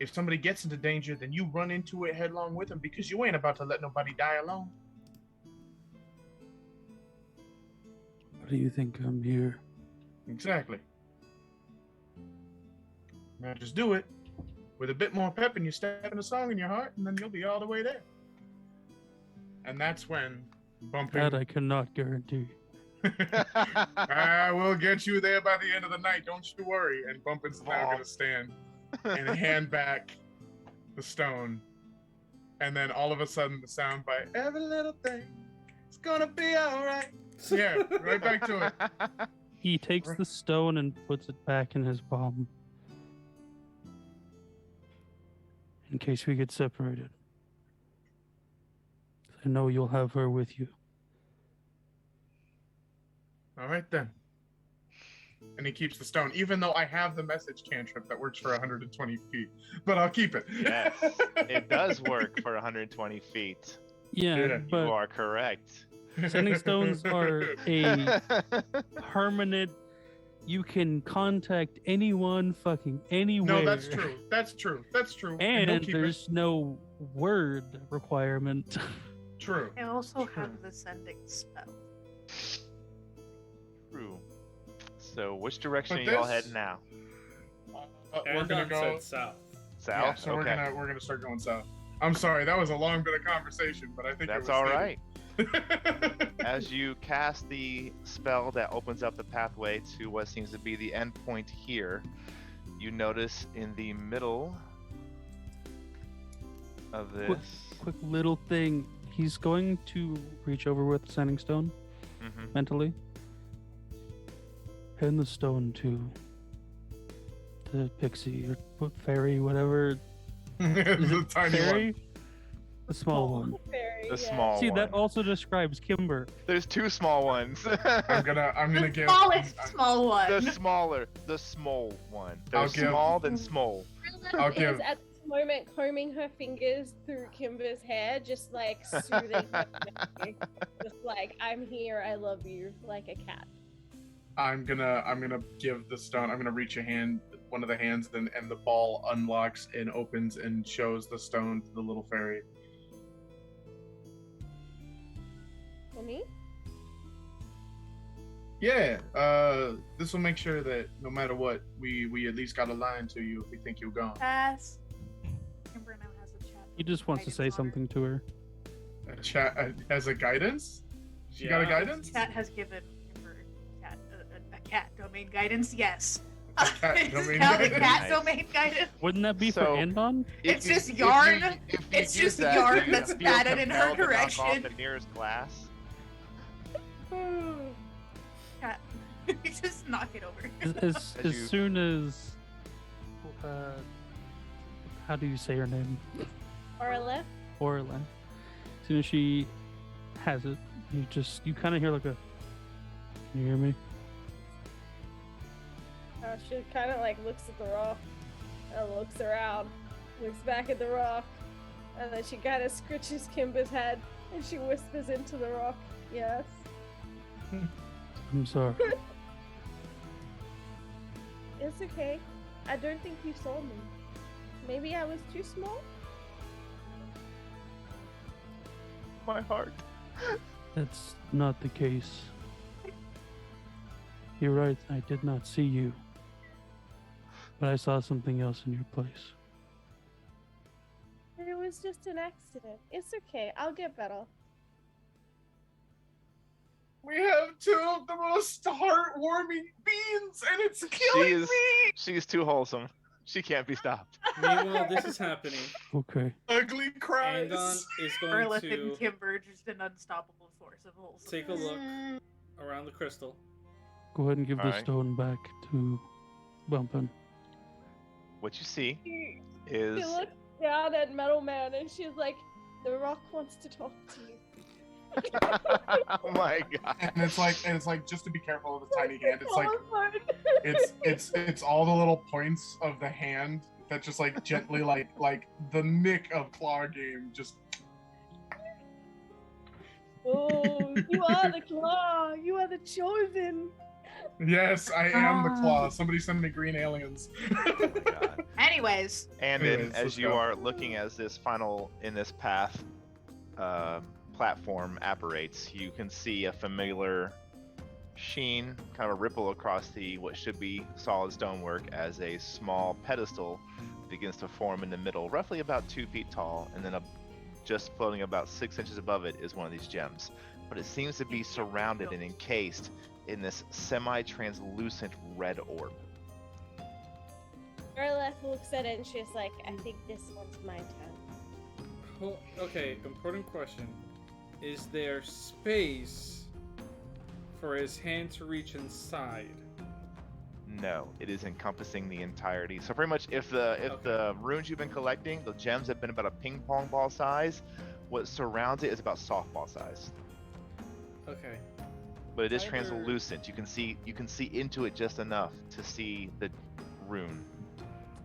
If somebody gets into danger, then you run into it headlong with them because you ain't about to let nobody die alone. Why do you think I'm here? Exactly. Now just do it with a bit more pep in your step and a song in your heart, and then you'll be all the way there. And that's when bumping. That I cannot guarantee. I will get you there by the end of the night. Don't you worry. And Bumpin's now going to stand and hand back the stone. And then all of a sudden, the sound bite. Every little thing is going to be all right. Yeah, right back to it. He takes the stone and puts it back in his palm. In case we get separated. I know you'll have her with you. All right, then. And he keeps the stone, even though I have the message cantrip that works for 120 feet. But I'll keep it. Yes, it does work for 120 feet. Yeah, but You are correct. sending stones are a permanent. You can contact anyone fucking anywhere. No, that's true. That's true. That's true. And he'll keep there's no word requirement. True. I also have the sending spell. True. So, which direction But are y'all this- heading now? We're gonna Andon go said south. South. Yeah, so okay. we're gonna start going south. I'm sorry, that was a long bit of conversation, but I think That's it all was right. needed. As you cast the spell that opens up the pathway to what seems to be the end point here, you notice in the middle of this. Quick little thing. He's going to reach over with the sending stone Mhm. mentally. Hand the stone to the pixie or fairy, whatever. Is the it tiny fairy? one. The small one. Fairy, The yeah. small See, one. that also describes Kimber. There's two small ones. I'm gonna The give smallest small one. the small one. I'll There's give- small then small. I'll Is give at this moment combing her fingers through Kimber's hair, just like soothing her. gently. Just like, I'm here, I love you, like a cat. I'm gonna give the stone. I'm gonna reach a hand, one of the hands, and the ball unlocks and opens and shows the stone to the little fairy. Honey? Yeah, this will make sure that no matter what, we at least got a line to you if we think you're gone. Pass. Kimber now has a chat. He just wants to say Guidance on her. something to her. A chat as a guidance. She got a Yeah. guidance. Cat has given Kimber a cat domain guidance. Yes. A cat It's domain now the guidance. cat Nice. domain guidance. Wouldn't that be So- for Andon? It's just If yarn. if you It's use just that, yarn do you that's feel batted in her compelled to knock off direction. the nearest glass. Cat. You just knock it over. As As you- soon as. How do you say her name? Orla? Orla. As soon as she has it, you kind of hear like a. Can you hear me? She kind of like looks at the rock, and looks around, looks back at the rock, and then she kind of scritches Kimber's head, and she whispers into the rock, yes. I'm sorry. It's okay. I don't think you saw me. Maybe I was too small? My heart. That's not the case. You're right, I did not see you. But I saw something else in your place. It was just an accident. It's okay. I'll get better. We have two of the most heartwarming beans, and it's killing me. She's too wholesome. She can't be stopped. Meanwhile, this is happening. Okay. Ugly cries. Andon is going Erlith to and Kimber, just an unstoppable force of wholesomeness. take a look around the crystal. Go ahead and give the Alright. stone back to Bumpin. What you see She is looks down at Metal Man, and she's like, the rock wants to talk to you. oh my god. And it's like just to be careful of the tiny hand. It's like Horrified. it's all the little points of the hand that just like gently like the nick of claw game just. Oh, you are the claw. You are the chosen. Yes, I am the claw. Somebody send me green aliens. Oh my god. Anyways, And Anyways, then, as let's you go. are looking as this final in this path platform apparates, you can see a familiar sheen, kind of a ripple across the what should be solid stonework as a small pedestal begins to form in the middle, roughly about 2 feet tall, and then just floating about 6 inches above it is one of these gems. But it seems to be surrounded and encased in this semi-translucent red orb. Erleth looks at it and she's like, I think this one's my turn. Oh, okay, important question. Is there space for his hand to reach inside? No, it is encompassing the entirety. So pretty much, if the runes you've been collecting, the gems have been about a ping pong ball size, what surrounds it is about softball size. Okay. But it is translucent. You can see into it just enough to see the rune.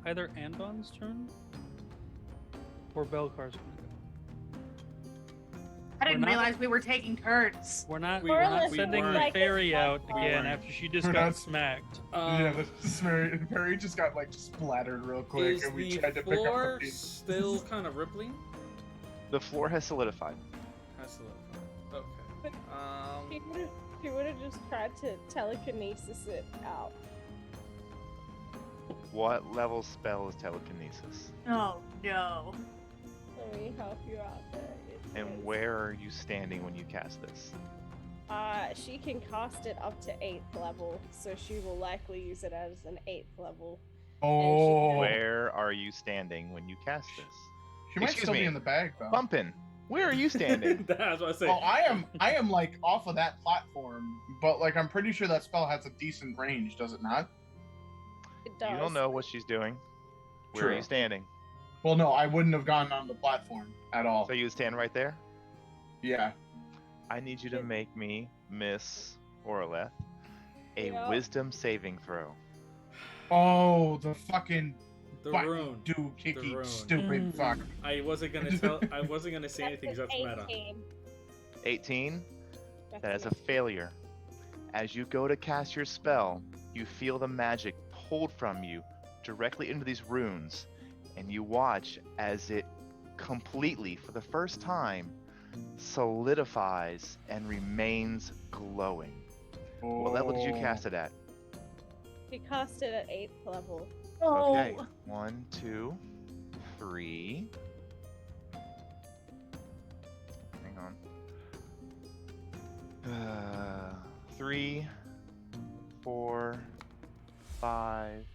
Either Andon's turn or Belkar's gonna go. I didn't We're not- realize we were taking turns. We're not Corliss sending looks the like fairy it's out like again Right. after she just We're got not- smacked. Yeah, Perry just got like splattered real quick, Is and we the tried to pick up floor the piece. still kind of rippling? The floor has solidified. Has to look. Okay. She would have just tried to telekinesis it out. What level spell is telekinesis? Oh no. Let me help you out there. It And is- where are you standing when you cast this? She can cast it up to 8th level, so she will likely use it as an 8th level. Oh, Where are you standing when you cast this? she might Excuse still me. be in the bag though. Bumpin', where are you standing? That's what I say. Oh, I am like off of that platform, but like I'm pretty sure that spell has a decent range, does it not? It does. You don't know what she's doing. Where are True. you standing? Well, no, I wouldn't have gone on the platform at all. So you stand right there? Yeah. I need you to make me, Miss Orleth, a Yeah. wisdom saving throw. Oh, the fucking The fuck rune. doohickey rune. stupid fuck. I wasn't gonna say anything because that's meta. 18. 18? That's That is a it. failure. As you go to cast your spell, you feel the magic pulled from you directly into these runes, and you watch as it completely, for the first time, solidifies and remains glowing. What level did you cast it at? She cast it at 8th level. Oh. Okay, 1, 2, 3. Hang on. 3, 4, 5,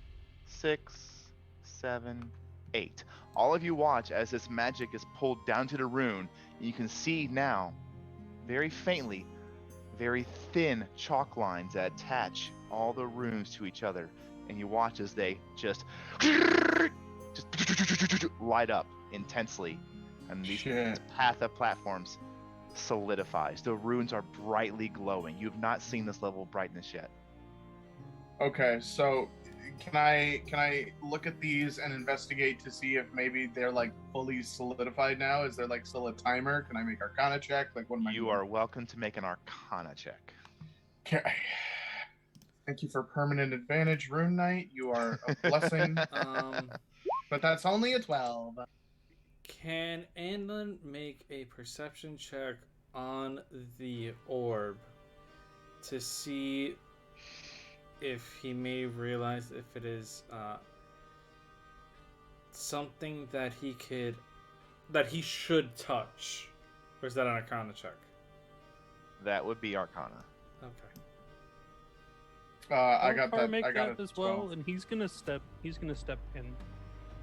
6, 7, 8. All of you watch as this magic is pulled down to the rune. And you can see now, very faintly, very thin chalk lines that attach all the runes to each other. And you watch as they just light up intensely. And this Shit. path of platforms solidifies. The runes are brightly glowing. You have not seen this level of brightness yet. Okay, so can I look at these and investigate to see if maybe they're like fully solidified now? Is there like still a timer? Can I make Arcana check? Like what am I You doing? are welcome to make an Arcana check. Okay. Thank you for permanent advantage, Rune Knight. You are a blessing. But that's only a 12. Can Anlin make a perception check on the orb to see if he may realize if it is something that he should touch, or is that an Arcana check? That would be Arcana. Okay. I got Belkar that. make I got that it as well, 12. and he's gonna step in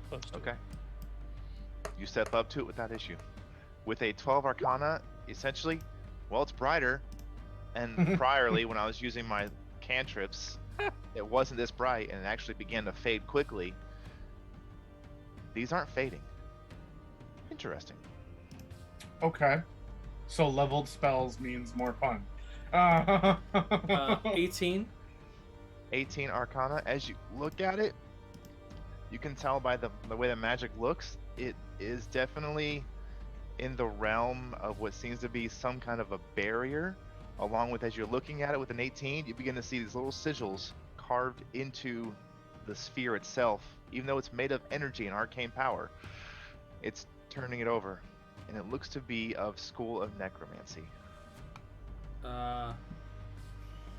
close to Okay. it. You step up to it without issue. With a 12 Arcana, essentially, well, it's brighter. And priorly, when I was using my cantrips, it wasn't this bright, and it actually began to fade quickly. These aren't fading. Interesting. Okay. So leveled spells means more fun. 18. 18 Arcana. As you look at it, you can tell by the way the magic looks, it is definitely in the realm of what seems to be some kind of a barrier. Along with, as you're looking at it with an 18, you begin to see these little sigils carved into the sphere itself. Even though it's made of energy and arcane power, it's turning it over, and it looks to be of School of Necromancy.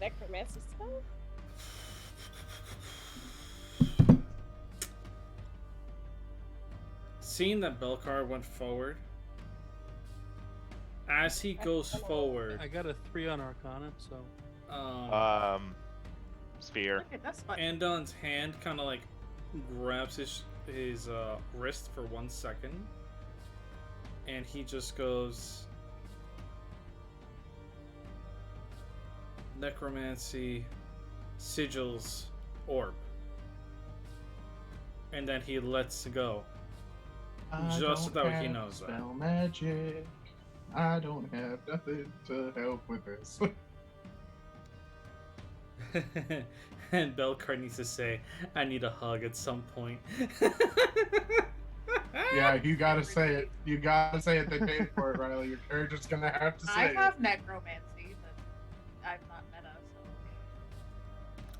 necromancy spell? Seeing that Belcar went forward, as he goes forward, I got a 3 on Arcana, so Sphere. Okay, that's fun. Andon's hand kind of like grabs his wrist for 1 second, and he just goes, necromancy, sigils, orb, and then he lets go. Just without he knows that. Spell magic. I don't have nothing to help with this. And Belcar needs to say, "I need a hug" at some point. Yeah, you gotta say it. You gotta say it. They paid for it, Riley. Your character's gonna have to say I it. have necromancy, but I'm not meta, so.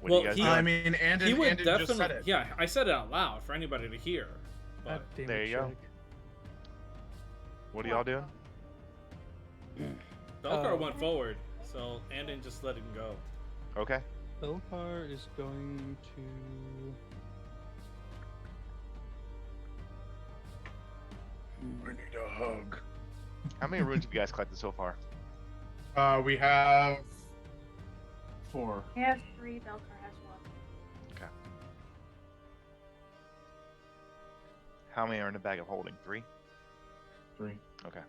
What Well, do you guys he- do? I mean, Andon, He would Andon just said definitely, it. yeah, I said it out loud for anybody to hear. God But damn there it, you go. Shag. What are y'all doing? Belcar went forward, so Andon just let him go. Okay. Belcar is going to. I need a hug. How many runes have you guys collected so far? We have 4. I have 3, Belcar has 1. How many are in the bag of holding? 3? 3. Okay.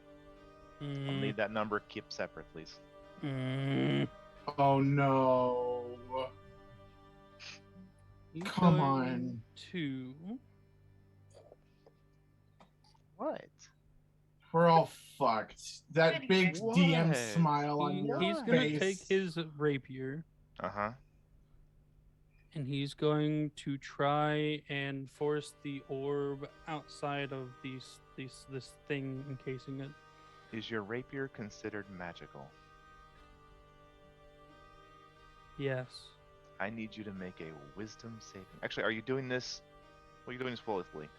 I'll Mm, need that number kept separate, please. mm. Oh no. He's Come going on. To. What? We're all fucked. That big What? DM smile on your He's face. gonna take his rapier Uh-huh. and he's going to try and force the orb outside of this thing encasing it. Is your rapier considered magical? Yes. I need you to make a wisdom saving. Actually, are you doing this? Well, you're doing this willfully.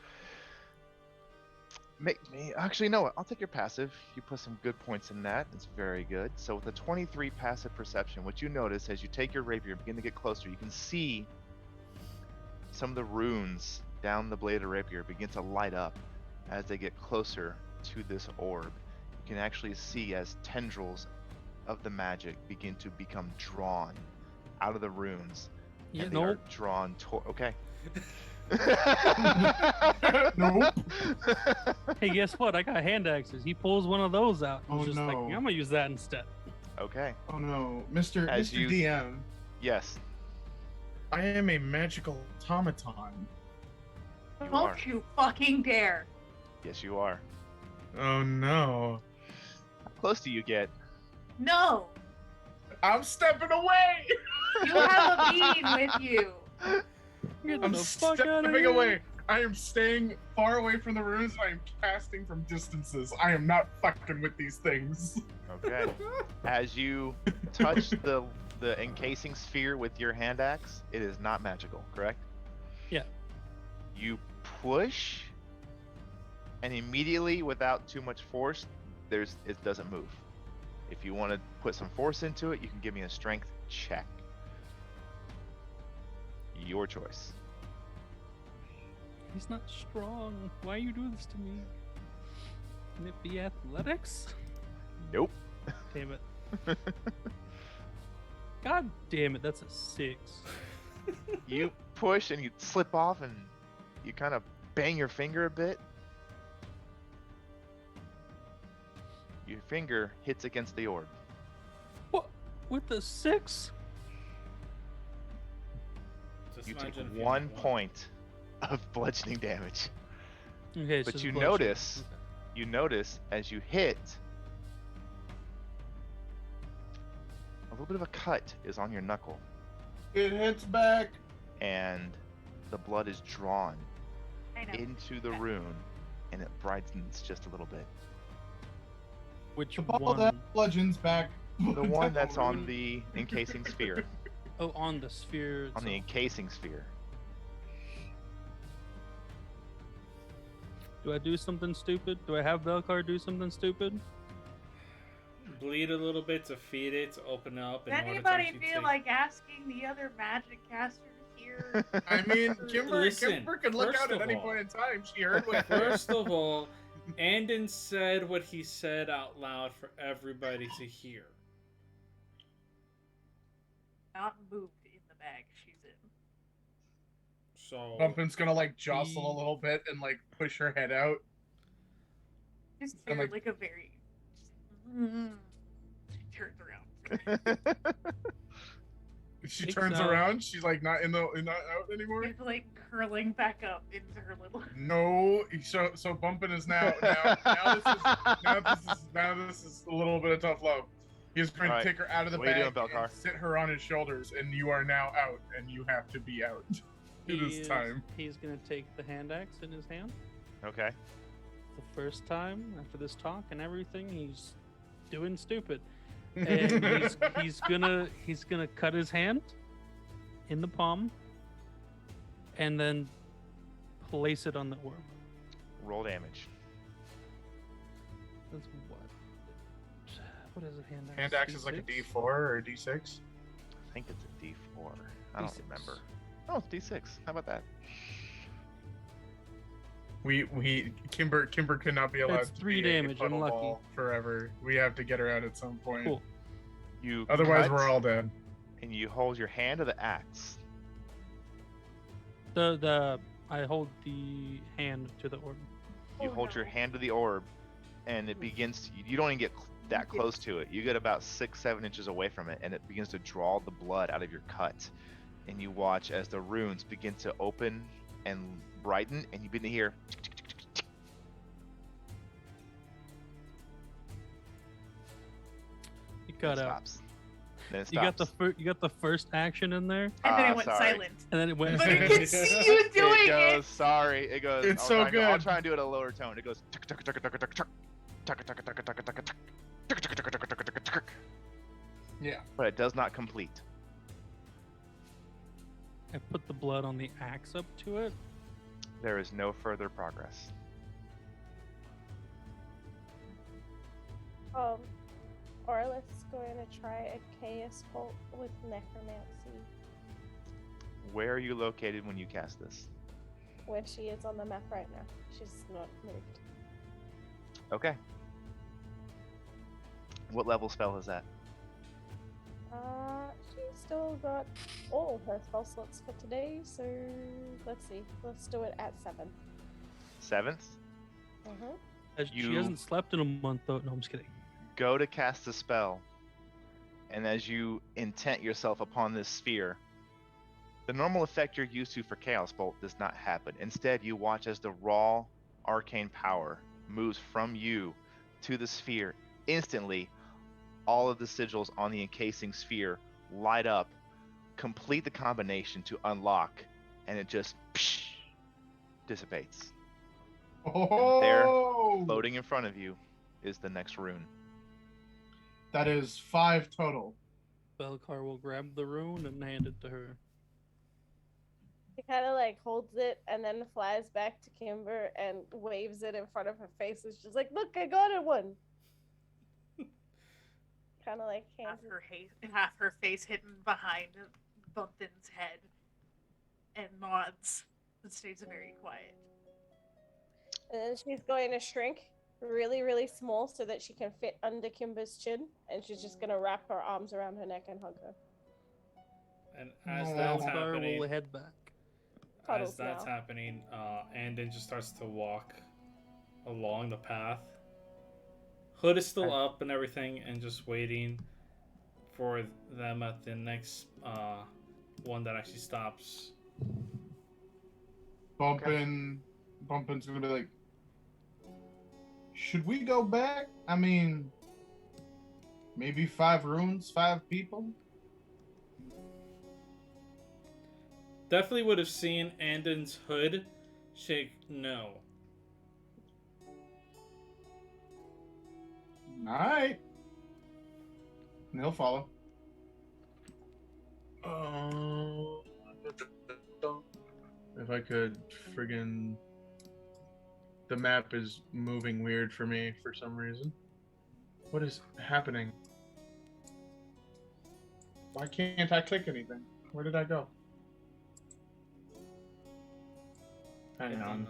Make me. Actually, no. I'll take your passive. You put some good points in that. It's very good. So with a 23 passive perception, what you notice as you take your rapier and begin to get closer, you can see some of the runes down the blade of rapier begin to light up as they get closer to this orb. You can actually see as tendrils of the magic begin to become drawn out of the runes. Yeah, And they are nope. drawn toward. Okay. Nope. Hey, guess what? I got hand axes. He pulls one of those out. He's Oh, just like, no. I'm gonna use that instead. Okay. Oh no. Mr. As Mr. you- DM, Yes. I am a magical automaton. You Don't are. you fucking dare. Yes, you are. Oh no. How close do you get? No! I'm stepping away! You have a bean with you. Get I'm the fuck out of stepping here. away. I am staying far away from the runes. I am casting from distances. I am not fucking with these things. Okay. As you touch the encasing sphere with your hand axe, it is not magical, correct? Yeah. You push, and immediately, without too much force, it doesn't move. If you want to put some force into it, you can give me a strength check. Your choice. He's not strong. Why you do this to me? Can it be athletics? Nope. Damn it. God damn it, that's a 6. You push and you slip off and you kind of bang your finger a bit. Your finger hits against the orb. What? With the 6? Just You take imagine if you 1 had point of bludgeoning damage. Okay, But so it's you bloodshed. notice- Okay. You notice as you hit, a little bit of a cut is on your knuckle, It hits back. and the blood is drawn I know. into the rune, and it brightens just a little bit. Which The ball one? that bludgeons back. The one that's on the encasing sphere. Oh, on the sphere. On the itself. encasing sphere. Do I do something stupid? Do I have Belcar do something stupid? bleed a little bit to feed it, to open up. Does anybody feel like asking the other magic casters here? I mean, Kimber could look out first at of any all- point in time. She heard what. First of all, Andon said what he said out loud for everybody to hear. Not moved in the bag she's in. So Bumpin's gonna like jostle a little bit and like push her head out. Just And, hear like- like a very. She turns around. She Think turns so. around. She's like not out anymore. It's like curling back up into her little. No, so Bumpin is now this is a little bit of tough love. He's going All right. to take her out of the What are you bag doing, Belcar? and sit her on his shoulders, and you are now out, and you have to be out. It is time. He's gonna take the hand axe in his hand. Okay. The first time after this talk and everything, he's doing stupid, and he's gonna cut his hand in the palm, and then place it on the orb. Roll damage. That's what? What is a hand axe? Hand axe is like a D6? D4 or a D6. I think it's a D4. I don't D6. remember. Oh, it's D6. How about that? Kimber cannot be allowed That's to 3 be a damage, puddle unlucky. ball forever. We have to get her out at some point. Cool. You Otherwise, cut, we're all dead. and you hold your hand to the axe. I hold the hand to the orb. You Oh, hold your no. hand to the orb, and it begins to. You don't even get that close to it. You get about 6-7 inches away from it, and it begins to draw the blood out of your cut. And you watch as the runes begin to open and brighten, and you begin to hear. You cut It out. stops. Then it You got stops. you got the first action in there, And then Ah, it went sorry. silent. and then it went. But I can see you doing It goes. it. Sorry. It goes. It's I'll so try and- I'll good. try and do it at a lower tone. It goes. Yeah. But it does not complete. I put the blood on the axe up to it. There is no further progress. Orlith's going to try a chaos bolt with necromancy, Where are you located when you cast this? where she is on the map right now. She's not moved. Okay. What level spell is that? She's still got all her spell slots for today, so let's see. Let's do it at 7. 7th? She You- hasn't slept in a month though. No, I'm just kidding. Go to cast the spell, and as you intent yourself upon this sphere, the normal effect you're used to for Chaos Bolt does not happen. Instead, you watch as the raw arcane power moves from you to the sphere. Instantly, all of the sigils on the encasing sphere light up, complete the combination to unlock, and it just dissipates. Oh, Floating in front of you is the next rune. that is 5 total. Belcar will grab the rune and hand it to her. She kind of like holds it and then flies back to Kimber and waves it in front of her face. And she's like, "Look, I got it one." Kind of like hands Half her face hidden behind Bumpkin's head, and nods and stays very quiet. And then she's going to shrink really, really small so that she can fit under Kimber's chin. And she's just going to wrap her arms around her neck and hug her. And as No. that's Belcar happening, will head back. Cuddles as that's now. happening, Andon just starts to walk along the path. Hood is still up and everything, and just waiting for them at the next one that actually stops. Bumpin's gonna be like, should we go back? I mean, maybe 5 runes, 5 people? Definitely would have seen Andon's hood shake no. Alright. And he'll follow. If I could friggin'... The map is moving weird for me for some reason. What is happening? Why can't I click anything? Where did I go? Hang on.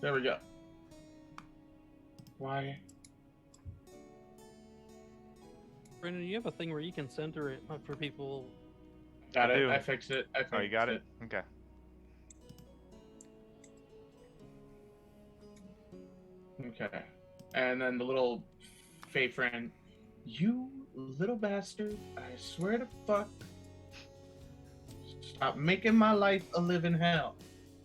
There we go. Why? Brendan, you have a thing where you can center it for people. Got I it. do. I fixed it. I fixed Oh, you got it? Okay. Okay. And then the little Fey friend. You little bastard. I swear to fuck. Stop making my life a living hell.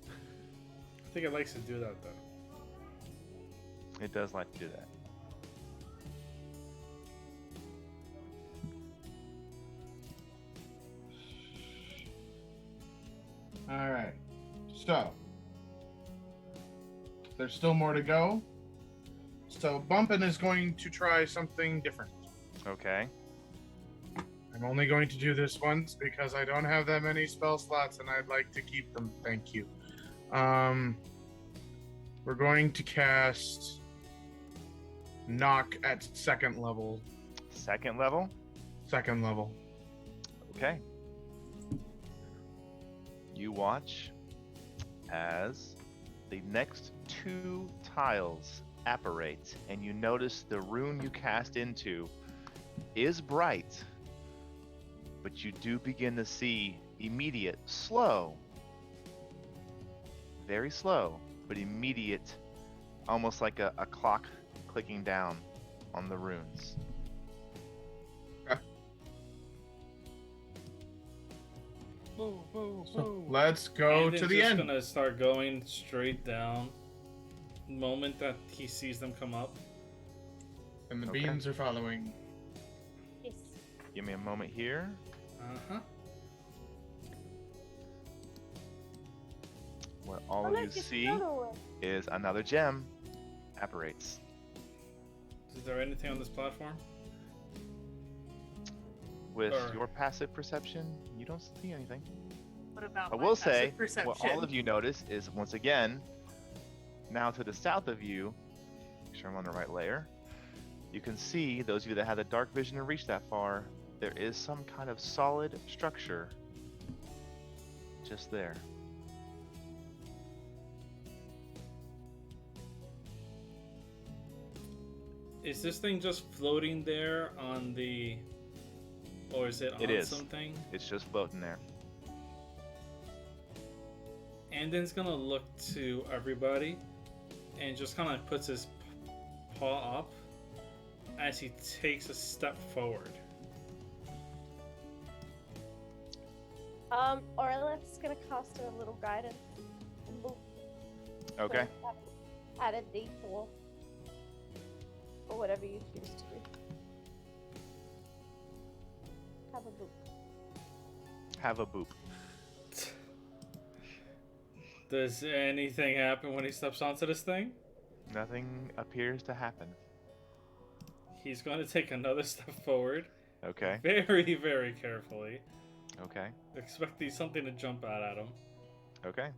I think it likes to do that, though. It does like to do that. Alright. So. There's still more to go. So Bumpin' is going to try something different. Okay. I'm only going to do this once because I don't have that many spell slots and I'd like to keep them. Thank you. We're going to cast Knock at second level. Second level? Second level. Okay. You watch as the next 2 tiles apparate, and you notice the rune you cast into is bright, but you do begin to see immediate, slow, very slow, but immediate, almost like a clock clicking down on the runes. Whoa, whoa, So whoa. let's go And to the just end. gonna start going straight down. The moment that he sees them come up. And the Okay. beans are following. Yes. Give me a moment here. Uh-huh. What all Oh, of you look, it's see another one. is another gem apparates. Is there anything on this platform? With Or- your passive perception, you don't see anything. What about I my will say, passive perception? what all of you notice is, once again, now to the south of you, make sure I'm on the right layer, you can see, those of you that have the dark vision and reach that far, there is some kind of solid structure just there. Is this thing just floating there on the... Or is it on It is. something? It's just floating there. Andon's gonna look to everybody and just kind of puts his paw up as he takes a step forward. Orleth's gonna cast a little guidance. Boop. Okay. So, add a D4. Or whatever you choose to do. Have a boop. Have a boop. Does anything happen when he steps onto this thing? Nothing appears to happen. He's going to take another step forward. Okay. Very, very carefully. Okay. Expecting something to jump out at him. Okay.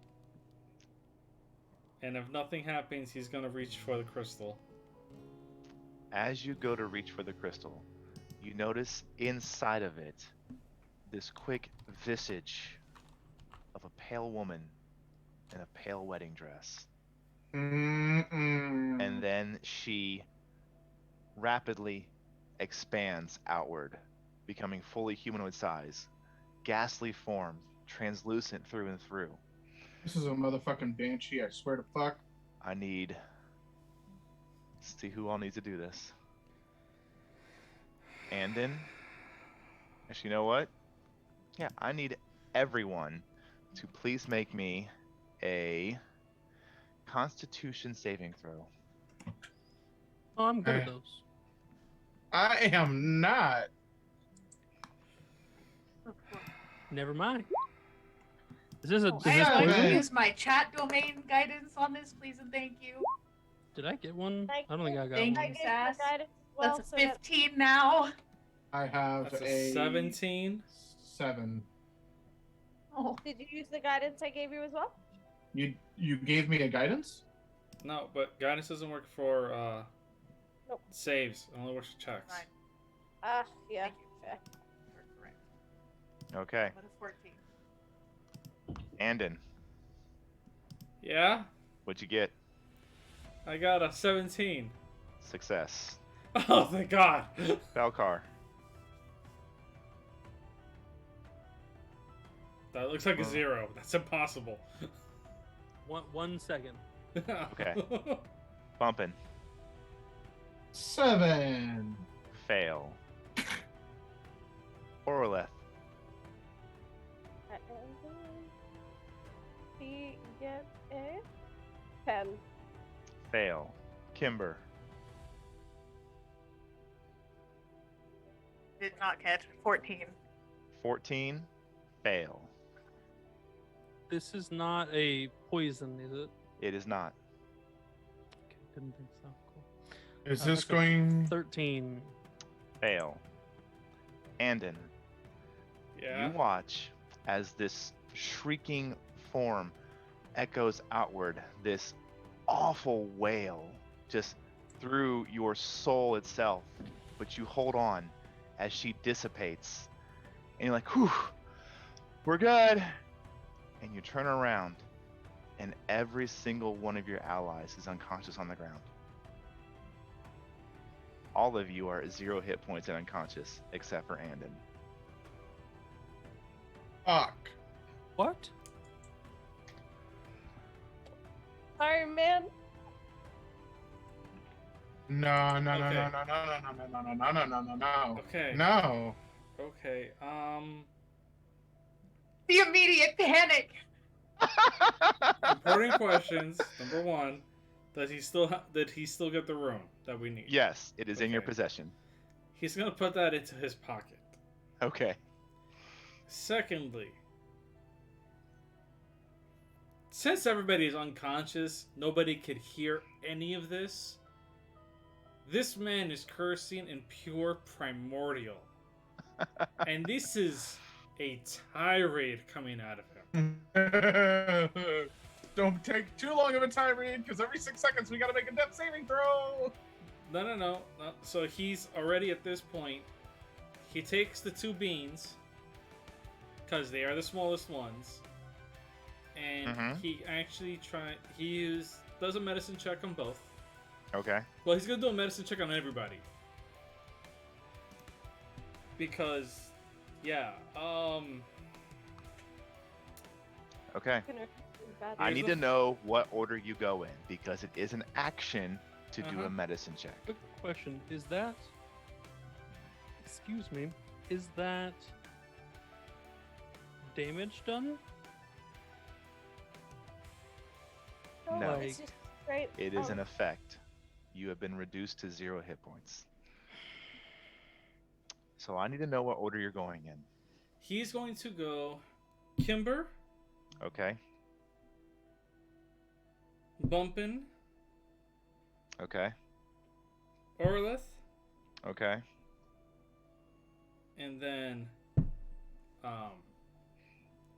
And if nothing happens, he's going to reach for the crystal. As you go to reach for the crystal, you notice inside of it this quick visage of a pale woman in a pale wedding dress. And then she rapidly expands outward, becoming fully humanoid size, ghastly form, translucent through and through. This is a motherfucking banshee, I swear to fuck. I need... Let's see who all needs to do this. Andon. Actually, you know what? Yeah, I need everyone to please make me a Constitution saving throw. Oh, I'm good at those. I am not. Never mind. Is this a? Oh, Is I this am going to poison? use my chat domain guidance on this, please and thank you. Did I get one? I don't think I got Thank one. you. I gave Sass. the guidance as well, That's a so that 15 now. I have That's a 17. 7. Oh, did you use the guidance I gave you as well? You gave me a guidance? No, but guidance doesn't work for Nope. Saves. It only works for checks. Fine. Yeah. Thank you. Fair. You're correct. Okay. What is 14? Andon, Yeah? what'd you get? I got a 17. Success. Oh, thank God. Belcar. That looks like a 0. That's impossible. 1 second. Okay. Bumpin. 7. Fail. Orleth. He gets a 10. Fail. Kimber. Did not catch 14. 14. Fail. This is not a poison, is it? It is not. Okay, didn't think so. Cool. Is this That's a going? 13. Fail. Andon. Yeah? You watch as this shrieking form echoes outward, this awful wail just through your soul itself. But you hold on as she dissipates. And you're like, whew, we're good. And you turn around, and every single one of your allies is unconscious on the ground. All of you are at 0 hit points and unconscious, except for Andon. Fuck. What? Sorry, man. No, no, no, Okay. no, no, no, no, no, no, no, no, no, no, no. Okay. No. Okay, The immediate panic. important questions. Number 1, did he still get the room that we need? Yes, it is in your Okay. possession. He's gonna put that into his pocket. Okay. Secondly, since everybody is unconscious, nobody could hear any of this. This man is cursing in pure primordial. And this is a tirade coming out of him. Don't take too long of a tirade, because every 6 seconds we gotta make a death saving throw. No. So he's already at this point. He takes the 2 beans, because they are the smallest ones. And he actually does a medicine check on both. Okay. Well, he's gonna do a medicine check on everybody. Because, yeah, Okay. I need to know what order you go in, because it is an action to do a medicine check. Quick question. Is that... Excuse me. Is that... damage done? No. It's just straight. It is an effect. You have been reduced to 0 hit points. So I need to know what order you're going in. he's going to go Kimber, Okay. Bumpin, Okay. Orleth, Okay. and then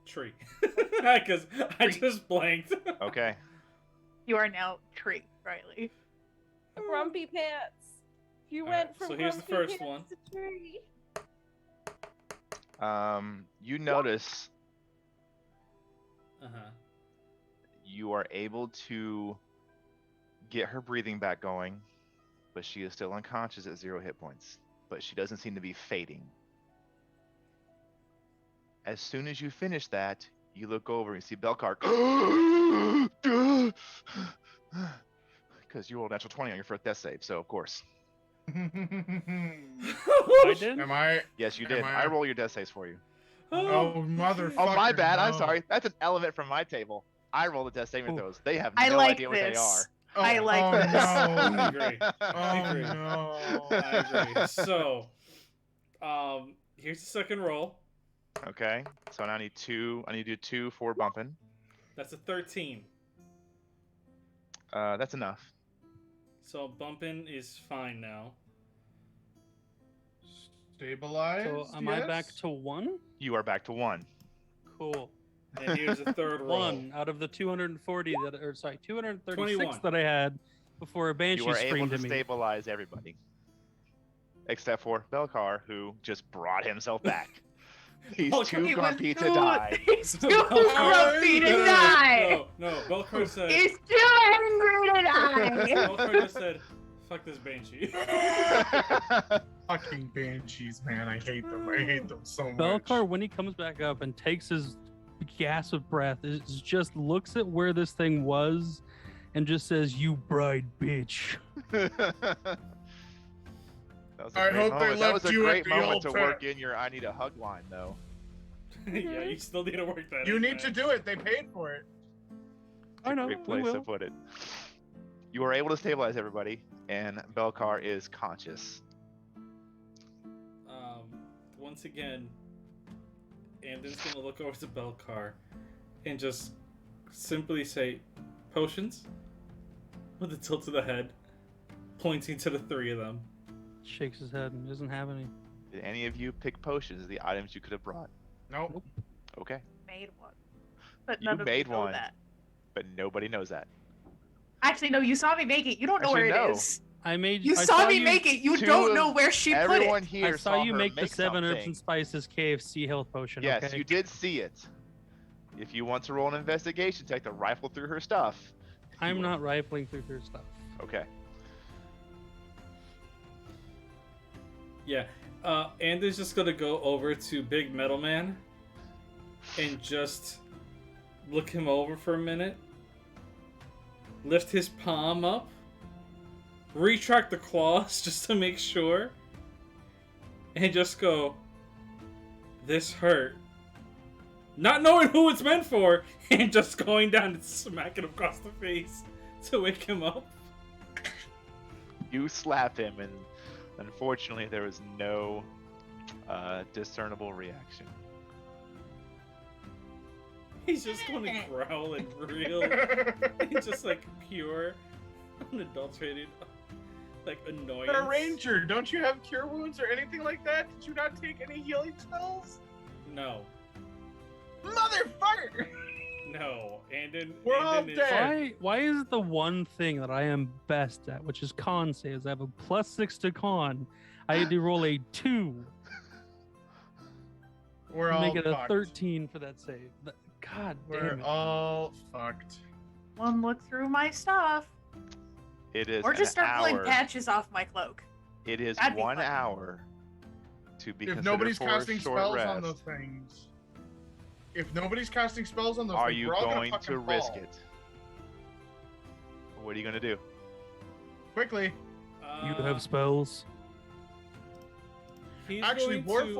Tree. Because I just blanked. Okay. You are now Tree, Riley. Grumpy Pants. You Alright, went from so here's the Grumpy first Pants one. to Tree. You notice Uh-huh. you are able to get her breathing back going, but she is still unconscious at 0 hit points. But she doesn't seem to be fading. As soon as you finish that, you look over and see Belcar. Because you rolled a natural 20 on your first death save, so of course. I did? Am I? Yes, you Am did. I- I roll your death saves for you. Oh, motherfucker. Oh, my bad. I'm no. sorry. That's an element from my table. I roll the death saving Ooh. throws. They have I no like idea what they this. are. Oh, I like oh, this. I No. agree. Oh, agree. no. I agree. So, here's the second roll. Okay. So now I need two. I need to do 2 for bumping. That's a 13. That's enough. So Bumpin is fine now. Stabilize. So am I back to 1? You are back to 1. Cool. And here's the third roll. 1 out of the 240 that, or sorry, 236 21. that I had before a banshee You are able screamed to at me. stabilize everybody. Except for Belkar, who just brought himself back. He's Belkar- too He was grumpy to too- die. He's too Belkar- grumpy to die. No, Belkar said. He's too angry to die. Belkar just said, "Fuck this banshee." Fucking banshees, man. I hate them. I hate them so much. Belkar, when he comes back up and takes his gasp of breath, is just looks at where this thing was and just says, "You bride bitch." That was a I great hope they moment. That left was a you at great the moment to altar. work in your "I need a hug" line, though. Yeah, you still need to work that. You in, need to man. do it. They paid for it. I know. Great we place to will. put it. You are able to stabilize everybody, and Belkar is conscious. Once again, Andon's gonna look over to Belkar and just simply say, "Potions?" with a tilt of the head, pointing to the three of them. Shakes his head and doesn't have any. Did any of you pick potions, the items you could have brought? Nope. Okay, Made one, but You none of made you know one. that. but nobody knows that. Actually, no, you saw me make it. You don't know Actually, where no. it is. I made. You I saw me you, make it. You Two don't of know where she put Everyone it. here I saw you her make the 7 herbs something. and spices KFC health potion. Yes, okay? you did see it. If you want to roll an investigation check to rifle through her stuff. I'm you not rifling through her stuff. will. Okay. Yeah, Andon's just gonna go over to Big Metal Man and just look him over for a minute, lift his palm up, retract the claws just to make sure, and just go, "This hurt." Not knowing who it's meant for, and just going down and smacking him across the face to wake him up. You slap him, and unfortunately, there was no discernible reaction. He's just going to growl and reel. He's just like pure, unadulterated, like annoyance. You're a ranger. Don't you have cure wounds or anything like that? Did you not take any healing spells? No, Motherfucker! no, Andon. We're all Andon is, dead. Why is the one thing that I am best at, which is con saves, I have a +6 to con, I had to roll a 2 We're to all make it a fucked. 13 for that save. God damn We're it. all fucked. One look through my stuff, It is or just an start pulling hour. patches off my cloak. It is That'd be 1 fun. hour to be If considered nobody's for casting a short spells rest. on those things. If nobody's casting spells on those Are things, you we're all going gonna to fucking risk fall. it? What are you going to do? Quickly. You have spells. he's Actually, going to-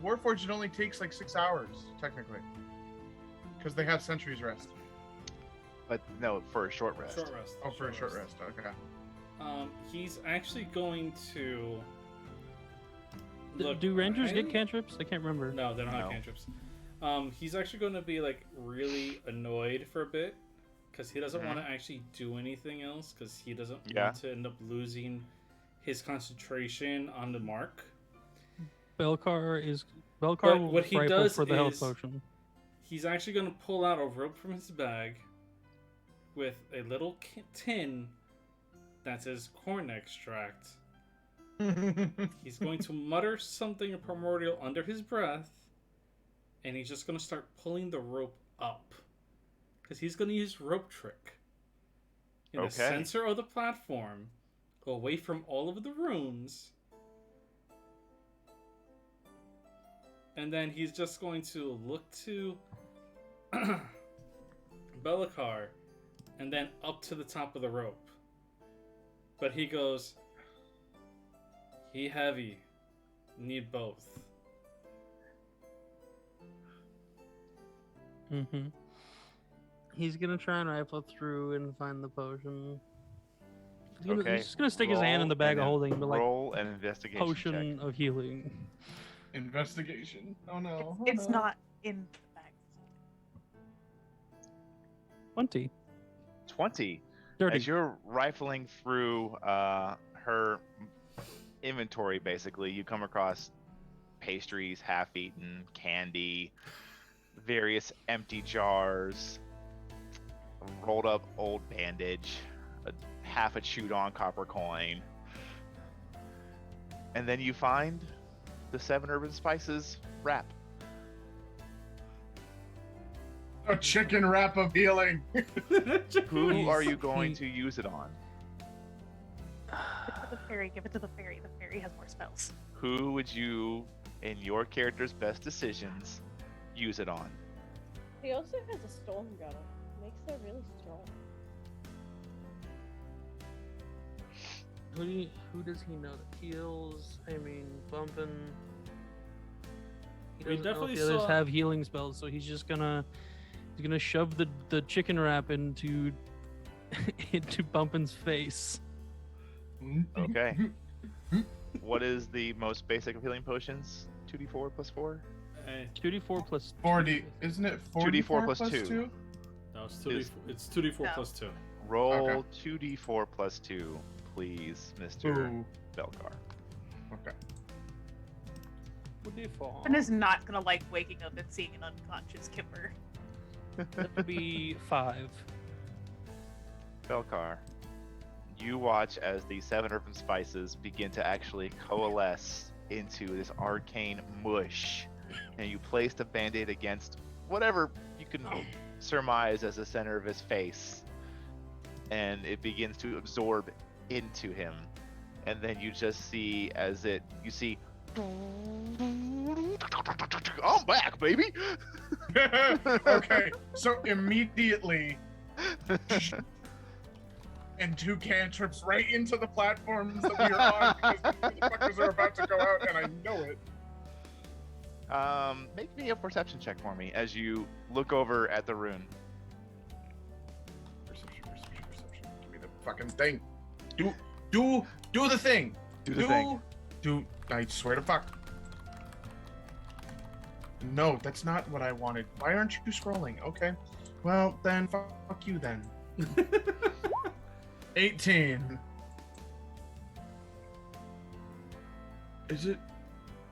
Warforged, it only takes like 6 hours, technically. Because they have Sentry's Rest. But no, for a short rest. Short rest. Oh, for a short rest, okay. He's actually going to. Look, Do rangers I- get cantrips? I can't remember. No, they don't have No. cantrips. He's actually going to be like really annoyed for a bit because he doesn't Mhm. want to actually do anything else because he doesn't Yeah. want to end up losing his concentration on the mark. Belkar But will what he rifle does for the health is- potion. He's actually going to pull out a rope from his bag with a little tin that says corn extract. He's going to mutter something primordial under his breath, and he's just going to start pulling the rope up. Because he's going to use rope trick. In the Okay. center of the platform, away from all of the rooms. And then he's just going to look to Belkar, and then up to the top of the rope. But he goes, "He heavy, need both." Mm-hmm. He's gonna try and rifle through and find the potion. Okay. He's just gonna stick his hand in the bag of holding, but like roll an investigation potion of healing. Investigation. Oh no. It's not in the bag. 20. check. 20. Dirty. As you're rifling through her inventory, basically, you come across pastries, half-eaten, candy, various empty jars, rolled up old bandage, a half a chewed on copper coin. And then you find the 7 urban spices wrap. A chicken wrap of healing. Who are you going to use it on? Give it to the fairy. Give it to the fairy. The fairy has more spells. Who would you, in your character's best decisions, use it on? He also has a storm gunner. Makes her really strong. Who does he know that heals? I mean, bumping. He We doesn't know definitely if the others saw- have healing spells, so he's just gonna shove the chicken wrap into into Bumpin's face. Okay. What is the most basic of healing potions? 2d4 plus 4? 2d4 plus 40, isn't it 2d4 plus plus 2? 2. No, it's 2d4. It's 2d4 No. plus 2. Roll 2d4 plus 2, please, Mr. Ooh, Belcar. okay. 2d4. And is not gonna like waking up and seeing an unconscious Kimber. That would be 5. Belcar, you watch as the 7 urban spices begin to actually coalesce into this arcane mush, and you place the band-aid against whatever you can surmise as the center of his face, and it begins to absorb into him, and then you just see I'm back, baby. Okay, so immediately, and 2 cantrips right into the platforms that we are on because the motherfuckers are about to go out, and I know it. Make me a perception check for me as you look over at the rune. Perception. Give me the fucking thing. Do the thing. Do the thing. I swear to fuck. No, that's not what I wanted. Why aren't you scrolling? Okay. Well, then fuck you then. 18. Is it?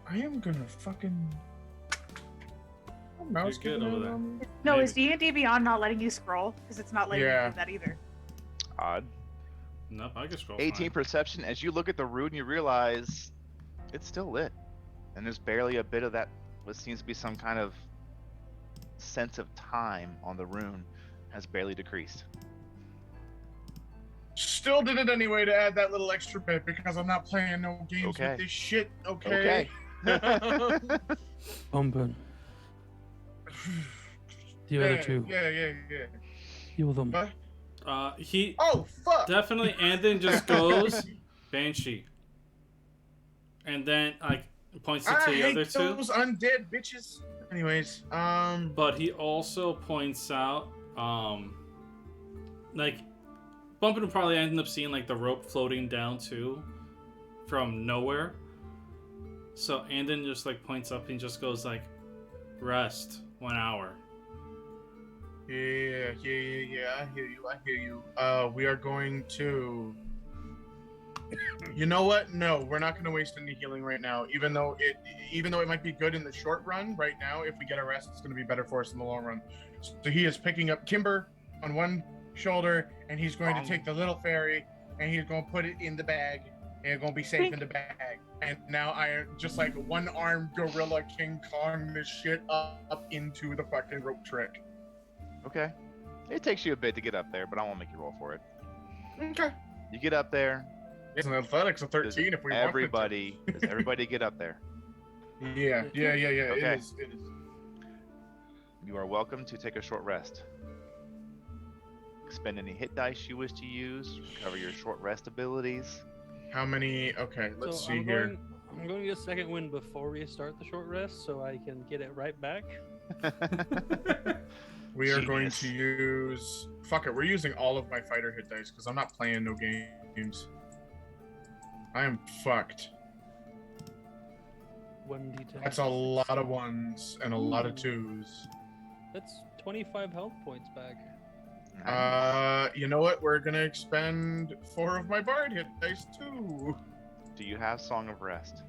I am gonna fucking. Oh, mouse You're good giving over it, there. No, Maybe. is D&D Beyond not letting you scroll? Because it's not letting Yeah. you do that either. Odd. Nope, I can scroll. 18 fine. perception. As you look at the rune, you realize it's still lit, and there's barely a bit of that. What seems to be some kind of sense of time on the rune has barely decreased. Still did it anyway to add that little extra bit because I'm not playing no games Okay. with this shit. Okay. Bumpin. The other two. Yeah. Heal them. What? He Oh fuck! definitely, and then just goes Banshee, and then like points it I to the hate other two. those undead bitches. Anyways, But he also points out, like, Bumpin will probably end up seeing like the rope floating down too, from nowhere. So Andon just like points up and just goes like, rest 1 hour. yeah. I hear you. We are going to. You know what? No, we're not going to waste any healing right now. Even though it might be good in the short run, right now, if we get a rest, it's going to be better for us in the long run. So he is picking up Kimber on one shoulder, and he's going to take the little fairy, and he's going to put it in the bag, and it's going to be safe in the bag. And now I just like one-armed gorilla King Kong this shit up into the fucking rope trick. Okay. It takes you a bit to get up there, but I won't make you roll for it. Okay. You get up there. It's an athletics of 13 if we want Does everybody get up there? to. Yeah. Okay. It is. You are welcome to take a short rest. Spend any hit dice you wish to use. Recover your short rest abilities. How many? Okay, let's So see here. I'm going to get a second win before we start the short rest, so I can get it right back. We are going Genius. to use. Fuck it, we're using all of my fighter hit dice because I'm not playing no games. I am fucked. 1d10. That's a lot of ones and a lot of Ooh. 2s. That's 25 health points back. You know what? We're gonna expend 4 of my bard hit dice too. Do you have Song of Rest?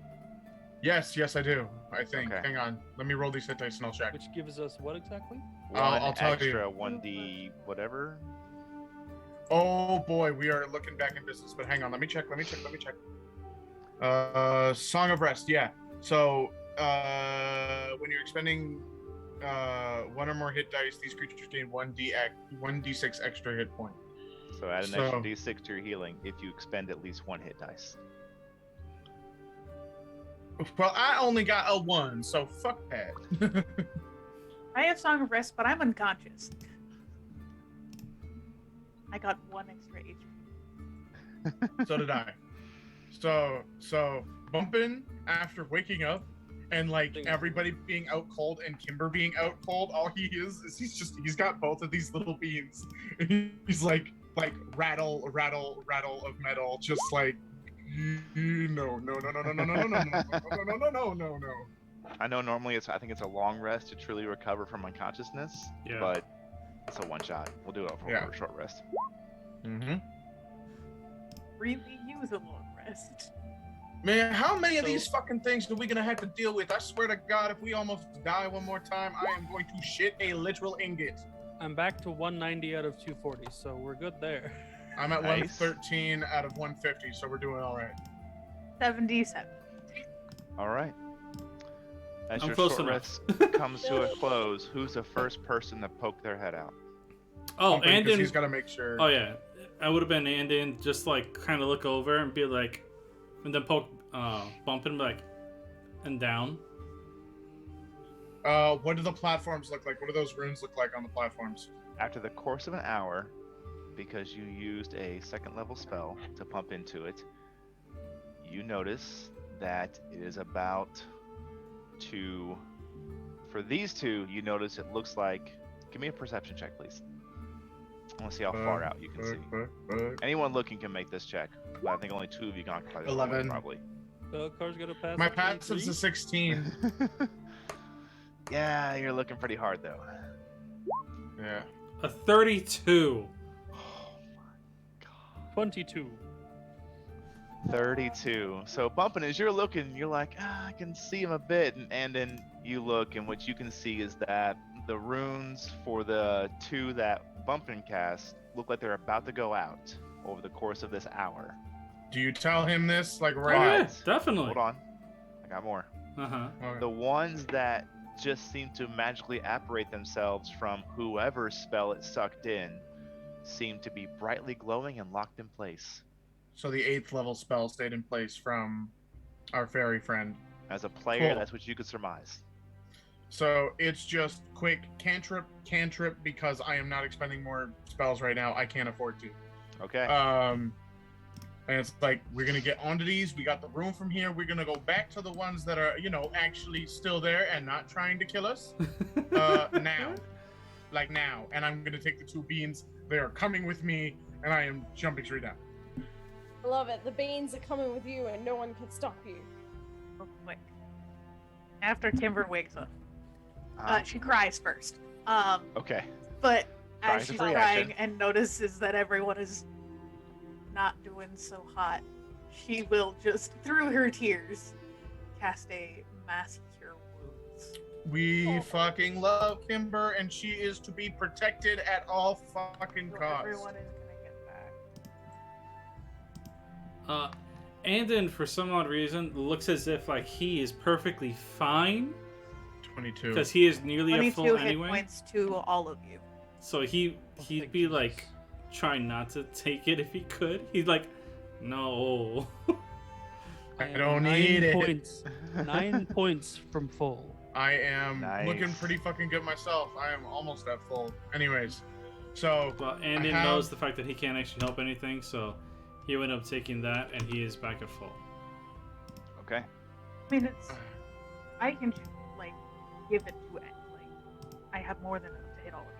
Yes, I do. I think. Okay. Hang on. Let me roll these hit dice and I'll check. Which gives us what exactly? One I'll tell you. extra 1d whatever. Oh boy, we are looking back in business. But hang on, let me check. Song of Rest, yeah. So when you're expending one or more hit dice, these creatures gain 1d6 extra hit point. So add an extra d6 to your healing if you expend at least 1 hit dice. Well, I only got a 1, so fuck that. I have Song of Rest, but I'm unconscious. I got 1 extra HP. So did I. So bumping after waking up and like everybody being out cold and Kimber being out cold, all he is he's got both of these little beans. He's like rattle of metal, just like no. I know normally I think it's a long rest to truly recover from unconsciousness, but it's a one shot. We'll do it for a short rest. Mm-hmm. Really use a long rest. Man, how many of these fucking things are we gonna have to deal with? I swear to God, if we almost die one more time, I am going to shit a literal ingot. I'm back to 190 out of 240, so we're good there. I'm at 113 out of 150, so we're doing all right. 77. All right. As I'm your close short enough. rest comes to a close, who's the first person to poke their head out? Oh, and then he's got to make sure. Oh yeah, I would have been Andin, just like kind of look over and be like, and then poke, bump him like, and down. What do the platforms look like? What do those runes look like on the platforms? After the course of an hour, because you used a 2nd level spell to pump into it, you notice that it is about to. For these two, you notice it looks like. Give me a perception check, please. I want to see how far out you can see. Anyone looking can make this check, but I think only 2 of you can occupy this 11. one, probably. The car's gonna pass. My passive's a 16. Yeah, you're looking pretty hard though. Yeah. A 32. Oh my god. 22. 32. So bumping as you're looking, you're like, I can see him a bit, and then you look, and what you can see is that the runes for the 2 that bumping cast look like they're about to go out over the course of this hour. Do you tell him this like Oh, right yeah, now? definitely. Hold on, I got more. Uh-huh. Okay. The ones that just seem to magically apparate themselves from whoever's spell it sucked in seem to be brightly glowing and locked in place. So the 8th level spell stayed in place from our fairy friend. As a player, Cool. that's what you could surmise. So it's just quick cantrip, because I am not expending more spells right now. I can't afford to. Okay. And it's like, we're going to get onto these. We got the room from here. We're going to go back to the ones that are, actually still there and not trying to kill us. Now. Like now. And I'm going to take the 2 beans. They are coming with me, and I am jumping straight down. I love it. The beans are coming with you, and no one can stop you. Real quick. After Kimber wakes up, Uh-huh. she cries first. Okay. But Cries as she's is a crying reaction. and notices that everyone is not doing so hot, she will just, through her tears, cast a Mass Cure Wounds. We fucking love Kimber, and she is to be protected at all fucking So costs. everyone is gonna get back. Andin, for some odd reason, looks as if like he is perfectly fine 22. because he is nearly at 22 full hit anyway. points to all of you. So he'd thank be Jesus. like trying not to take it if he could. He's like, no. I am don't 9 need it. points, 9 points from full. I am Nice. looking pretty fucking good myself. I am almost at full. Anyways, so Well, Andin knows the fact that he can't actually help anything, so he would end up taking that, and he is back at full. Okay. I mean, I can, like, give it to it. Like, I have more than enough to hit all of you,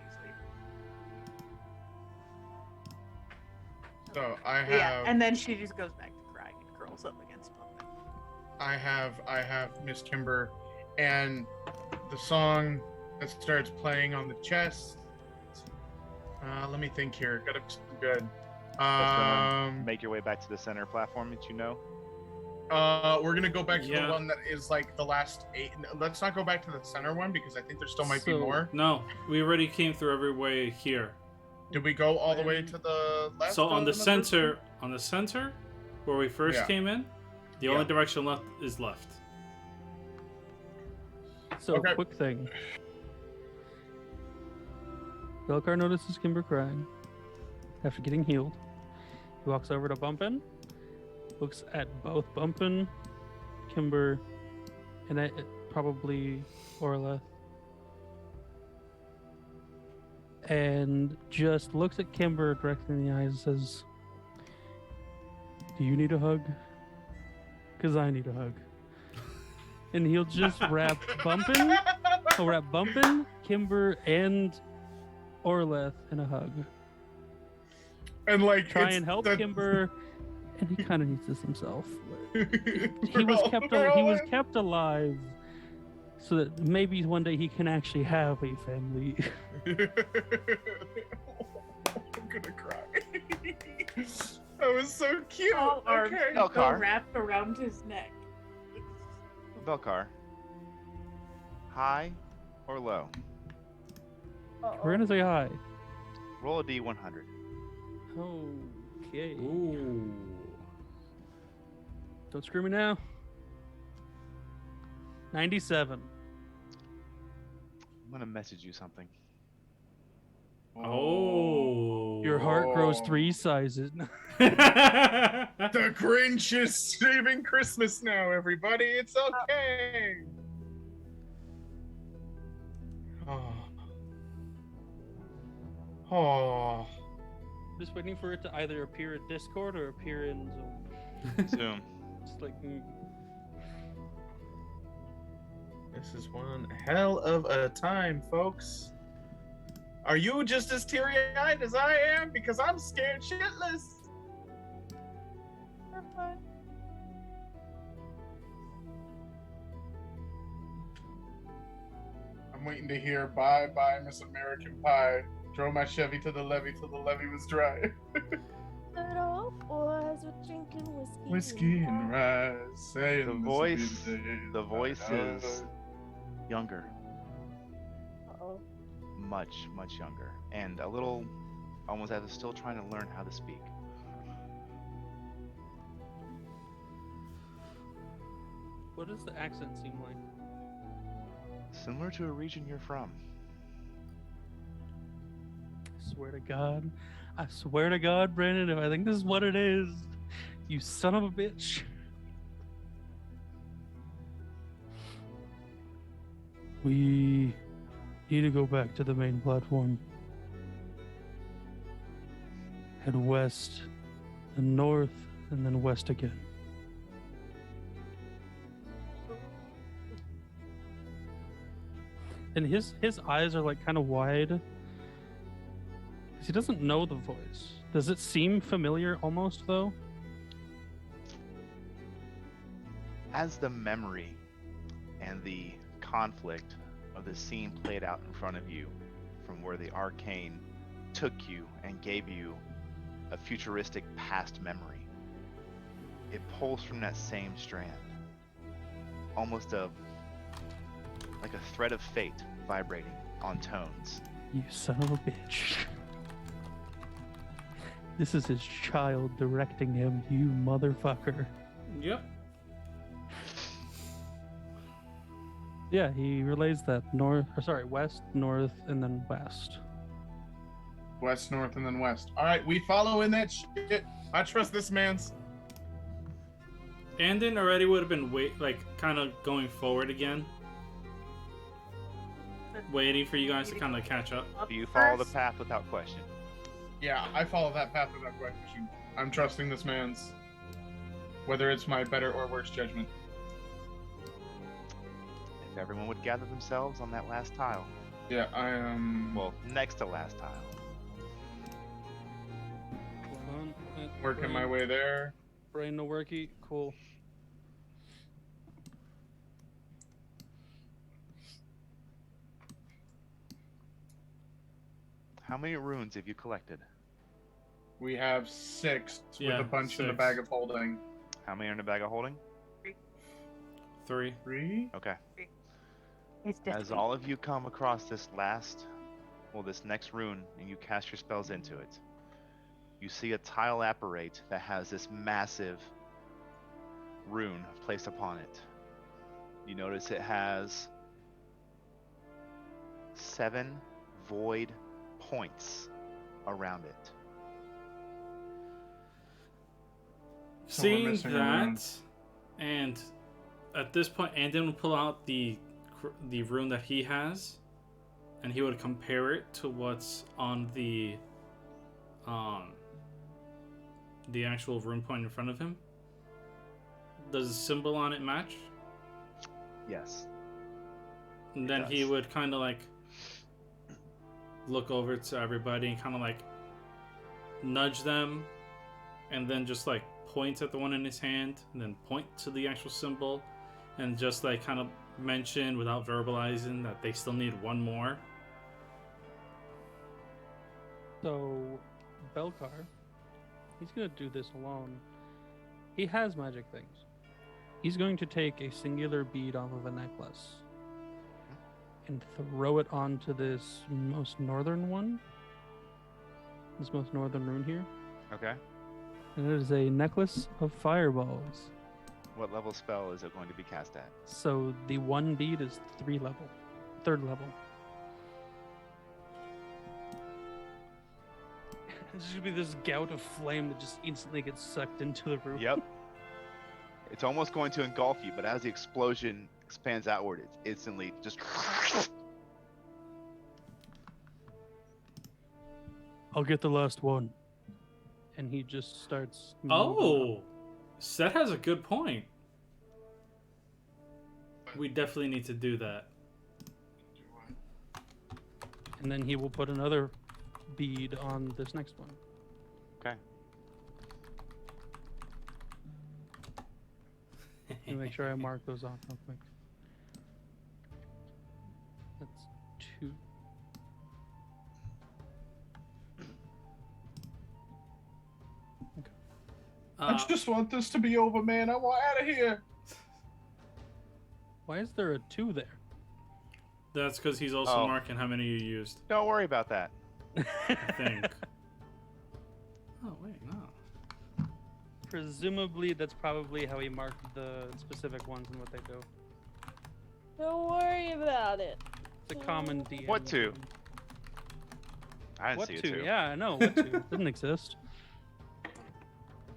so so I have yeah, and then she just goes back to crying and curls up against Pumpkin. I have Miss Kimber, and the song that starts playing on the chest. Let me think here. Gotta be something good. Make your way back to the center platform that you know. We're gonna go back to Yeah. the one that is like the last 8. Let's not go back to the center one because I think there still might be So- more. No, we already came through every way here. Did we go all the way to the left? So on the first center, where we first Yeah. came in, the only direction left is left. So, Okay. quick thing. Belcar notices Kimber crying after getting healed. He walks over to Bumpin, looks at both Bumpin, Kimber, and probably Orleth, and just looks at Kimber directly in the eyes and says, "Do you need a hug? Because I need a hug." And he'll just wrap Bumpin', Kimber, and Orleth in a hug. And like Try and help Kimber, and he kind of needs this himself. He was kept alive, so that maybe one day he can actually have a family. I'm gonna cry. That was so cute. All arms Okay. go Belcar. wrapped around his neck. Belcar. High or low? We're gonna say hi. Roll a d100. Okay. Ooh. Don't screw me now. 97. I'm gonna message you something. Oh. Your heart grows 3 sizes. The Grinch is saving Christmas now, everybody. It's okay. Oh. Just waiting for it to either appear in Discord or appear in Zoom. Zoom. Just like. This is one hell of a time, folks. Are you just as teary-eyed as I am? Because I'm scared shitless. I'm waiting to hear bye bye Miss American Pie. Drove my Chevy to the levee till the levee was dry. Good old boys were drinking whiskey. Whiskey and rice. Saying The this voice- will be the day the voice that I- is- Younger. Uh-oh. Much, much younger. And a little, almost as if still trying to learn how to speak. What does the accent seem like? Similar to a region you're from. I swear to God, Brandon, if I think this is what it is, you son of a bitch. We need to go back to the main platform. Head west, then north, and then west again. And his eyes are like kind of wide. 'Cause he doesn't know the voice. Does it seem familiar almost though? As the memory and the conflict of the scene played out in front of you, from where the arcane took you and gave you a futuristic past memory, it pulls from that same strand. Almost like a thread of fate vibrating on tones. You son of a bitch. This is his child directing him, you motherfucker. Yep. Yeah, he relays that west, north, and then west. West, north, and then west. All right, we follow in that shit. I trust this man's. Andon already would have been kind of going forward again, waiting for you guys to kind of catch up. Do you follow the path without question? Yeah, I follow that path without question. I'm trusting this man's, whether it's my better or worse judgment. If everyone would gather themselves on that last tile. Yeah, I am. Well, next to last tile. Working my way there. Brain no worky, cool. How many runes have you collected? We have 6 Yeah, with a bunch in the 6. bag of holding. How many are in the bag of holding? 3. 3? Okay. It's just As all of you come across this last well, this next rune, and you cast your spells into it, you see a tile apparate that has this massive rune placed upon it. You notice it has 7 void points around it. So we're Seeing missing a rune. that, and at this point, Andon will pull out the rune that he has, and he would compare it to what's on the actual rune point in front of him. Does the symbol on it match? Yes. And It then he does. would kind of like look over to everybody and kind of like nudge them, and then just like point at the one in his hand, and then point to the actual symbol, and just like kind of mention without verbalizing that they still need one more. So, Belkar, he's gonna do this alone. He has magic things. He's going to take a singular bead off of a necklace and throw it onto this most northern one. This most northern rune here. Okay. And it is a necklace of fireballs. What level spell is it going to be cast at? So the one bead is 3rd level. There's gonna be this gout of flame that just instantly gets sucked into the room. Yep. It's almost going to engulf you, but as the explosion expands outward, it's instantly just. I'll get the last one. And he just starts. moving Oh, Seth has a good point. We definitely need to do that. And then he will put another bead on this next one. Okay. Let me make sure I mark those off real quick. That's 2. I just want this to be over, man. I want out of here. Why is there a 2 there? That's because he's also Oh. marking how many you used, Don't worry about that. I think. Oh, wait, no. Presumably, that's probably how he marked the specific ones and what they do. Don't worry about it. It's a common DM. What 2? thing. I didn't What see it 2? too. Yeah, I know. What 2? Doesn't exist.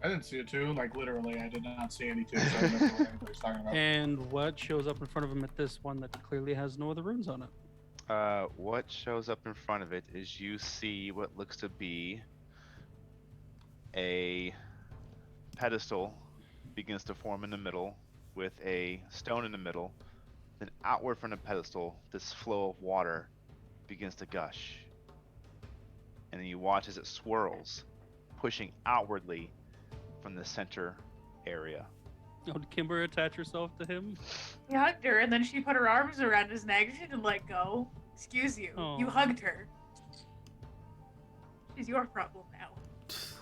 I didn't see it too. Like literally, I did not see any two. So I don't know what anybody's talking about. And what shows up in front of him at this one that clearly has no other runes on it? What shows up in front of it is you see what looks to be a pedestal begins to form in the middle with a stone in the middle. Then outward from the pedestal, this flow of water begins to gush. And then you watch as it swirls, pushing outwardly from the center area. Oh, did Kimber attach herself to him? He hugged her, and then she put her arms around his neck. She didn't let go. Excuse you. You Aw. hugged her. She's your problem now.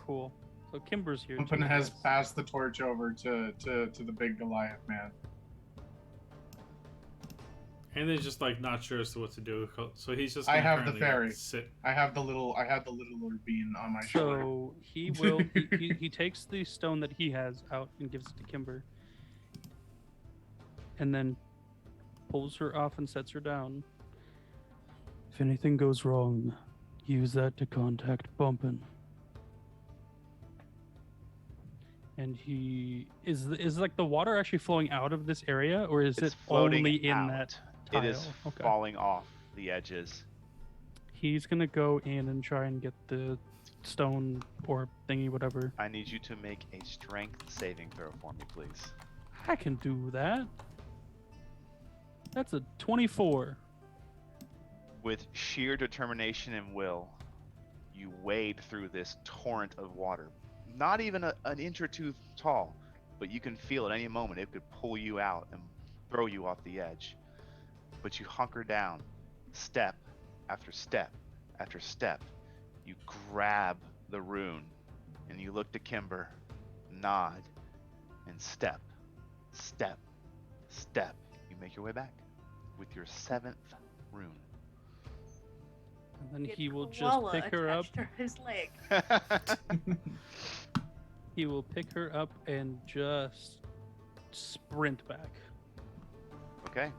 Cool. So Kimber's here. Pumpin too, has guys. passed the torch over to the big Goliath man. And he's just like not sure as to what to do, so he's just. I gonna have the currently, fairy. Like, sit. I have the little bean on my shoulder. So he will. he takes the stone that he has out and gives it to Kimber, and then pulls her off and sets her down. If anything goes wrong, use that to contact Bumpin'. And he is like the water actually flowing out of this area, or is It's it floating only in out. that tile? It is Okay. falling off the edges. He's gonna go in and try and get the stone or thingy, whatever. I need you to make a strength saving throw for me, please. I can do that. That's a 24. With sheer determination and will, you wade through this torrent of water. Not even an inch or two tall, but you can feel at any moment it could pull you out and throw you off the edge. But you hunker down, step after step after step. You grab the rune, and you look to Kimber, nod, and step, step, step. You make your way back with your 7th rune. And then and Get he will just koala pick her up. attached to his leg. He will pick her up and just sprint back. Okay.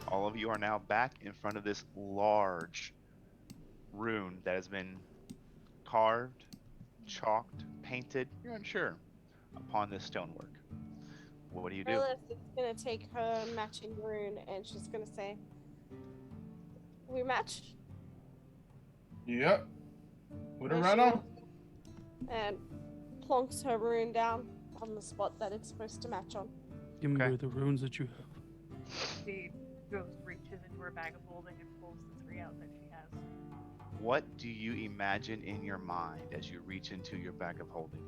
All of you are now back in front of this large rune that has been carved, chalked, painted, you're unsure, upon this stonework. What do you do? Lilith is gonna take her matching rune and she's gonna say, "We match." Yep. Put her And right she on. walks and plonks her rune down on the spot that it's supposed to match on. Give me Okay. the runes that you have. She goes, reaches into her bag of holding and pulls the 3 out that she has. What do you imagine in your mind as you reach into your bag of holding?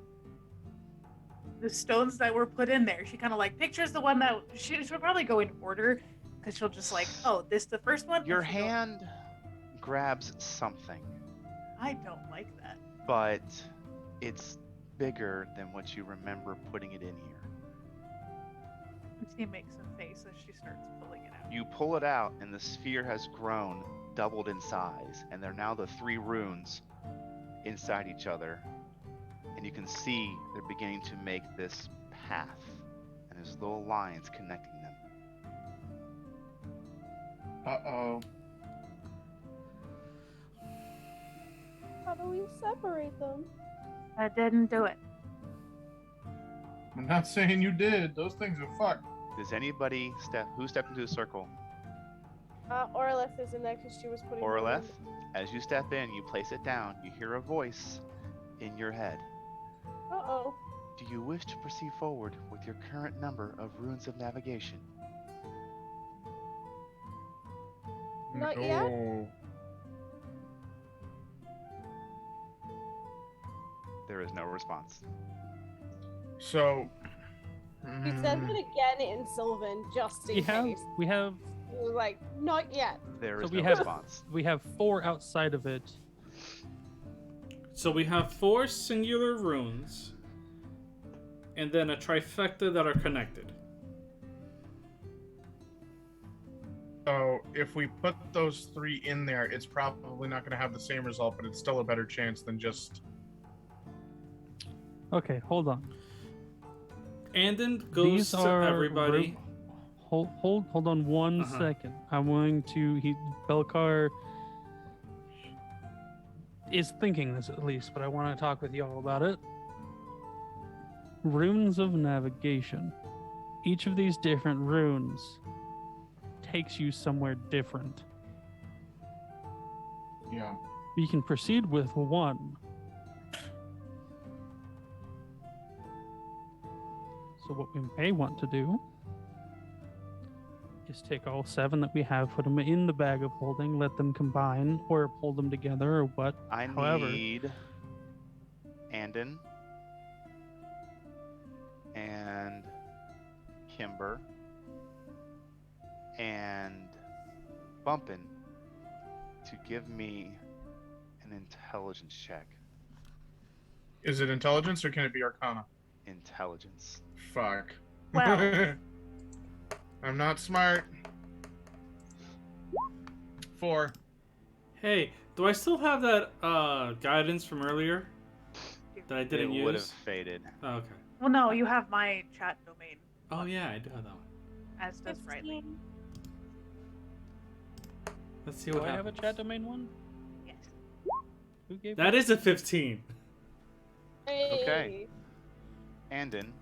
The stones that were put in there, she kind of like pictures the one that she'll probably go in order because she'll just like, oh, this the first one. Your and she'll go, hand grabs something, I don't like that. but it's bigger than what you remember putting it in here. And she makes a face as she starts pulling it out. You pull it out, and the sphere has grown, doubled in size, and they're now the 3 runes inside each other. And you can see they're beginning to make this path, and there's little lines connecting them. Uh-oh. How do we separate them? I didn't do it. I'm not saying you did. Those things are fucked. Does anybody who stepped into the circle? Orleth is in there because she was putting. her Orleth, rune- as you step in, you place it down, you hear a voice in your head. Uh-oh. Do you wish to proceed forward with your current number of runes of navigation? Not yet? No. There is no response. So. He says it again in Sylvan just in case. We have He was like, not yet. There So is we no have- response. 4 outside of it. So we have 4 singular runes, and then a trifecta that are connected. So if we put those 3 in there, it's probably not going to have the same result, but it's still a better chance than just. Okay, hold on. And then goes These to are everybody. Hold on one Uh-huh. second. I'm going to. Belkar is thinking this at least, but I want to talk with y'all about it. Runes of navigation. Each of these different runes takes you somewhere different. Yeah. You can proceed with 1. So what we may want to do is take all 7 that we have, put them in the bag of holding, let them combine, or pull them together, or what. I However- need Andon and Kimber and Bumpin to give me an intelligence check. Is it intelligence or can it be arcana? Intelligence. Fuck. Well. I'm not smart. 4. Hey, do I still have that guidance from earlier that I didn't it would have use? faded. Oh, okay. Well, no, you have my chat domain, Oh yeah, I do have that one. as does Riley. 15. Let's see Do what I have a happens. chat domain one? Yes. Who gave That is a 15. Hey. Andon,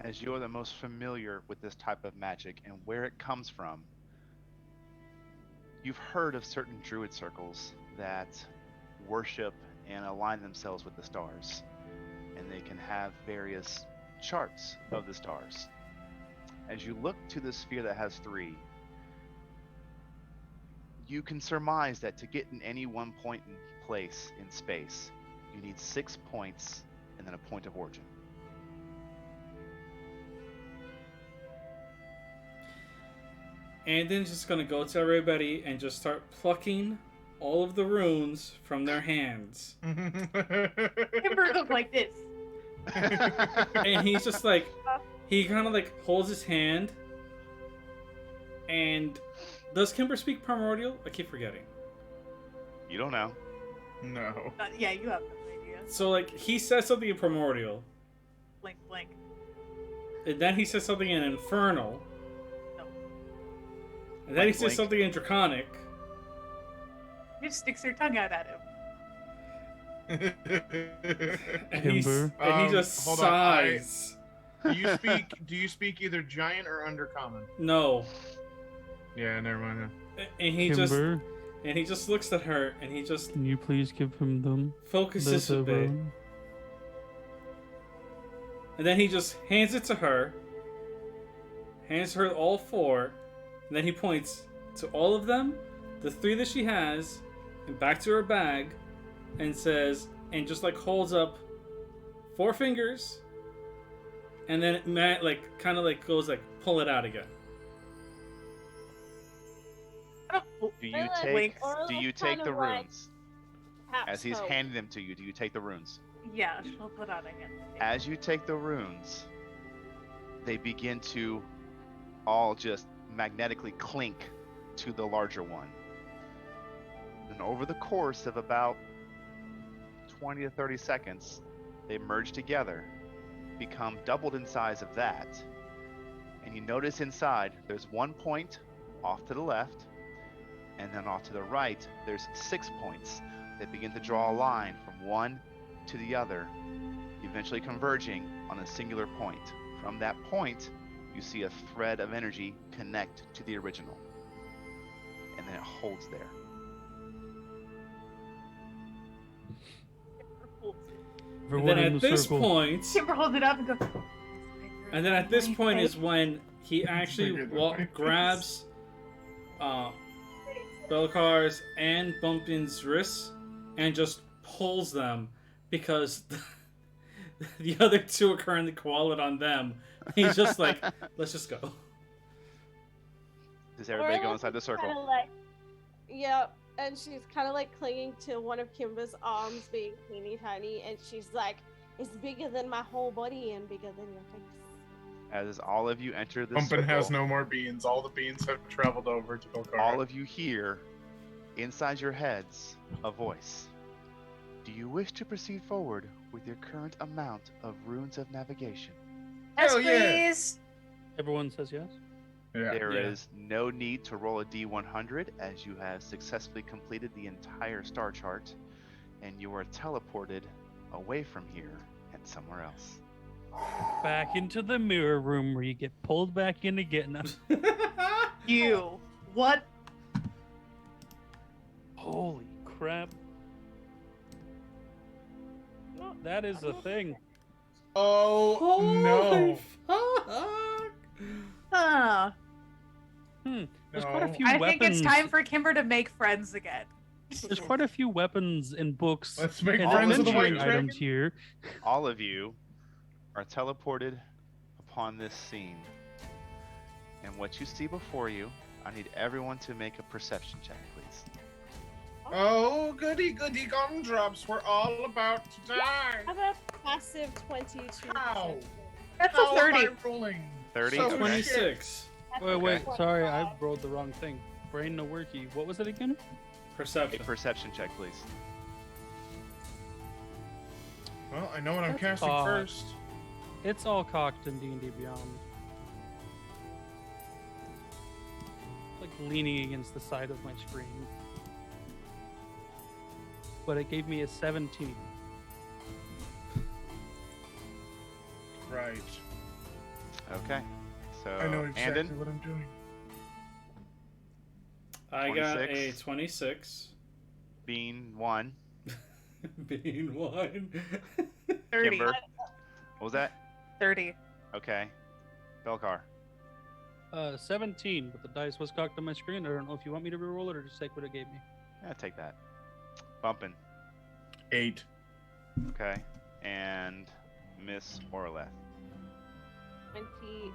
as you're the most familiar with this type of magic and where it comes from, you've heard of certain druid circles that worship and align themselves with the stars, and they can have various charts of the stars. As you look to the sphere that has 3, you can surmise that to get in any one point in place in space, you need 6 points and then a point of origin. And then just gonna go to everybody and just start plucking all of the runes from their hands. Kimber goes like this. And he's just like, he kind of like holds his hand. And does Kimber speak primordial? I keep forgetting. You don't know. No. Yeah, you have no idea. So like he says something in primordial, Blink, blink. and then he says something in infernal, No. and then he Blink, says blink. something in draconic. She just sticks her tongue out at him. And, Kimber? and he just Hold on, sighs. Do you speak either giant or undercommon? No. Yeah, never mind. And he Kimber, just looks at her and he just can you please give him them? focuses a bit. And then he just hands it to her. Hands her all 4. And then he points to all of them, the 3 that she has, and back to her bag, and says, and just like holds up 4 fingers, and then Matt like kind of like goes like pull it out again. Do you Really? take Blink. do you Kind take of the like runes Perhaps as he's hope. handing them to you? Do you take the runes? Yeah, she'll put on again. As you take the runes, they begin to all just magnetically clink to the larger one. And over the course of about 20 to 30 seconds, they merge together, become doubled in size of that. And you notice inside there's 1 point off to the left, and then off to the right, there's 6 points that begin to draw a line from one to the other, eventually converging on a singular point. From that point, you see a thread of energy connect to the original, and then it holds there. And Everyone then in at the this circle. point, Kimber holds it up and goes. and then at this point is when he actually bigger than my face. grabs Belkar's and Bumpkin's wrists and just pulls them because the other 2 are currently coiled on them. He's just like, let's just go. Does everybody go Orla's inside the just kinda circle? Like, yep, and she's kind of like clinging to one of Kimber's arms, being teeny tiny, and she's like, "It's bigger than my whole body and bigger than your face." As all of you enter the Pumpkin circle, has no more beans. All the beans have traveled over to Belkara. all of you hear inside your heads a voice. Do you wish to proceed forward with your current amount of runes of navigation? Yes, Hell yeah. please. Everyone says yes. Yeah. There is no need to roll a d100 as you have successfully completed the entire star chart, and you are teleported away from here and somewhere else. Back into the mirror room where you get pulled back in again. You. What? Holy crap. No, that is a thing. Oh no! Fuck. Huh. There's quite a No. few I weapons. think it's time for Kimber to make friends again. There's quite a few weapons and books Let's make and friends with the adventuring white items dragon. here. All of you are teleported upon this scene. And what you see before you, I need everyone to make a perception check, please. Oh, goody goody gumdrops. We're all about to die. How about passive 22? How? That's How a 30. am I rolling? 30? So Okay. 26. Wait, Okay. sorry, I rolled the wrong thing. Brain no worky. What was it again? A Perception. perception check, please. Well, I know what I'm That's casting odd. first. It's all cocked in D&D Beyond. Like leaning against the side of my screen. But it gave me a 17. Right. Okay. So, I know exactly Andon, what I'm doing. I got a 26. 26. Bean 1. Being 1. 30. Kimber. What was that? 30. Okay. Belkar. 17, but the dice was cocked on my screen. I don't know if you want me to reroll it or just take what it gave me. Yeah, take that. Bumpin'. 8. Okay. And Miss Orleth. 25.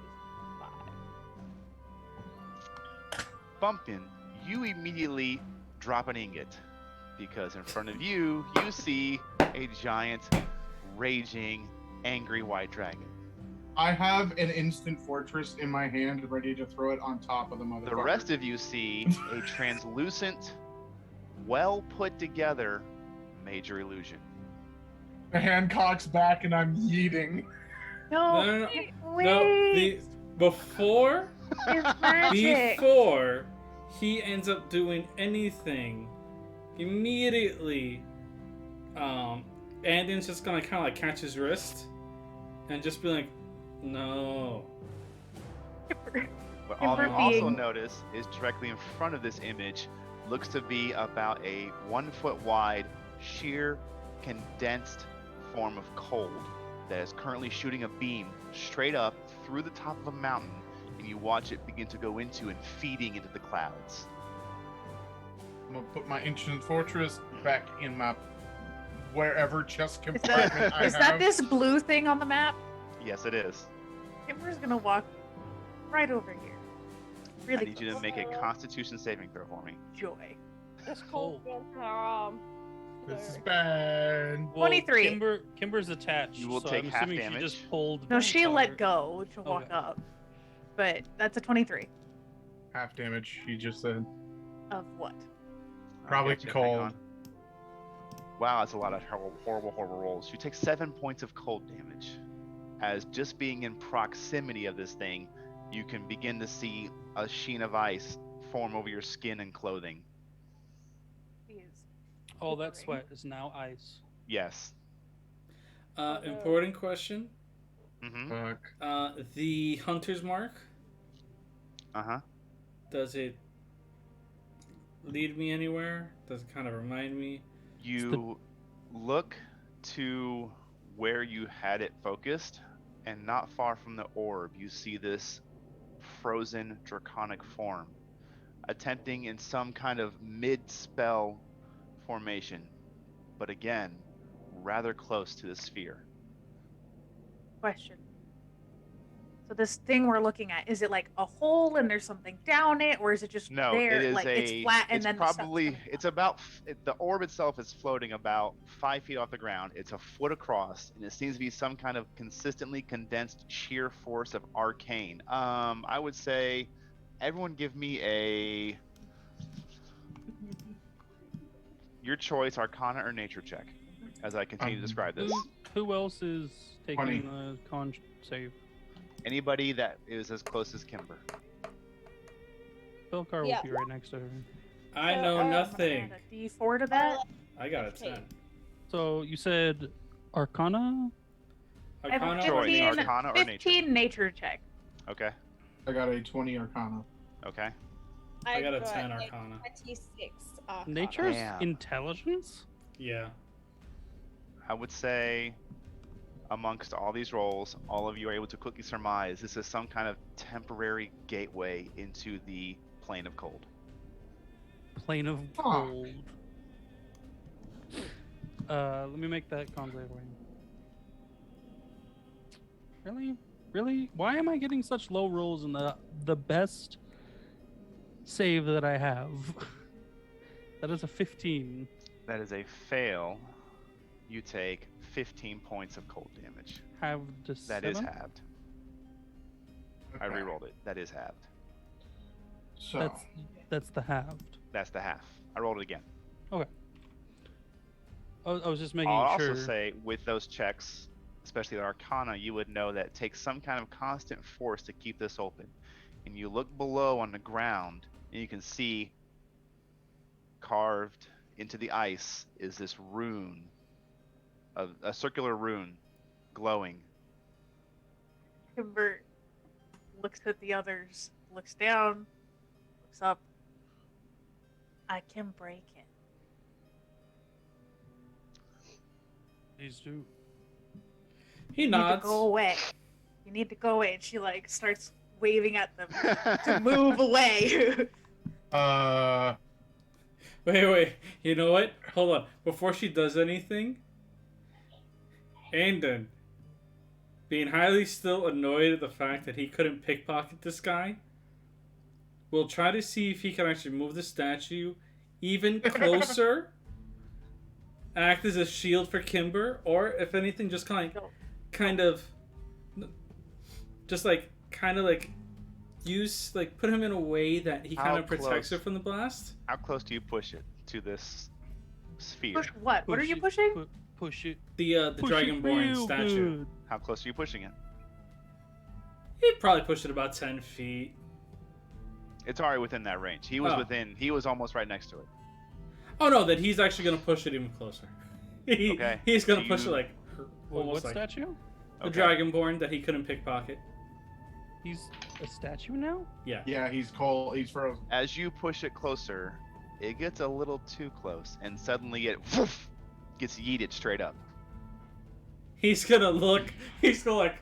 Bumpkin, you immediately drop an ingot because in front of you, you see a giant, raging, angry white dragon. I have an instant fortress in my hand ready to throw it on top of the motherfucker. The rest of you see a translucent, well put together major illusion. The hand cocks back and I'm yeeting. No, No, wait. No, before It's magic. before he ends up doing anything, immediately, Andon's just gonna kind of like catch his wrist and just be like, "No." What all you Kimber also being- notice is directly in front of this image looks to be about a 1 foot wide, sheer, condensed form of cold that is currently shooting a beam straight up through the top of a mountain, and you watch it begin to go into and feeding into the clouds. I'm gonna put my ancient fortress back in my wherever chest Is compartment I is have. that this blue thing on the map? Yes, it is. Kimber's gonna walk right over here. Really I need you to close. make a Constitution saving throw for me. Joy. This cold feels in her arm. This is bad. Well, 23. Kimber's attached. You will so take I'm half assuming damage. She just pulled. No, she Belcar. let go to walk Okay. up. But that's a 23. Half damage, he just said. Of what? Probably I got you. Hang cold. on. Wow, that's a lot of horrible rolls. You take 7 points of cold damage. As just being in proximity of this thing, you can begin to see a sheen of ice form over your skin and clothing. He is. Oh, that sweat is now ice. Yes. Important question. Mm-hmm. Fuck. The hunter's mark, Uh-huh. does it lead me anywhere? Does it kind of remind me? You look to where you had it focused, and not far from the orb, you see this frozen draconic form, attempting in some kind of mid-spell formation, but again, rather close to the sphere. Question. So this thing we're looking at, is it like a hole and there's something down it, or is it just No, there? it is like a. it's flat and it's then probably. the stuff's It's about. The orb itself is floating about 5 feet off the ground. It's a foot across, and it seems to be some kind of consistently condensed sheer force of arcane. I would say, everyone give me a. Your choice, Arcana or Nature check, as I continue to describe this. Who else is taking 20. the con save? Anybody that is as close as Kimber. Belcar Yeah. will be right next to her. I know Uh, nothing. Add a D4 to that. I got a Okay. 10. So you said Arcana? I have a Arcana or Choice, 15, nature? Arcana or Nature. 15 nature check. Okay. I got a 20 Arcana. Okay. I got a 10 Arcana. 26 Arcana. Nature's Damn. intelligence? Yeah. I would say, amongst all these rolls, all of you are able to quickly surmise this is some kind of temporary gateway into the plane of cold. Plane of Fuck. cold. Let me make that con save for you. Really? Really? Why am I getting such low rolls in the best save that I have? That is a 15. That is a fail. You take 15 points of cold damage. Halved to That is 7? halved. I Okay. rerolled it. That is halved. So, That's the halved. That's the half. I rolled it again. I was just making I'll sure. also say, with those checks, especially the Arcana, you would know that it takes some kind of constant force to keep this open. And you look below on the ground, and you can see carved into the ice is this rune, a circular rune, glowing. Kimber looks at the others, looks down, looks up. I can break it. Please do. He You need to nods. go away. You need to go away. And she like starts waving at them to move away. Wait. You know what? Hold on. Before she does anything, Andon, being highly still annoyed at the fact that he couldn't pickpocket this guy, will try to see if he can actually move the statue even closer, act as a shield for Kimber, or if anything, just kind of use put him in a way that he How kind of protects close? her from the blast. How close do you push it to this sphere. Push what? What are Push you it, pushing? Push it. The Push it Dragonborn real statue. good. How close are you pushing it? He'd probably push it about 10 feet. It's already within that range. He was Oh. within. He was almost right next to it. Oh no, then he's actually gonna push it even closer. Okay. He's gonna Do push it you- like Wait, almost what like statue? the Okay. Dragonborn that he couldn't pickpocket. He's a statue now? Yeah. Yeah, he's cold. He's frozen. As you push it closer, it gets a little too close, and suddenly it woof, gets yeeted straight up. He's gonna look. He's gonna like.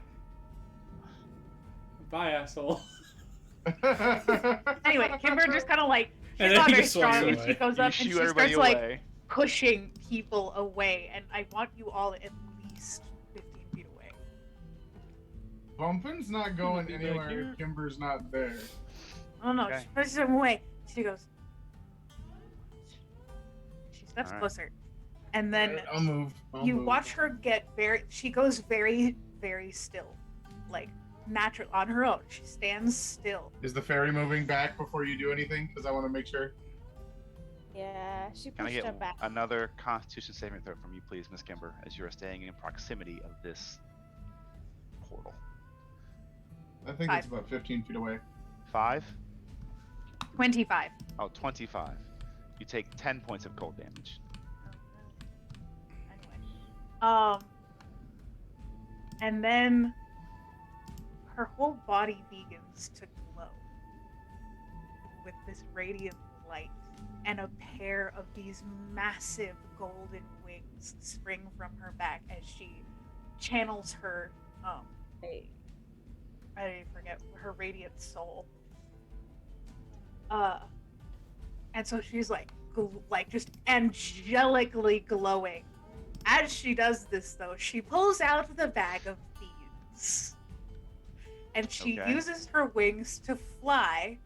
Bye, asshole. Anyway, Kimber just kind of like she's And then not he very just walks strong, and away. she goes You up and shoo she everybody starts like away. pushing people away, and I want you all at least 15 feet away. Bumpin's not going Be back anywhere here. if Kimber's not there. Oh no, Okay. she pushes him away. She goes. She steps Alright. closer, and then Alright, I'll move. I'll you move. watch her get very. She goes very, very still, like natural on her own. She stands still. Is the fairy moving back before you do anything? Because I want to make sure. Yeah, she Can I pushed her get back. another Constitution saving throw from you, please, Miss Kimber, as you are staying in proximity of this portal? I think 5. it's about 15 feet away. 5? 25. Oh, 25. You take 10 points of cold damage. Anyway, and then her whole body begins to glow with this radiant light, and a pair of these massive golden wings spring from her back as she channels her Hey. I forget her radiant soul. And so she's like just angelically glowing. As she does this, though, she pulls out the bag of beans, and she Okay. uses her wings to fly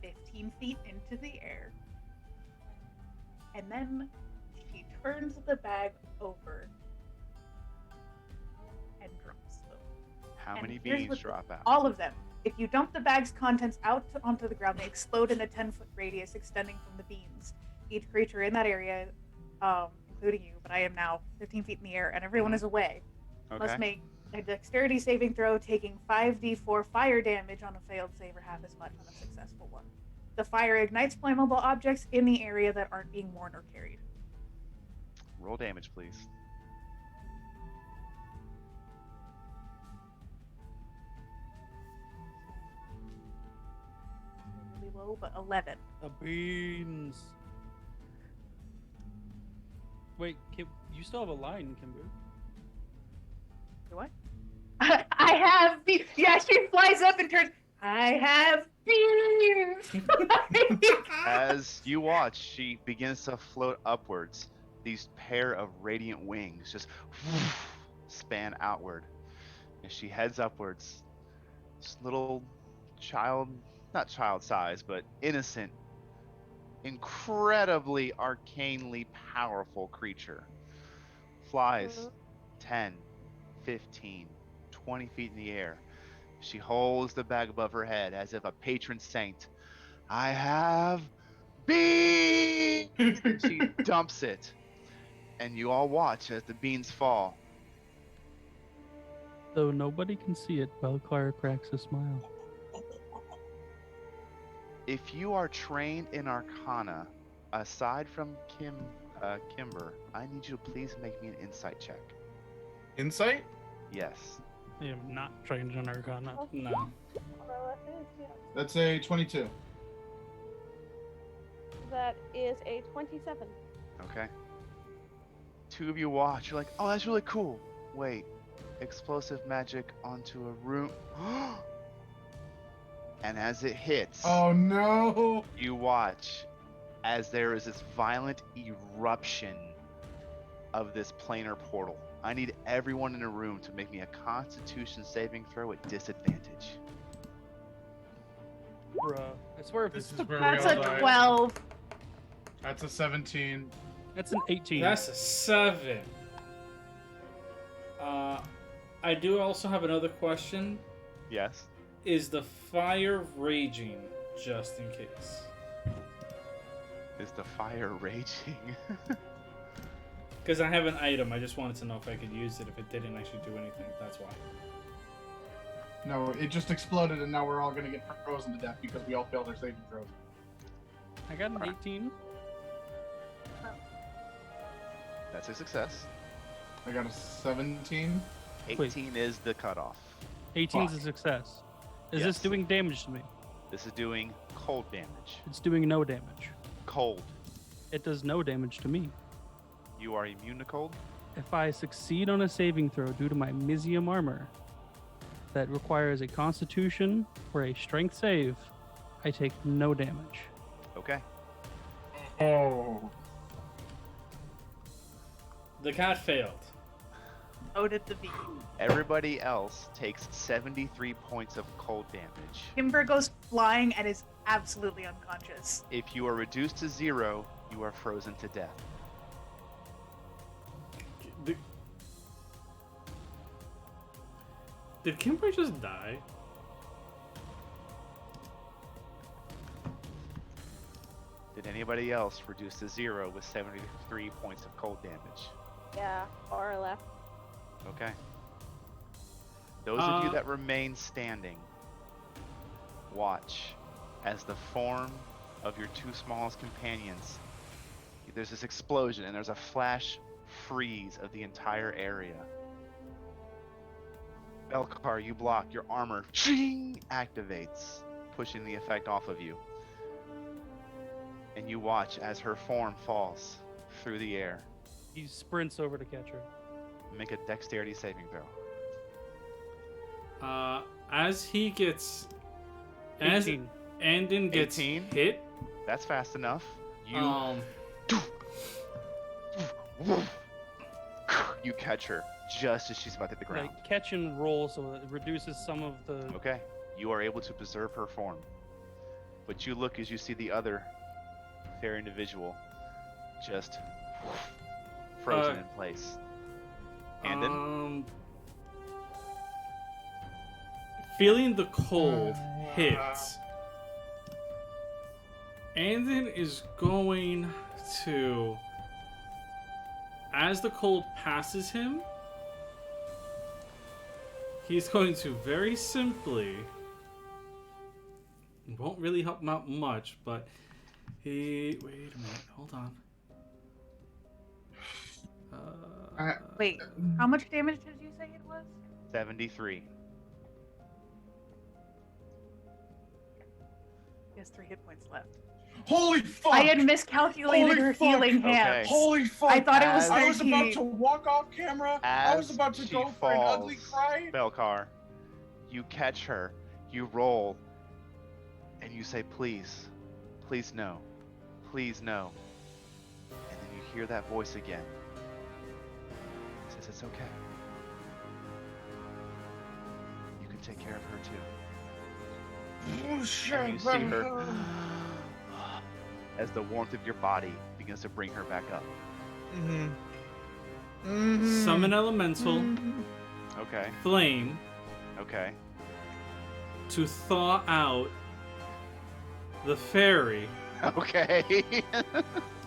15 feet into the air. And then she turns the bag over and drops them. How And many here's beans what- drop out? All of them. If you dump the bag's contents onto the ground, they explode in a 10-foot radius extending from the beans. Each creature in that area, including you, but I am now 15 feet in the air, and everyone is away, must Okay. make a dexterity saving throw, taking 5d4 fire damage on a failed save or half as much on a successful one. The fire ignites flammable objects in the area that aren't being worn or carried. Roll damage, please. Really low, but 11. The beans. Wait, you still have a line, Kimber. Do I? I have beans. Yeah, she flies up and turns. I have beans. As you watch, she begins to float upwards. These pair of radiant wings just span outward. As she heads upwards, this little child, not child size, but innocent, incredibly arcanely powerful creature flies 10, 15, 20 feet in the air. She holds the bag above her head as if a patron saint. I have beans! She dumps it. And you all watch as the beans fall. Though nobody can see it, Belcar cracks a smile. If you are trained in Arcana, aside from Kimber, I need you to please make me an insight check. Insight? Yes. I am not trained in Arcana. No. Although that is, yeah. That's a 22. That is a 27. Okay. Two of you watch. You're like, oh, that's really cool. Wait. Explosive magic onto a room. And as it hits, Oh no! you watch as there is this violent eruption of this planar portal. I need everyone in the room to make me a Constitution saving throw at disadvantage. Bruh. I swear if This it's is where That's we a all die. 12. That's a 17. that's an 18. That's a 7. I do also have another question. Yes. Is the fire raging just in case? Is the fire raging. Because I have an item, I just wanted to know if I could use it. If it didn't actually do anything, that's why. No, it just exploded, and now we're all gonna get frozen to death because we all failed our saving throws. I got an 18. That's a success. I got a 17. 18 is the cutoff. 18 is a success. Is this Yes. doing damage to me? This is doing cold damage. It's doing no damage. Cold. It does no damage to me. You are immune to cold? If I succeed on a saving throw due to my Mizium armor that requires a Constitution or a Strength save, I take no damage. Okay. Oh. The cat failed. So did the bee. Everybody else takes 73 points of cold damage. Kimber goes flying and is absolutely unconscious. If you are reduced to 0, you are frozen to death. Did Kimber just die? Did anybody else reduce to 0 with 73 points of cold damage? Yeah, Aura left. Okay. Those of you that remain standing, watch as the form of your two smallest companions, there's this explosion and there's a flash freeze of the entire area. Belkar, you block, your armor ching, activates, pushing the effect off of you. And you watch as her form falls through the air. He sprints over to catch her. Make a dexterity saving throw. As he gets... As 18. Andon gets 18? hit, That's fast enough. You you catch her just as she's about to hit the ground. Like catch and roll, so it reduces some of the. Okay. You are able to preserve her form. But you look as you see the other fair individual just frozen in place. Andon? feeling the cold hit, Andon is going to, as the cold passes him, he's going to very simply, it won't really help him out much, but wait a minute, hold on. Wait, how much damage did you say it was? 73. He has 3 hit points left. Holy fuck! I had miscalculated Holy her fuck. healing Okay. hands. Holy fuck! I thought it was I was 13. about to walk off camera. I was As about to she go for an ugly falls, cry. Belkar, you catch her, you roll, and you say, please, please no, please no. And then you hear that voice again. It says, it's okay. You can take care of her too. And you see her as the warmth of your body begins to bring her back up. Summon elemental Okay, flame okay. to thaw out the fairy. Okay.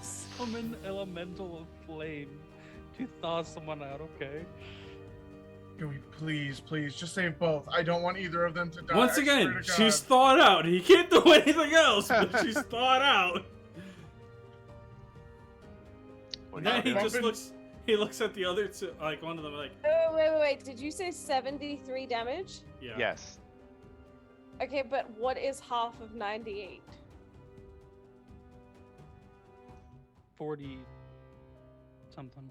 Summon elemental of flame to thaw someone out. Okay. Can we please just save both? I don't want either of them to die. Once I again, swear to she's God. thawed out. He can't do anything else, but she's thawed out. What And then do he you do? just looks. He looks at the other two, like one of them, like, Wait. Did you say 73 damage? yeah. Yes. Okay, but what is half of 98? 40 something.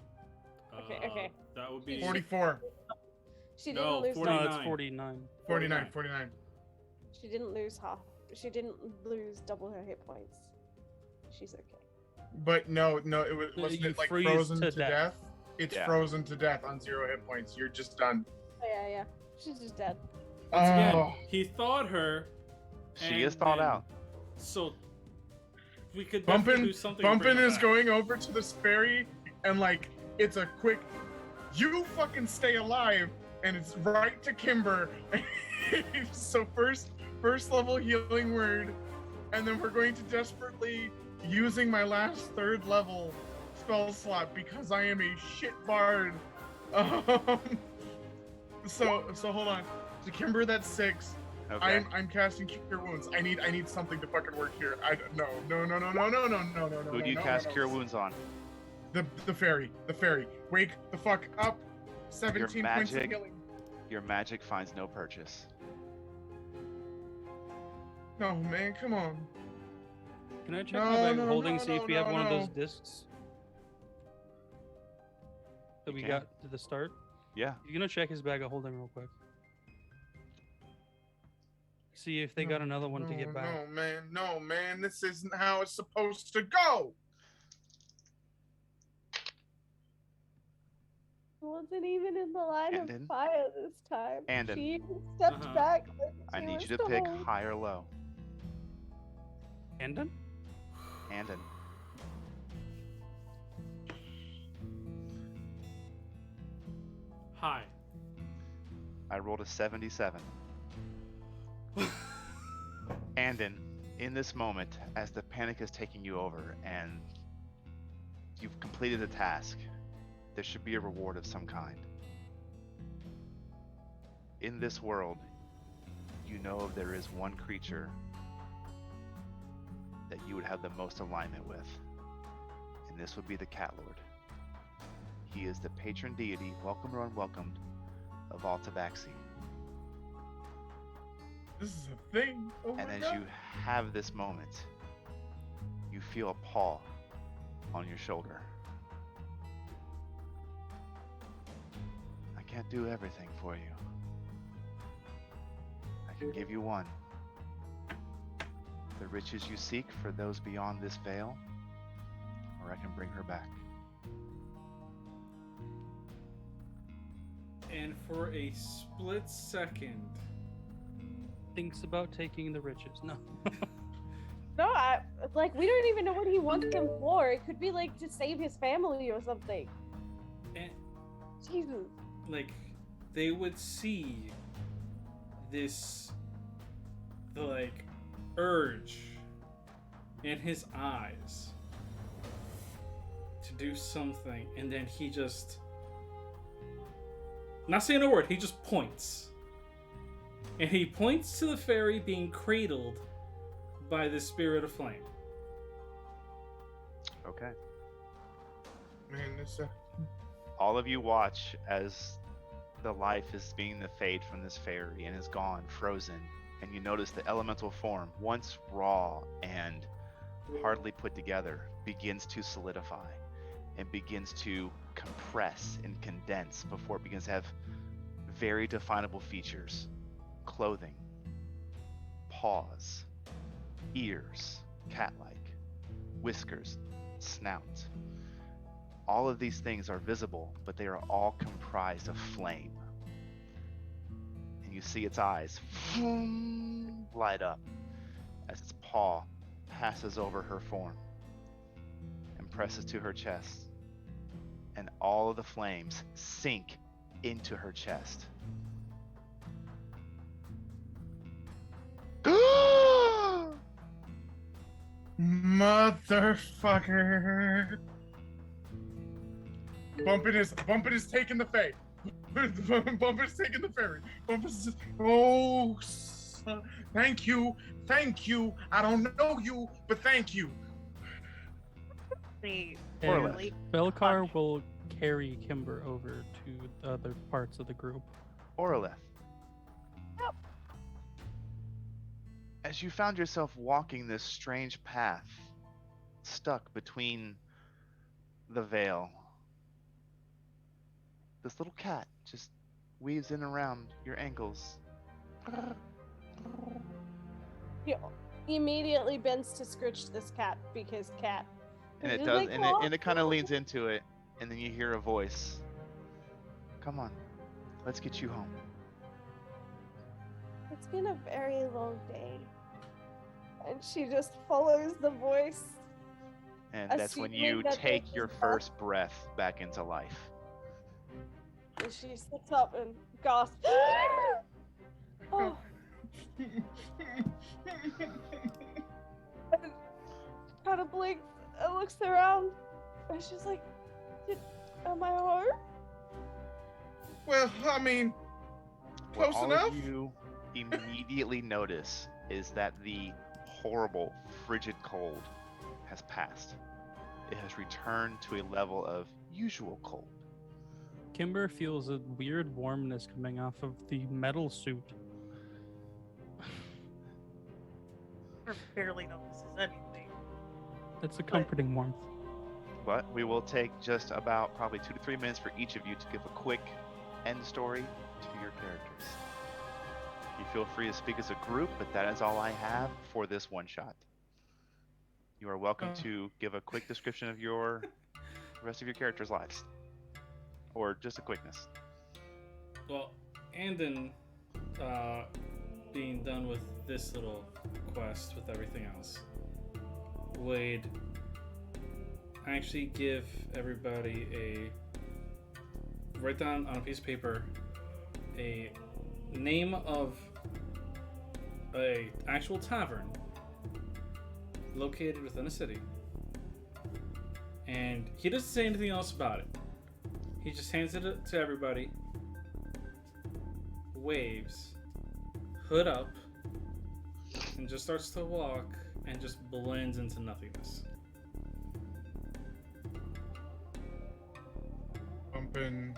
Okay. That would be 44, She No, didn't lose 49. No, it's 49. 49, 49. She didn't lose half. She didn't lose double her hit points. She's okay. But no, it wasn't You it like freeze frozen to to death. death? It's Yeah. frozen to death on 0 hit points. You're just done. Oh, yeah. She's just dead. Once again, Oh. he thawed her. She and is thawed then- out. So we could definitely do something. to bring Bumpin her is back. going over to this fairy and like it's a quick, you fucking stay alive, and it's right to Kimber. So first level healing word, and then we're going to desperately using my last 3rd level spell slot because I am a shit bard. So hold on. So Kimber, that's 6. Okay. I'm casting Cure Wounds. I need something to fucking work here. No. Who do you cast Cure Wounds on? The fairy. Wake the fuck up. 17 points of healing. Your magic finds no purchase. No, man, come on. Can I check my bag of holding, see if we have one of those discs that we got to the start? Yeah. He's gonna check his bag of holding real quick. See if they got another one to get back. No, man, this isn't how it's supposed to go. Wasn't even in the line of Andon? fire this time. Andon. She stepped back. Like I she need was you to pick told. high or low. Andon? Andon. Hi. I rolled a 77. Andon, in this moment, as the panic is taking you over and you've completed the task, there should be a reward of some kind. In this world, you know there is one creature that you would have the most alignment with, and this would be the Cat Lord. He is the patron deity, welcomed or unwelcomed, of all Tabaxi. This is a thing. Oh And my as God. you have this moment, you feel a paw on your shoulder. I can't do everything for you. I can give you one. The riches you seek for those beyond this veil, or I can bring her back. And for a split second, Thinks about taking the riches. No. No, we don't even know what he wants them for. It could be like to save his family or something. and Jesus. like they would see this like urge in his eyes to do something, and then he just, not saying a word, he just points. And he points to the fairy being cradled by the spirit of flame. Okay. Man, this. All of you watch as the life is being the fade from this fairy and is gone, frozen, and you notice the elemental form, once raw and hardly put together, begins to solidify and begins to compress and condense before it begins to have very definable features: clothing, paws, ears, cat-like, whiskers, snout. All of these things are visible, but they are all comprised of flame. And you see its eyes light up as its paw passes over her form and presses to her chest. And all of the flames sink into her chest. Motherfucker. Bumpin is taking the fade. Bump is taking the ferry. Bump is just, oh, thank you. I don't know you, but thank you. They Orla. really Belcar will carry Kimber over to the other parts of the group. Orleth. As you found yourself walking this strange path, stuck between the veil, this little cat just weaves in around your ankles. He immediately bends to scritch this cat because cat. And it He's does, like, and "Oh, it kind of leans into it, and then you hear a voice. Come on, let's get you home. It's been a very long day. And she just follows the voice. And that's when you Assuming that take this your is first breath back into life. And she sits up and gasps. Oh, kind of blinks and looks around. And she's like, am I home? Well, I mean, What close all enough. of you immediately notice is that the horrible, frigid cold has passed. It has returned to a level of usual cold. Kimber feels a weird warmness coming off of the metal suit. Or barely notices anything. It's a comforting warmth. But we will take just about probably 2 to 3 minutes for each of you to give a quick end story to your characters. You feel free to speak as a group, but that is all I have for this one shot. You are welcome to give a quick description of the rest of your characters' lives. Or just a quickness. Well, Andon, being done with this little quest with everything else, would actually give everybody write down on a piece of paper a name of a actual tavern located within a city, and he doesn't say anything else about it. He just hands it to everybody, waves, hood up, and just starts to walk and just blends into nothingness. Bumpin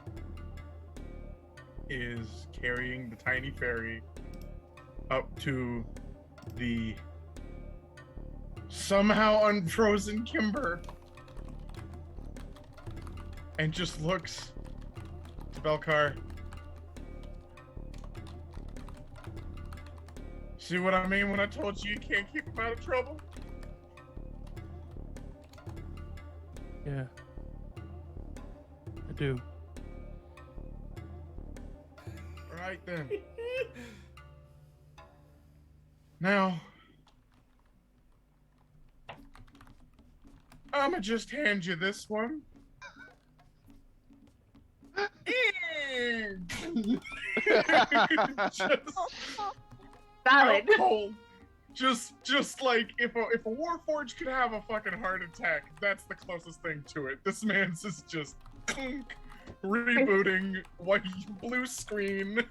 is carrying the tiny fairy up to the somehow unfrozen Kimber and just looks to Belcar. See what I mean when I told you can't keep him out of trouble? Yeah. I do. Right then. Now, I'ma just hand you this one. And Valid. cold. Just like if a Warforged could have a fucking heart attack, that's the closest thing to it. This man's is just clunk, rebooting, white blue screen.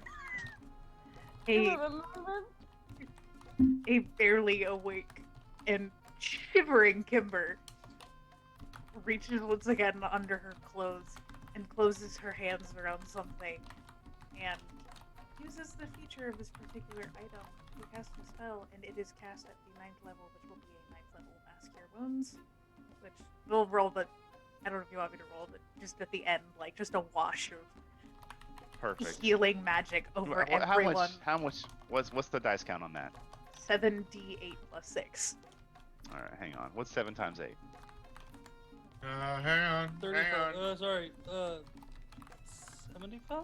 A barely awake and shivering Kimber reaches once again under her clothes and closes her hands around something and uses the feature of this particular item to cast a spell, and it is cast at the 9th level, which will be a 9th level Mass Cure Wounds, which we'll roll, but I don't know if you want me to roll, but just at the end, like just a wash of Perfect. healing magic over everyone. How much? What's the dice count on that? 7d8 plus 6. All right, hang on. What's 7 times 8? Hang on. 35. Sorry. 75?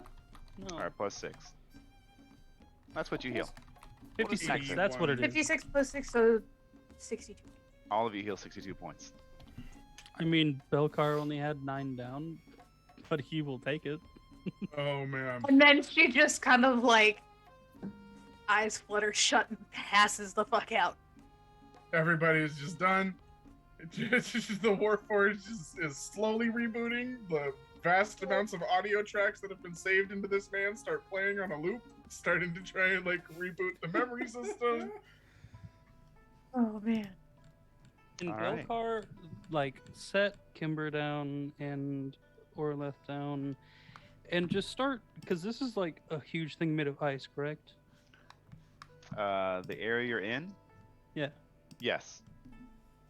No. All right, plus 6. That's what you heal. 56. That's what it is. 56 plus 6, so 62. All of you heal 62 points. I mean, Belcar only had 9 down, but he will take it. Oh man. And then she just kind of like eyes flutter shut and passes the fuck out. Everybody's just done. The Warforged is slowly rebooting. The vast amounts of audio tracks that have been saved into this man start playing on a loop, starting to try and like reboot the memory system. Oh man. And All right. Belcar, like, set Kimber down and Orleth down, and just start, because this is like a huge thing made of ice, correct? The area you're in? Yeah. Yes.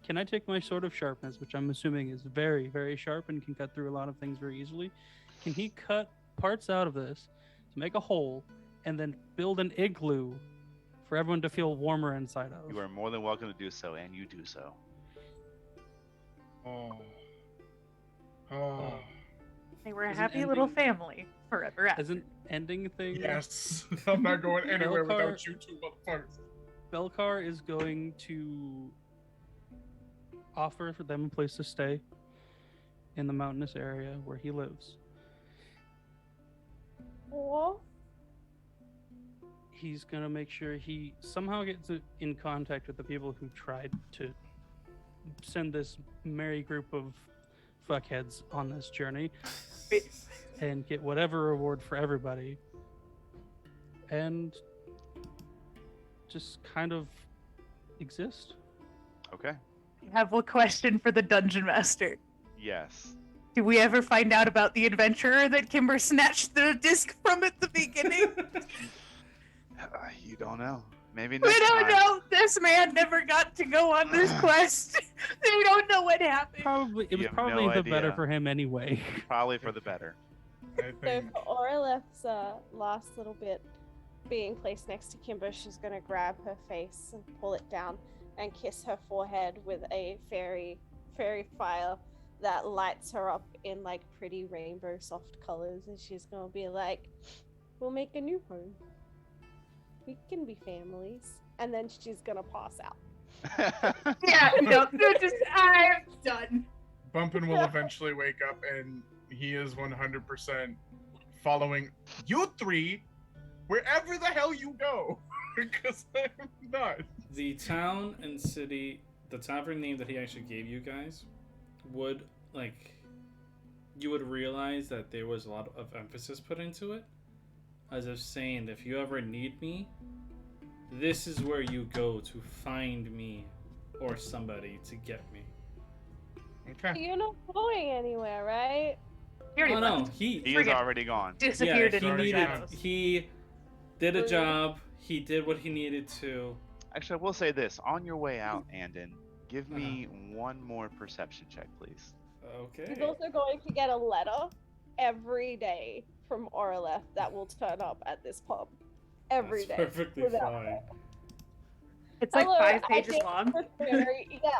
Can I take my Sword of Sharpness, which I'm assuming is very, very sharp and can cut through a lot of things very easily? Can he cut parts out of this to make a hole and then build an igloo for everyone to feel warmer inside of? You are more than welcome to do so, and you do so. Oh. They were a As an happy little ending- family forever after. As an ending thing, Yes. I'm not going anywhere Belcar- without you two motherfuckers. Belcar is going to offer for them a place to stay in the mountainous area where he lives. Or He's going to make sure he somehow gets in contact with the people who tried to send this merry group of fuckheads on this journey and get whatever reward for everybody, and just kind of exist. Okay. I have a question for the dungeon master. Yes. Did we ever find out about the adventurer that Kimber snatched the disc from at the beginning? You don't know. Maybe We next don't time. know. This man never got to go on this quest. We don't know what happened. Probably it was You have probably no the better idea. for him anyway. Probably for the better. I So think for Oraleth's last little bit being placed next to Kimber, she's gonna grab her face and pull it down and kiss her forehead with a fairy fire that lights her up in like pretty rainbow soft colors, and she's gonna be like, "We'll make a new home. We can be families." And then she's gonna pass out. Yeah, no, I'm done. Bumpin will eventually wake up, and he is 100% following you three wherever the hell you go, because I'm not. The town and city, the tavern name that he actually gave you guys, would, like, you would realize that there was a lot of emphasis put into it. As if saying, if you ever need me, this is where you go to find me or somebody to get me. Okay. You're not going anywhere, right? He already Oh no, left. He is Forget it. already gone. Disappeared yeah, into the shadows. he did a job, he did what he needed to. Actually, I will say this. On your way out, Andon, give me one more perception check, please. Okay. He's also going to get a letter every day from Oraleth that will turn up at this pub. Every That's day. perfectly without fine. fail. It's like Hello, 5 I pages did long. yeah,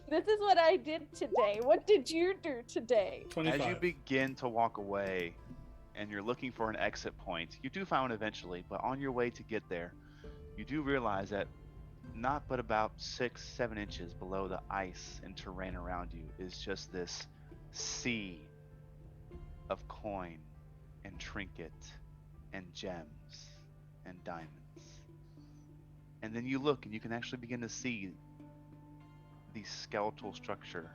this is what I did today. What did you do today? 25. As you begin to walk away and you're looking for an exit point, you do find one eventually, but on your way to get there, you do realize that not but about 6-7 inches below the ice and terrain around you is just this sea of coin and trinket and gems and diamonds. And then you look and you can actually begin to see the skeletal structure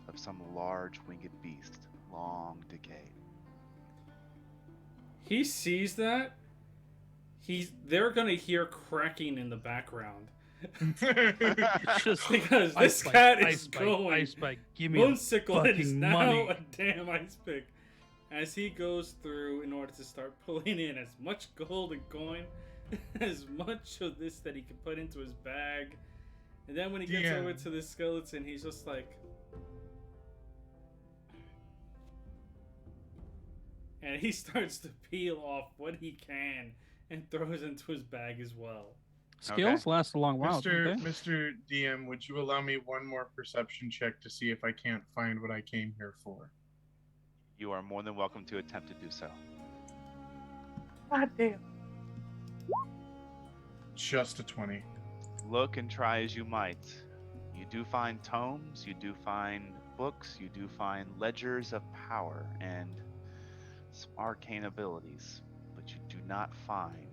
of some large winged beast, long decayed. He sees that. They're gonna hear cracking in the background. It's just Because ice this spike, cat ice is spike, going. ice spike. Give me Moonsicle is fucking now money. a damn ice pick. As he goes through in order to start pulling in as much gold and coin, as much of this that he can put into his bag. And then when he gets over to the skeleton, he's just like... And he starts to peel off what he can and throws into his bag as well. Skills last a long while. Mr. Okay? Mr. DM, would you allow me one more perception check to see if I can't find what I came here for? You are more than welcome to attempt to do so. God damn. Just a 20. Look and try as you might. You do find tomes, you do find books, you do find ledgers of power and some arcane abilities, but you do not find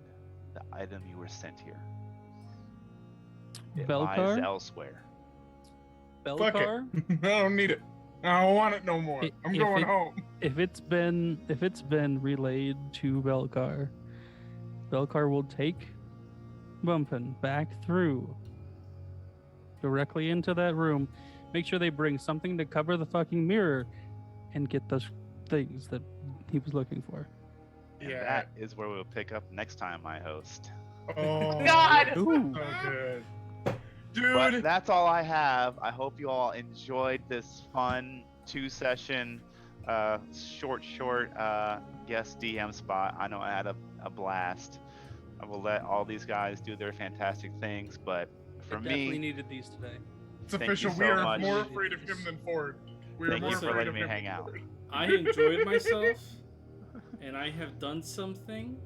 the item you were sent here. It lies Belcar? elsewhere. Fuck Belcar? it. I don't need it. I don't want it no more. I'm If going it- home. If it's been relayed to Belcar, Belcar will take Bumpin back through directly into that room. Make sure they bring something to cover the fucking mirror and get those things that he was looking for. And Yeah. that is where we'll pick up next time, my host. Oh, God! Ooh. so good. But Dude, that's all I have. I hope you all enjoyed this fun 2-session, short guest DM spot. I know I had a blast. I will let all these guys do their fantastic things, but for Definitely me, needed these today. it's thank official. you We so are much. more afraid of him than Ford. We are Thank more you for afraid letting of me him hang than out. Ford. I enjoyed myself, and I have done something,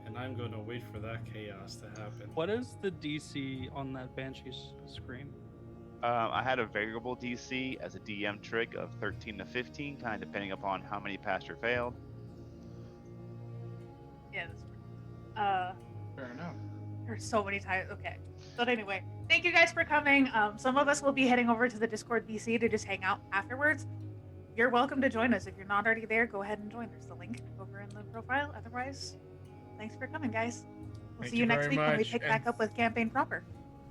and I'm going to wait for that chaos to happen. What is the DC on that Banshee's scream? I had a variable DC as a DM trick of 13 to 15, kind of depending upon how many passed or failed. Yeah, that's Fair enough. there's so many times. Okay. But anyway, thank you guys for coming. Some of us will be heading over to the Discord VC to just hang out afterwards. You're welcome to join us. If you're not already there, go ahead and join. There's the link over in the profile. Otherwise, thanks for coming, guys. We'll Thank see you you next very week when we much, pick and- back up with campaign proper.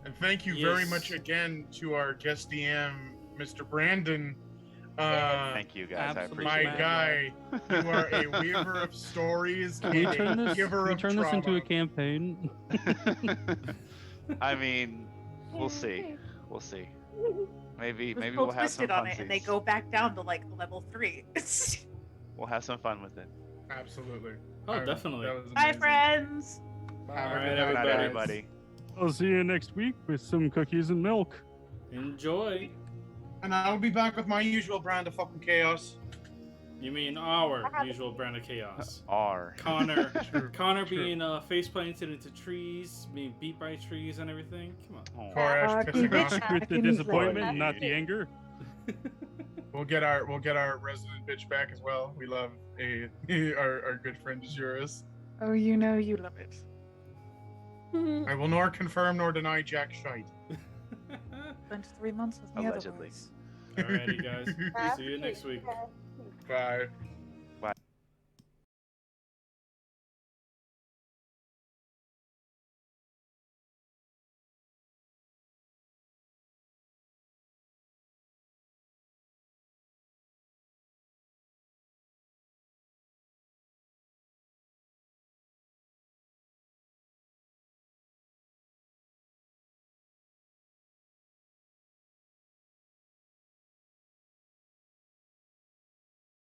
And thank you very Yes. much again to our guest DM, Mr. Brandon. Thank you guys. Absolutely. I My appreciate Mad guy, you are a weaver of stories Can we and turn a this? giver We of turn this into a trauma. campaign. it. I mean, we'll see. We'll see. Maybe Just we'll pull have some twisted on it, and they funsies. go back down to like level 3. We'll have some fun with it. Absolutely. Oh, definitely. that was Bye, amazing. friends. Have All a right, good Good night, night, everybody. everybody. I'll see you next week with some cookies and milk. Enjoy. And I'll be back with my usual brand of fucking chaos. You mean our usual brand of chaos? R. Connor, True, Connor true. being face planted into trees, being beat by trees and everything. Come on. Oh. Koresh pissing bitch. off. With the Happy New disappointment, Year. not the anger. We'll get our resident bitch back as well. We love our good friend Juris. Oh, you know you love it. I will nor confirm nor deny jack shite. Spent 3 months with me Allegedly. otherwise. Alrighty, guys. See you next week. Bye.